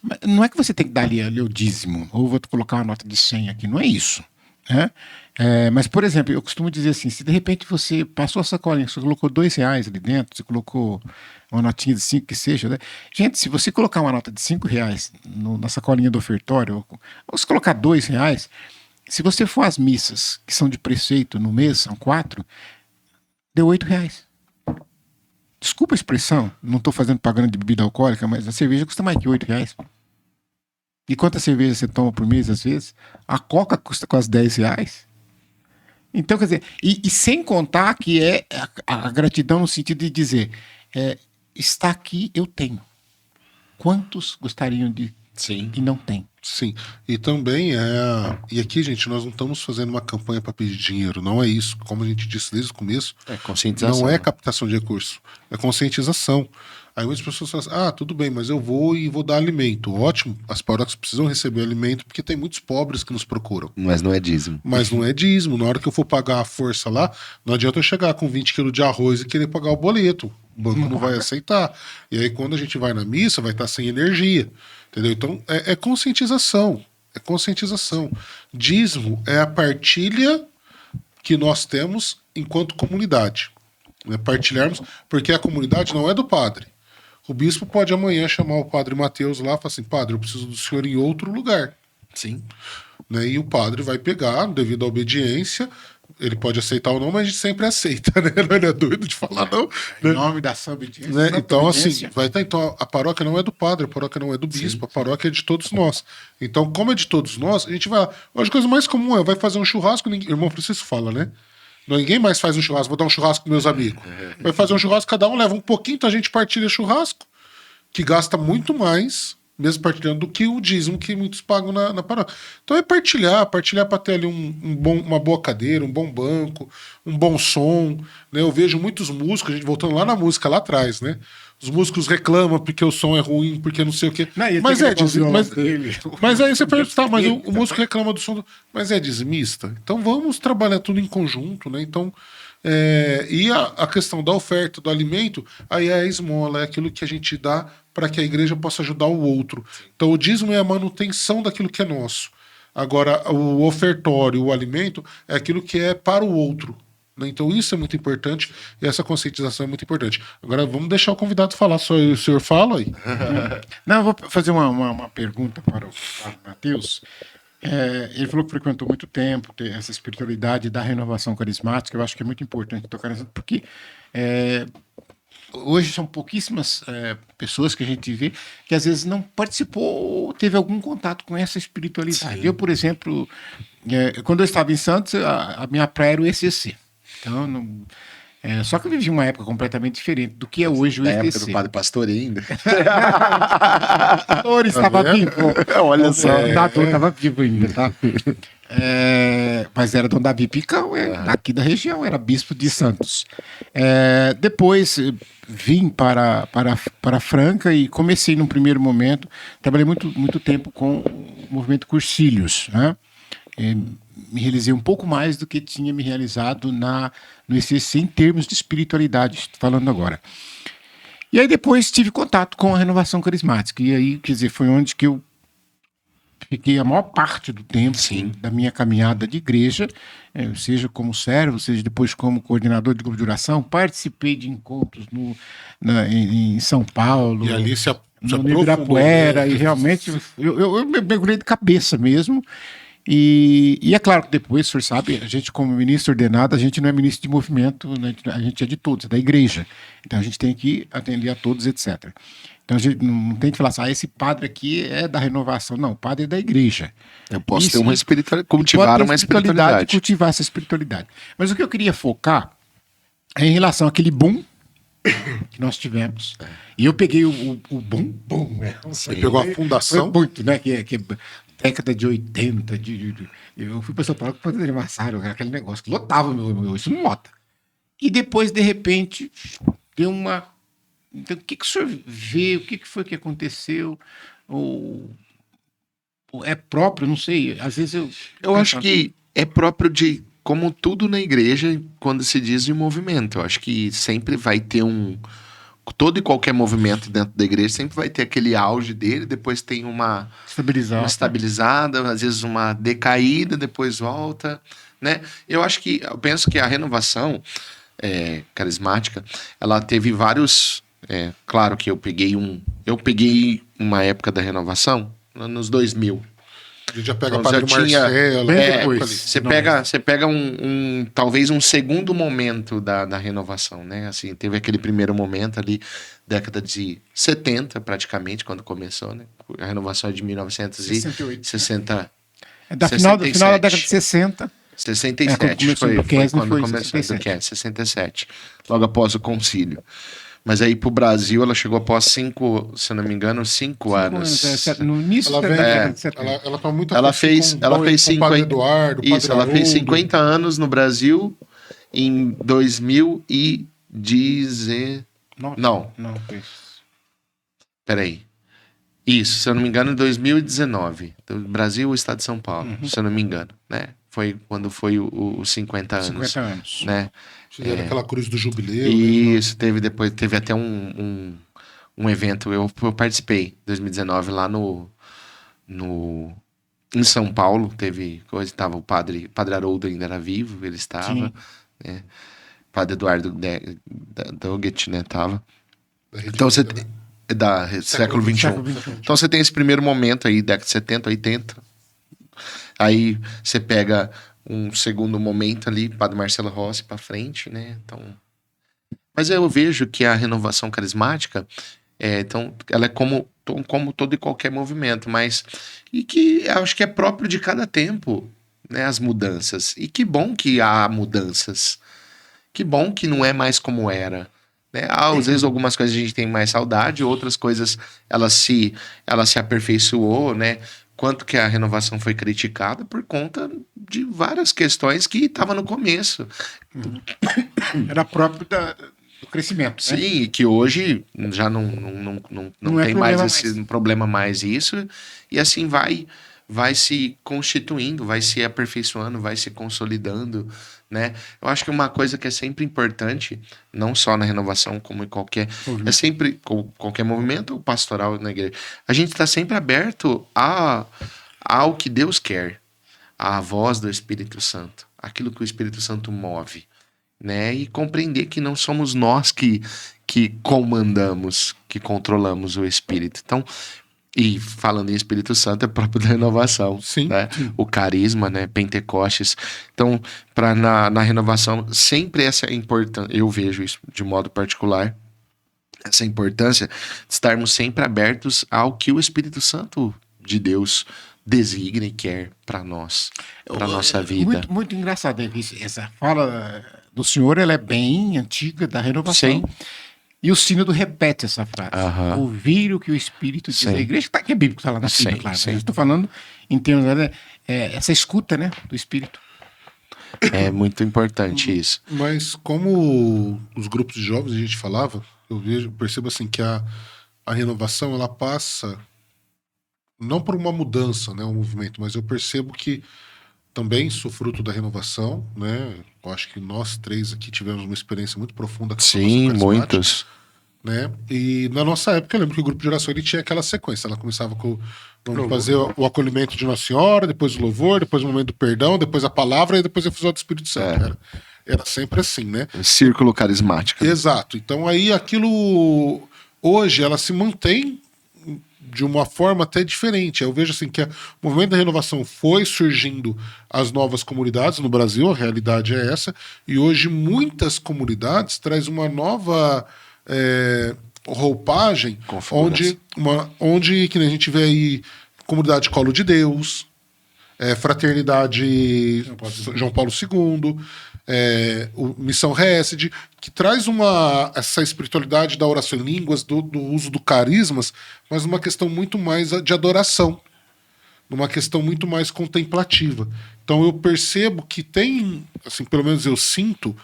Mas não é que você tem que dar ali o dízimo, ou vou colocar uma nota de 100 aqui, não é isso. Né? Mas, por exemplo, eu costumo dizer assim, se de repente você passou a sacolinha, você colocou R$2 ali dentro, você colocou uma notinha de 5 que seja, né? Gente, se você colocar uma nota de R$5 na sacolinha do ofertório, ou se colocar R$2, se você for às missas, que são de preceito no mês, são 4, deu R$8. Desculpa a expressão, não estou fazendo pagando de bebida alcoólica, mas a cerveja custa mais que R$8. E quanta cerveja você toma por mês, às vezes? A Coca custa quase R$10. Então, quer dizer, e sem contar que é a gratidão no sentido de dizer, está aqui, eu tenho. Quantos gostariam de... Sim. E não tem. Sim, e também e aqui, gente, nós não estamos fazendo uma campanha para pedir dinheiro, não é isso. Como a gente disse desde o começo, conscientização. Não é captação de recursos, é conscientização. Aí muitas pessoas falam assim, tudo bem, mas eu vou dar alimento. Ótimo, as paróquias precisam receber alimento porque tem muitos pobres que nos procuram. Mas não é dízimo. Na hora que eu for pagar a força lá, não adianta eu chegar com 20 quilos de arroz e querer pagar o boleto. O banco não vai aceitar. E aí quando a gente vai na missa, vai estar sem energia. Entendeu? Então, é conscientização. É conscientização. Dízimo é a partilha que nós temos enquanto comunidade. Partilharmos, porque a comunidade não é do padre. O bispo pode amanhã chamar o padre Mateus lá e falar assim, padre, eu preciso do senhor em outro lugar. Sim. E o padre vai pegar, devido à obediência, ele pode aceitar ou não, mas a gente sempre aceita, né? Não é doido de falar, não. Em nome da sua obediência. Então, assim, então a paróquia não é do padre, a paróquia não é do bispo, a paróquia é de todos nós. Então, como é de todos nós, a gente vai lá. Hoje a coisa mais comum vai fazer um churrasco, irmão Francisco fala, né? Ninguém mais faz um churrasco, vou dar um churrasco com meus amigos. Vai fazer um churrasco, cada um leva um pouquinho, então a gente partilha churrasco, que gasta muito mais, mesmo partilhando, do que o dízimo que muitos pagam na paróquia. Então é partilhar para ter ali uma boa cadeira, um bom banco, um bom som. Né? Eu vejo muitos músicos, a gente voltando lá na música lá atrás, né? Os músicos reclamam porque o som é ruim, porque não sei o quê. Mas aí você pergunta, tá, mas o músico reclama do som. Mas é dizimista? Então vamos trabalhar tudo em conjunto, né? Então, e a questão da oferta, do alimento, aí é a esmola, é aquilo que a gente dá para que a igreja possa ajudar o outro. Então o dízimo é a manutenção daquilo que é nosso. Agora, o ofertório, o alimento, é aquilo que é para o outro. Então isso é muito importante e essa conscientização é muito importante. Agora vamos deixar o convidado falar, só o senhor fala aí. Não, eu vou fazer uma pergunta para o Matheus. Ele falou que frequentou muito tempo, tem essa espiritualidade da renovação carismática. Eu acho que é muito importante tocar nessa, porque hoje são pouquíssimas pessoas que a gente vê que às vezes não participou ou teve algum contato com essa espiritualidade. Sim. Eu, por exemplo, quando eu estava em Santos, a minha praia era o ECC. Então, só que eu vivi uma época completamente diferente do que é hoje o ECC. época do Padre Pastor ainda. O pastor estava vivo. Olha só. O Dador estava vivo ainda, tá? Mas era Dom Davi Picão, daqui da região, era bispo de Santos. Depois vim para Franca e comecei num primeiro momento, trabalhei muito tempo com o movimento Cursilhos, né? Me realizei um pouco mais do que tinha me realizado no ECC em termos de espiritualidade, estou falando agora. E aí depois tive contato com a renovação carismática, e aí, quer dizer, foi onde que eu fiquei a maior parte do tempo da minha caminhada de igreja, seja como servo, seja depois como coordenador de grupo de oração, participei de encontros em São Paulo, e ali no Ibirapuera, e realmente eu mergulhei de cabeça mesmo. E é claro que depois, o senhor sabe, a gente como ministro ordenado, a gente não é ministro de movimento, né? A gente é de todos, é da igreja. Então a gente tem que atender a todos, etc. Então a gente não tem que falar assim, esse padre aqui é da renovação. Não, o padre é da igreja. Eu posso ter uma espiritualidade, cultivar uma espiritualidade. Cultivar essa espiritualidade. Mas o que eu queria focar é em relação àquele boom que nós tivemos. E eu peguei o boom. Você pegou a fundação. Foi muito, né? Que década de 80, eu fui para São Paulo para fazer aniversário, aquele negócio que lotava isso não lota. E depois, de repente, deu uma... Então, o que o senhor vê? O que foi que aconteceu? Ou é próprio? Não sei. Às vezes eu acho que é próprio de, como tudo na igreja, quando se diz de movimento. Eu acho que sempre vai ter todo e qualquer movimento dentro da igreja sempre vai ter aquele auge dele, depois tem uma estabilizada, às vezes uma decaída, depois volta, né? Eu penso que a renovação carismática, ela teve vários, claro que eu peguei uma época da renovação, nos 2000. A gente já pega então, Padre Marcelo. Você pega talvez um segundo momento da renovação, né? Assim, teve aquele primeiro momento ali, década de 70, praticamente, quando começou, né? A renovação é de 1960. Final da década de 60. 67 foi quando começou, 67, logo após o concílio. Mas aí pro Brasil ela chegou após 5, se eu não me engano, 5 anos. No início da década de 70. Ela tá muito ela fez 50 Eduardo, isso, ela fez 50 anos no Brasil em 2010. Não. Peraí. Isso, se eu não me engano, em 2019. Do Brasil, o estado de São Paulo, se eu não me engano, né? Foi quando foi os 50 anos. 50 anos. Né? Fizeram aquela cruz do jubileu. Isso, teve até um evento, eu participei em 2019 lá em São Paulo, teve coisa, tava o padre Haroldo ainda era vivo, ele estava, né? Padre Eduardo Doggett, né, tava. Então você tem século XXI. Então você tem esse primeiro momento aí, década de 70, 80. Aí você pega um segundo momento ali, Padre Marcelo Rossi para frente, né? Então, mas eu vejo que a renovação carismática, então, ela é como todo e qualquer movimento, mas e que eu acho que é próprio de cada tempo, né, as mudanças. E que bom que há mudanças. Que bom que não é mais como era. Né? Às vezes algumas coisas a gente tem mais saudade, outras coisas ela se aperfeiçoou, né? Quanto que a renovação foi criticada por conta de várias questões que estavam no começo. Era próprio do crescimento, né? Sim, e que hoje já não Não é tem problema mais esse problema mais isso, e assim vai se constituindo, vai se aperfeiçoando, vai se consolidando, né? Eu acho que uma coisa que é sempre importante, não só na renovação, como em é sempre qualquer movimento pastoral na igreja, a gente está sempre aberto ao que Deus quer, à voz do Espírito Santo, aquilo que o Espírito Santo move, né? E compreender que não somos nós que comandamos, que controlamos o Espírito. Então, e falando em Espírito Santo, é próprio da renovação. Sim. Né? O carisma, né? Pentecostes. Então, na renovação, sempre essa é importante. Eu vejo isso de modo particular. Essa importância de estarmos sempre abertos ao que o Espírito Santo de Deus designa e quer para nós, para nossa vida. Muito, muito engraçado. Essa fala do senhor, ela é bem antiga, da renovação. Sim. E o sínodo repete essa frase. Ouvir o que o Espírito diz. Sim. A igreja que é bíblico, está lá na Bíblia, Sim, claro. sim. Eu estou falando em termos essa escuta, né, do Espírito. É muito importante isso. Mas como os grupos de jovens a gente falava, percebo assim que a renovação ela passa não por uma mudança, né, um movimento, mas eu percebo que também sou fruto da renovação, né? Eu acho que nós três aqui tivemos uma experiência muito profunda com a Sim, renovação carismática, muitos. né? E na nossa época eu lembro que o grupo de oração ele tinha aquela sequência, ela começava com vamos fazer o acolhimento de Nossa Senhora, depois o louvor, depois o momento do perdão, depois a palavra e depois a fusão do Espírito Santo. Era sempre assim, né? Círculo carismático. Exato. Então aí aquilo hoje ela se mantém de uma forma até diferente. Eu vejo assim que o movimento da renovação foi surgindo as novas comunidades no Brasil, a realidade é essa, e hoje muitas comunidades traz uma nova roupagem onde que a gente vê aí comunidade Colo de Deus, Fraternidade João Paulo II, Missão Hesed, que traz essa espiritualidade da oração em línguas, do uso do carismas, mas numa questão muito mais de adoração, numa questão muito mais contemplativa. Então eu percebo que tem, assim, pelo menos eu sinto,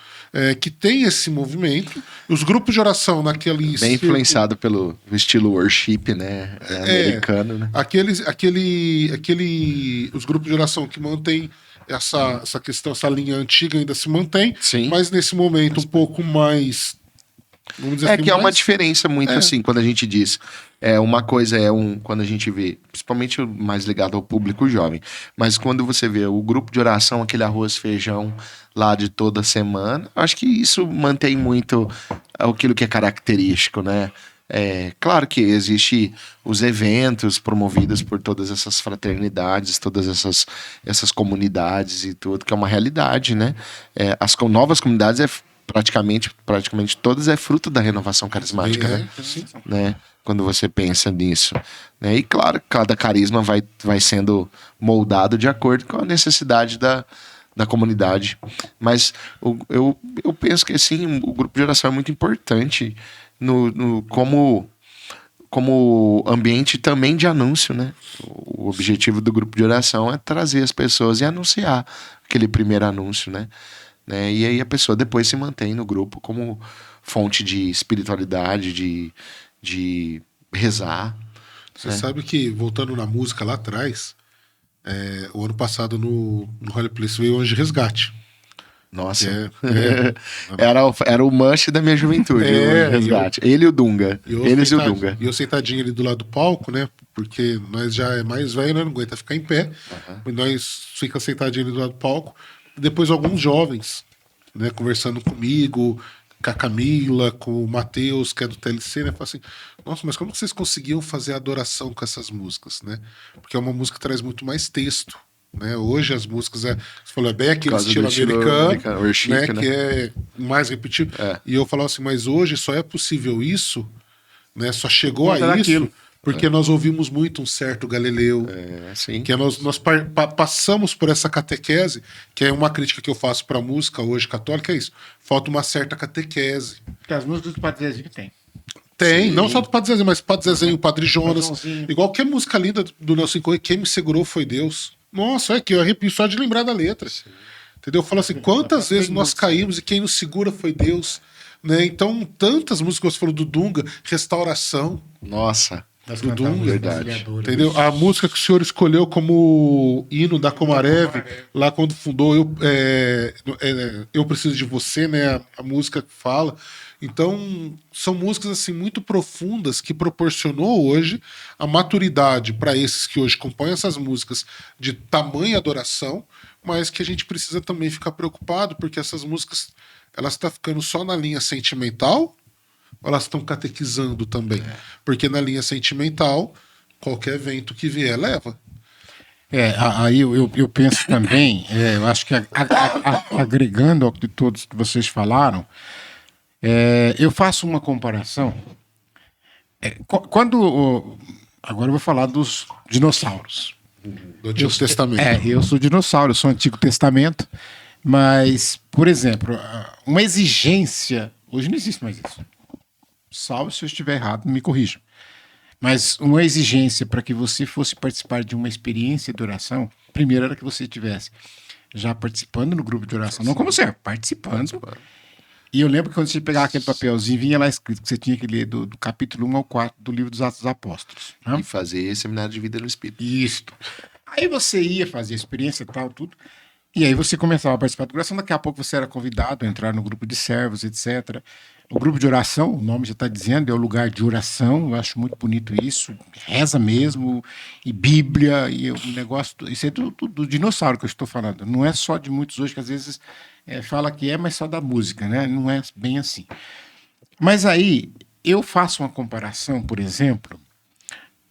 que tem esse movimento. Os grupos de oração naquele Bem influenciado pelo estilo worship, né? Americano, né? Os grupos de oração que mantêm essa questão, essa linha antiga ainda se mantém, Sim. mas nesse momento um pouco mais, vamos dizer assim, Que é uma diferença muito assim, quando a gente diz. Uma coisa quando a gente vê, principalmente mais ligado ao público jovem, mas quando você vê o grupo de oração, aquele arroz, feijão lá de toda semana, acho que isso mantém muito aquilo que é característico, né? Claro que existe os eventos promovidos por todas essas fraternidades, todas essas comunidades e tudo, que é uma realidade, né? As novas comunidades praticamente todas é fruto da renovação carismática, né? Quando você pensa nisso, né? E claro, cada carisma vai sendo moldado de acordo com a necessidade da comunidade. Mas eu penso que assim, o grupo de oração é muito importante como ambiente também de anúncio, né? O objetivo do grupo de oração é trazer as pessoas e anunciar aquele primeiro anúncio, né? E aí a pessoa depois se mantém no grupo como fonte de espiritualidade, de rezar. Você sabe que, voltando na música lá atrás, o ano passado no Holy Place veio o Anjo de Resgate. Nossa, era o manche da minha juventude, o Resgate. Ele e o Dunga. Eles e o Dunga. E eu sentadinho ali do lado do palco, né? Porque nós já é mais velho, né? Não aguenta ficar em pé. E nós fica sentadinho ali do lado do palco. Depois alguns jovens, né? Conversando comigo, com a Camila, com o Matheus, que é do TLC, né? Fala assim, nossa, mas como vocês conseguiam fazer adoração com essas músicas, né? Porque é uma música que traz muito mais texto. Né? Hoje as músicas você falou, bem aquele estilo americano, worship, né? Que é mais repetido. E eu falava assim, mas hoje só é possível isso, né? Só chegou a isso Porque nós ouvimos muito um certo Galileu, Sim. que nós passamos por essa catequese, que é uma crítica que eu faço para a música hoje católica, é isso. Falta uma certa catequese. Porque as músicas do Padre Zezinho tem. Tem, Sim. não só do Padre Zezinho, mas Padre Zezinho, o Padre Jonas. Joãozinho. Igual que a música linda do Nelson Correia, quem me segurou foi Deus. Nossa, olha aqui, eu arrepio só de lembrar da letra. Entendeu? Eu falo assim, quantas vezes nós caímos e quem nos segura foi Deus. Né? Então, tantas músicas, você falou do Dunga, Restauração, Nossa. Das do cantávamos Dunga, verdade. entendeu? A música que o senhor escolheu como hino da Comarev, lá quando fundou Eu Preciso de Você, né? A música que fala. Então, são músicas assim muito profundas que proporcionou hoje a maturidade para esses que hoje compõem essas músicas de tamanha adoração, mas que a gente precisa também ficar preocupado, porque essas músicas elas estão ficando só na linha sentimental, ou elas estão catequizando também? Porque na linha sentimental, qualquer vento que vier leva. Aí eu penso também, eu acho que agregando ao que todos que vocês falaram, eu faço uma comparação. Agora eu vou falar dos dinossauros. Do Antigo Testamento. Eu sou dinossauro, eu sou Antigo Testamento, mas, por exemplo, uma exigência, hoje não existe mais isso. Salve se eu estiver errado, me corrijam. Mas uma exigência para que você fosse participar de uma experiência de oração, primeiro era que você estivesse já participando no grupo de oração, não como você, participando. E eu lembro que quando você pegava aquele papelzinho, vinha lá escrito que você tinha que ler do capítulo 1 ao 4 do livro dos Atos dos Apóstolos. Né? E fazer seminário de vida no Espírito. Isso. Aí você ia fazer a experiência e tal, tudo. E aí você começava a participar da oração, daqui a pouco você era convidado a entrar no grupo de servos, etc. O grupo de oração, o nome já está dizendo, é o lugar de oração, eu acho muito bonito isso, reza mesmo, e Bíblia, e o negócio, isso é do dinossauro que eu estou falando, não é só de muitos hoje que às vezes fala que mas só da música, né? Não é bem assim. Mas aí, eu faço uma comparação, por exemplo,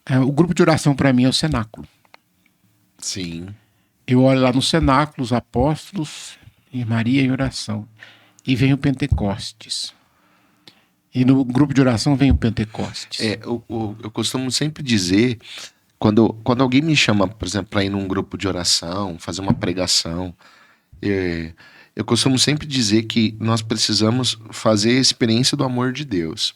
o grupo de oração para mim é o cenáculo. Sim. Eu olho lá no cenáculo, os apóstolos e Maria em oração. E vem o Pentecostes. E no grupo de oração vem o Pentecostes. Eu costumo sempre dizer, quando alguém me chama, por exemplo, para ir num grupo de oração, fazer uma pregação, eu costumo sempre dizer que nós precisamos fazer a experiência do amor de Deus.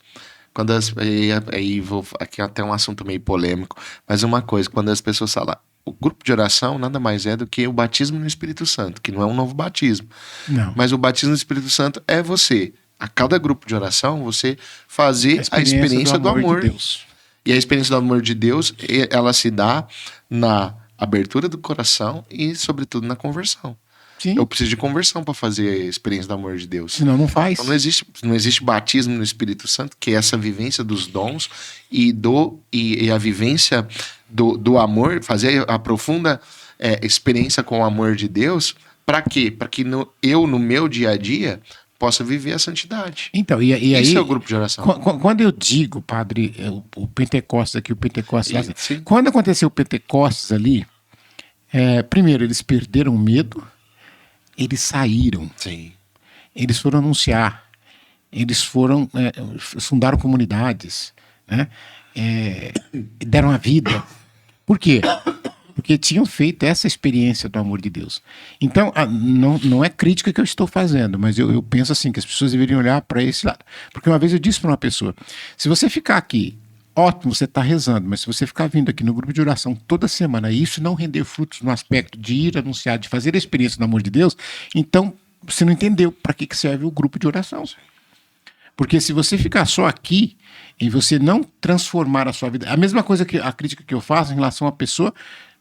Aqui é até um assunto meio polêmico, mas uma coisa, quando as pessoas falam, o grupo de oração nada mais é do que o batismo no Espírito Santo, que não é um novo batismo. Não. Mas o batismo no Espírito Santo é você, a cada grupo de oração, você fazer a experiência do amor de Deus. E a experiência do amor de Deus, ela se dá na abertura do coração e, sobretudo, na conversão. Sim. Eu preciso de conversão para fazer a experiência do amor de Deus. Senão não faz. Então não existe batismo no Espírito Santo, que é essa vivência dos dons e a vivência do amor, fazer a profunda experiência com o amor de Deus. Para quê? Para que eu, no meu dia a dia, possa viver a santidade. Então, e aí, isso é o grupo de oração. Quando eu digo, padre, o Pentecostes aqui, o Pentecostes lá, Sim. quando aconteceu o Pentecostes ali, primeiro eles perderam o medo, eles saíram, Sim. eles foram anunciar, eles foram fundaram comunidades, né? Deram a vida. Por quê? Porque tinham feito essa experiência do amor de Deus. Então, não é crítica que eu estou fazendo, mas eu penso assim, que as pessoas deveriam olhar para esse lado. Porque uma vez eu disse para uma pessoa, se você ficar aqui, ótimo, você está rezando, mas se você ficar vindo aqui no grupo de oração toda semana e isso não render frutos no aspecto de ir anunciar, de fazer a experiência do amor de Deus, então você não entendeu para que serve o grupo de oração. Porque se você ficar só aqui e você não transformar a sua vida... A mesma coisa que a crítica que eu faço em relação à pessoa...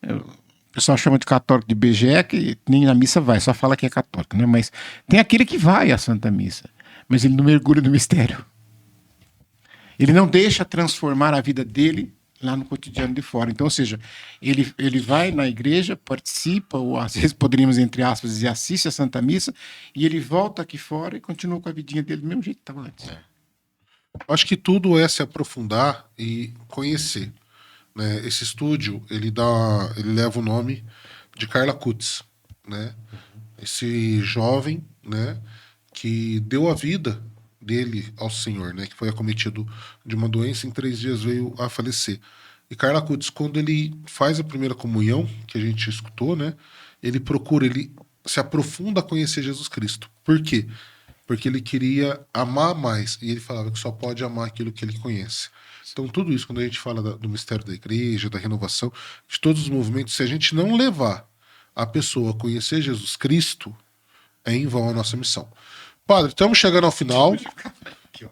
O pessoal chama de católico de BGE, que nem na missa vai, só fala que é católico, né? Mas tem aquele que vai à Santa Missa, mas ele não mergulha no mistério. Ele não deixa transformar a vida dele lá no cotidiano de fora. Então, ou seja, ele vai na igreja, participa, ou às vezes poderíamos, entre aspas, dizer, assiste a Santa Missa, e ele volta aqui fora e continua com a vidinha dele do mesmo jeito que estava antes. Acho que tudo é se aprofundar e conhecer. Né? Esse estúdio, ele leva o nome de Carla Kutz, né? Esse jovem, né, que deu a vida dele ao Senhor, né? Que foi acometido de uma doença, em 3 dias veio a falecer. E Carla Acutis, quando ele faz a primeira comunhão, que a gente escutou, né? Ele se aprofunda a conhecer Jesus Cristo. Por quê? Porque ele queria amar mais. E ele falava que só pode amar aquilo que ele conhece. Então, tudo isso, quando a gente fala do mistério da igreja, da renovação, de todos os movimentos, se a gente não levar a pessoa a conhecer Jesus Cristo, é em vão a nossa missão. Padre, estamos chegando ao final.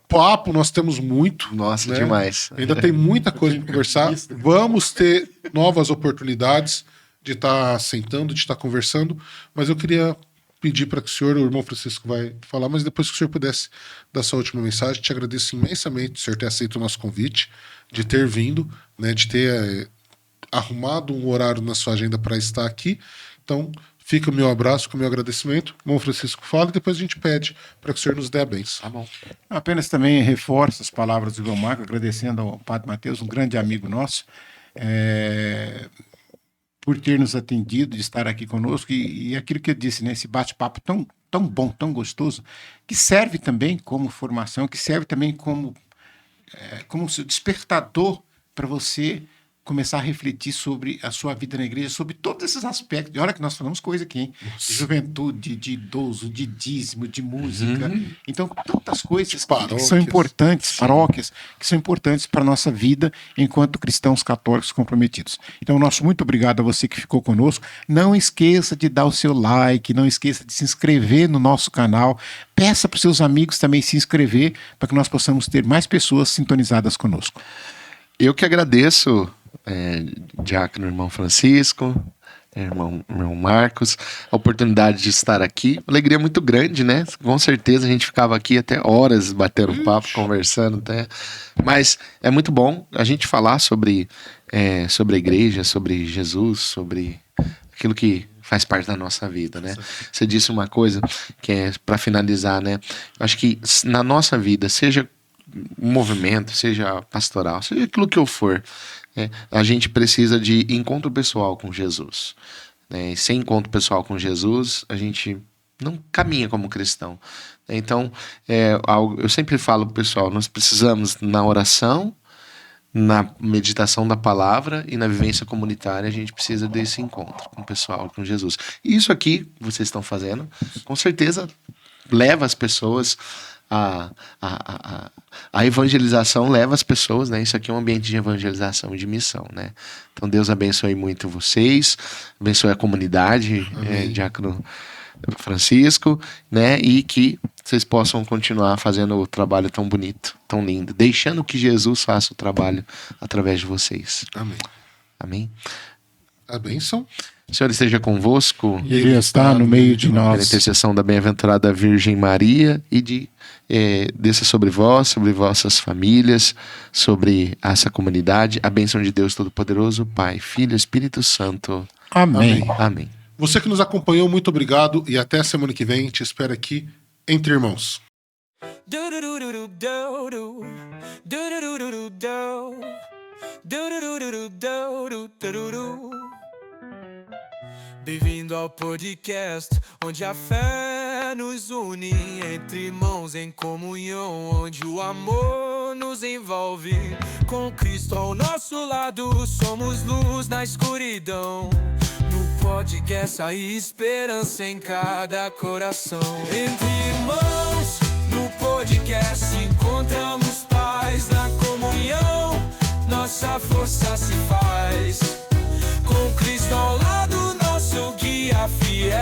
Papo, nós temos muito. Nossa, né? demais. Ainda tem muita coisa para conversar. Vamos ter novas oportunidades de estar sentando, de estar conversando, mas eu queria pedir para que o irmão Francisco vai falar, mas depois que o senhor pudesse dar sua última mensagem, te agradeço imensamente o senhor ter aceito o nosso convite, de ter vindo, né, de ter arrumado um horário na sua agenda para estar aqui. Então, fica o meu abraço, com o meu agradecimento. Irmão Francisco fala e depois a gente pede para que o senhor nos dê a bênção. Tá bom. Apenas também reforço as palavras do irmão Marco, agradecendo ao Padre Mateus, um grande amigo nosso, por ter nos atendido, de estar aqui conosco, e aquilo que eu disse, né, esse bate-papo tão bom, tão gostoso, que serve também como formação, que serve também como despertador para você começar a refletir sobre a sua vida na igreja, sobre todos esses aspectos. E olha que nós falamos coisa aqui, hein? De juventude, de idoso, de dízimo, de música. Então, tantas coisas que são importantes, paróquias, que são importantes para a nossa vida enquanto cristãos católicos comprometidos. Então, nosso muito obrigado a você que ficou conosco. Não esqueça de dar o seu like, não esqueça de se inscrever no nosso canal. Peça para os seus amigos também se inscrever, para que nós possamos ter mais pessoas sintonizadas conosco. Eu que agradeço, diácono irmão Francisco, irmão Marcos, a oportunidade de estar aqui. Alegria muito grande, né? Com certeza a gente ficava aqui até horas batendo papo, conversando até. Mas é muito bom a gente falar sobre a igreja, sobre Jesus, sobre aquilo que faz parte da nossa vida, né? Você disse uma coisa que é para finalizar, né? Acho que na nossa vida, seja um movimento, seja pastoral, seja aquilo que eu for, a gente precisa de encontro pessoal com Jesus. E sem encontro pessoal com Jesus, a gente não caminha como cristão. Então, eu sempre falo pro pessoal, nós precisamos, na oração, na meditação da palavra e na vivência comunitária, a gente precisa desse encontro com o pessoal, com Jesus. E isso aqui, que vocês estão fazendo, com certeza leva as pessoas a evangelização, leva as pessoas, né? Isso aqui é um ambiente de evangelização e de missão, né? Então Deus abençoe muito vocês, abençoe a comunidade, diácono Francisco, né? E que vocês possam continuar fazendo o trabalho tão bonito, tão lindo, deixando que Jesus faça o trabalho através de vocês. Amém. Amém. A bênção. O Senhor esteja convosco. Ele está no meio de Pela nós. intercessão da bem-aventurada Virgem Maria e desça sobre vós, sobre vossas famílias, sobre essa comunidade, a bênção de Deus Todo-Poderoso, Pai, Filho e Espírito Santo. Amém. Amém. Você que nos acompanhou, muito obrigado e até a semana que vem. Te espero aqui entre irmãos. Bem-vindo ao podcast, onde a fé nos une, entre irmãos em comunhão, onde o amor nos envolve. Com Cristo ao nosso lado, somos luz na escuridão. No podcast há esperança em cada coração. Entre irmãos, no podcast encontramos paz na comunhão. Nossa força se faz. Com Cristo ao lado, nosso guia fiel.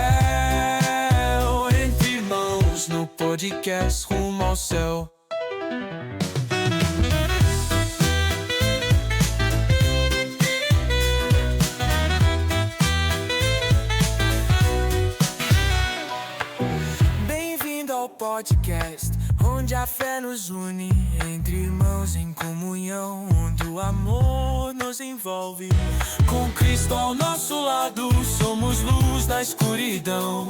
Entre irmãos, no podcast rumo ao céu. Bem-vindo ao podcast, onde a fé nos une, entre irmãos em comunhão, onde o amor nos envolve. Com Cristo ao nosso lado, somos luz na escuridão.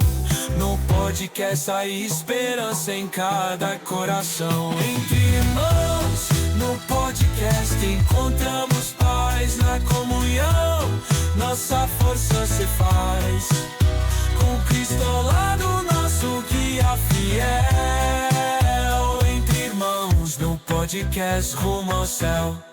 No podcast há esperança em cada coração. Entre irmãos, no podcast encontramos paz na comunhão. Nossa força se faz. Com Cristo ao lado, nosso guia fiel. Entre podcast rumo ao céu.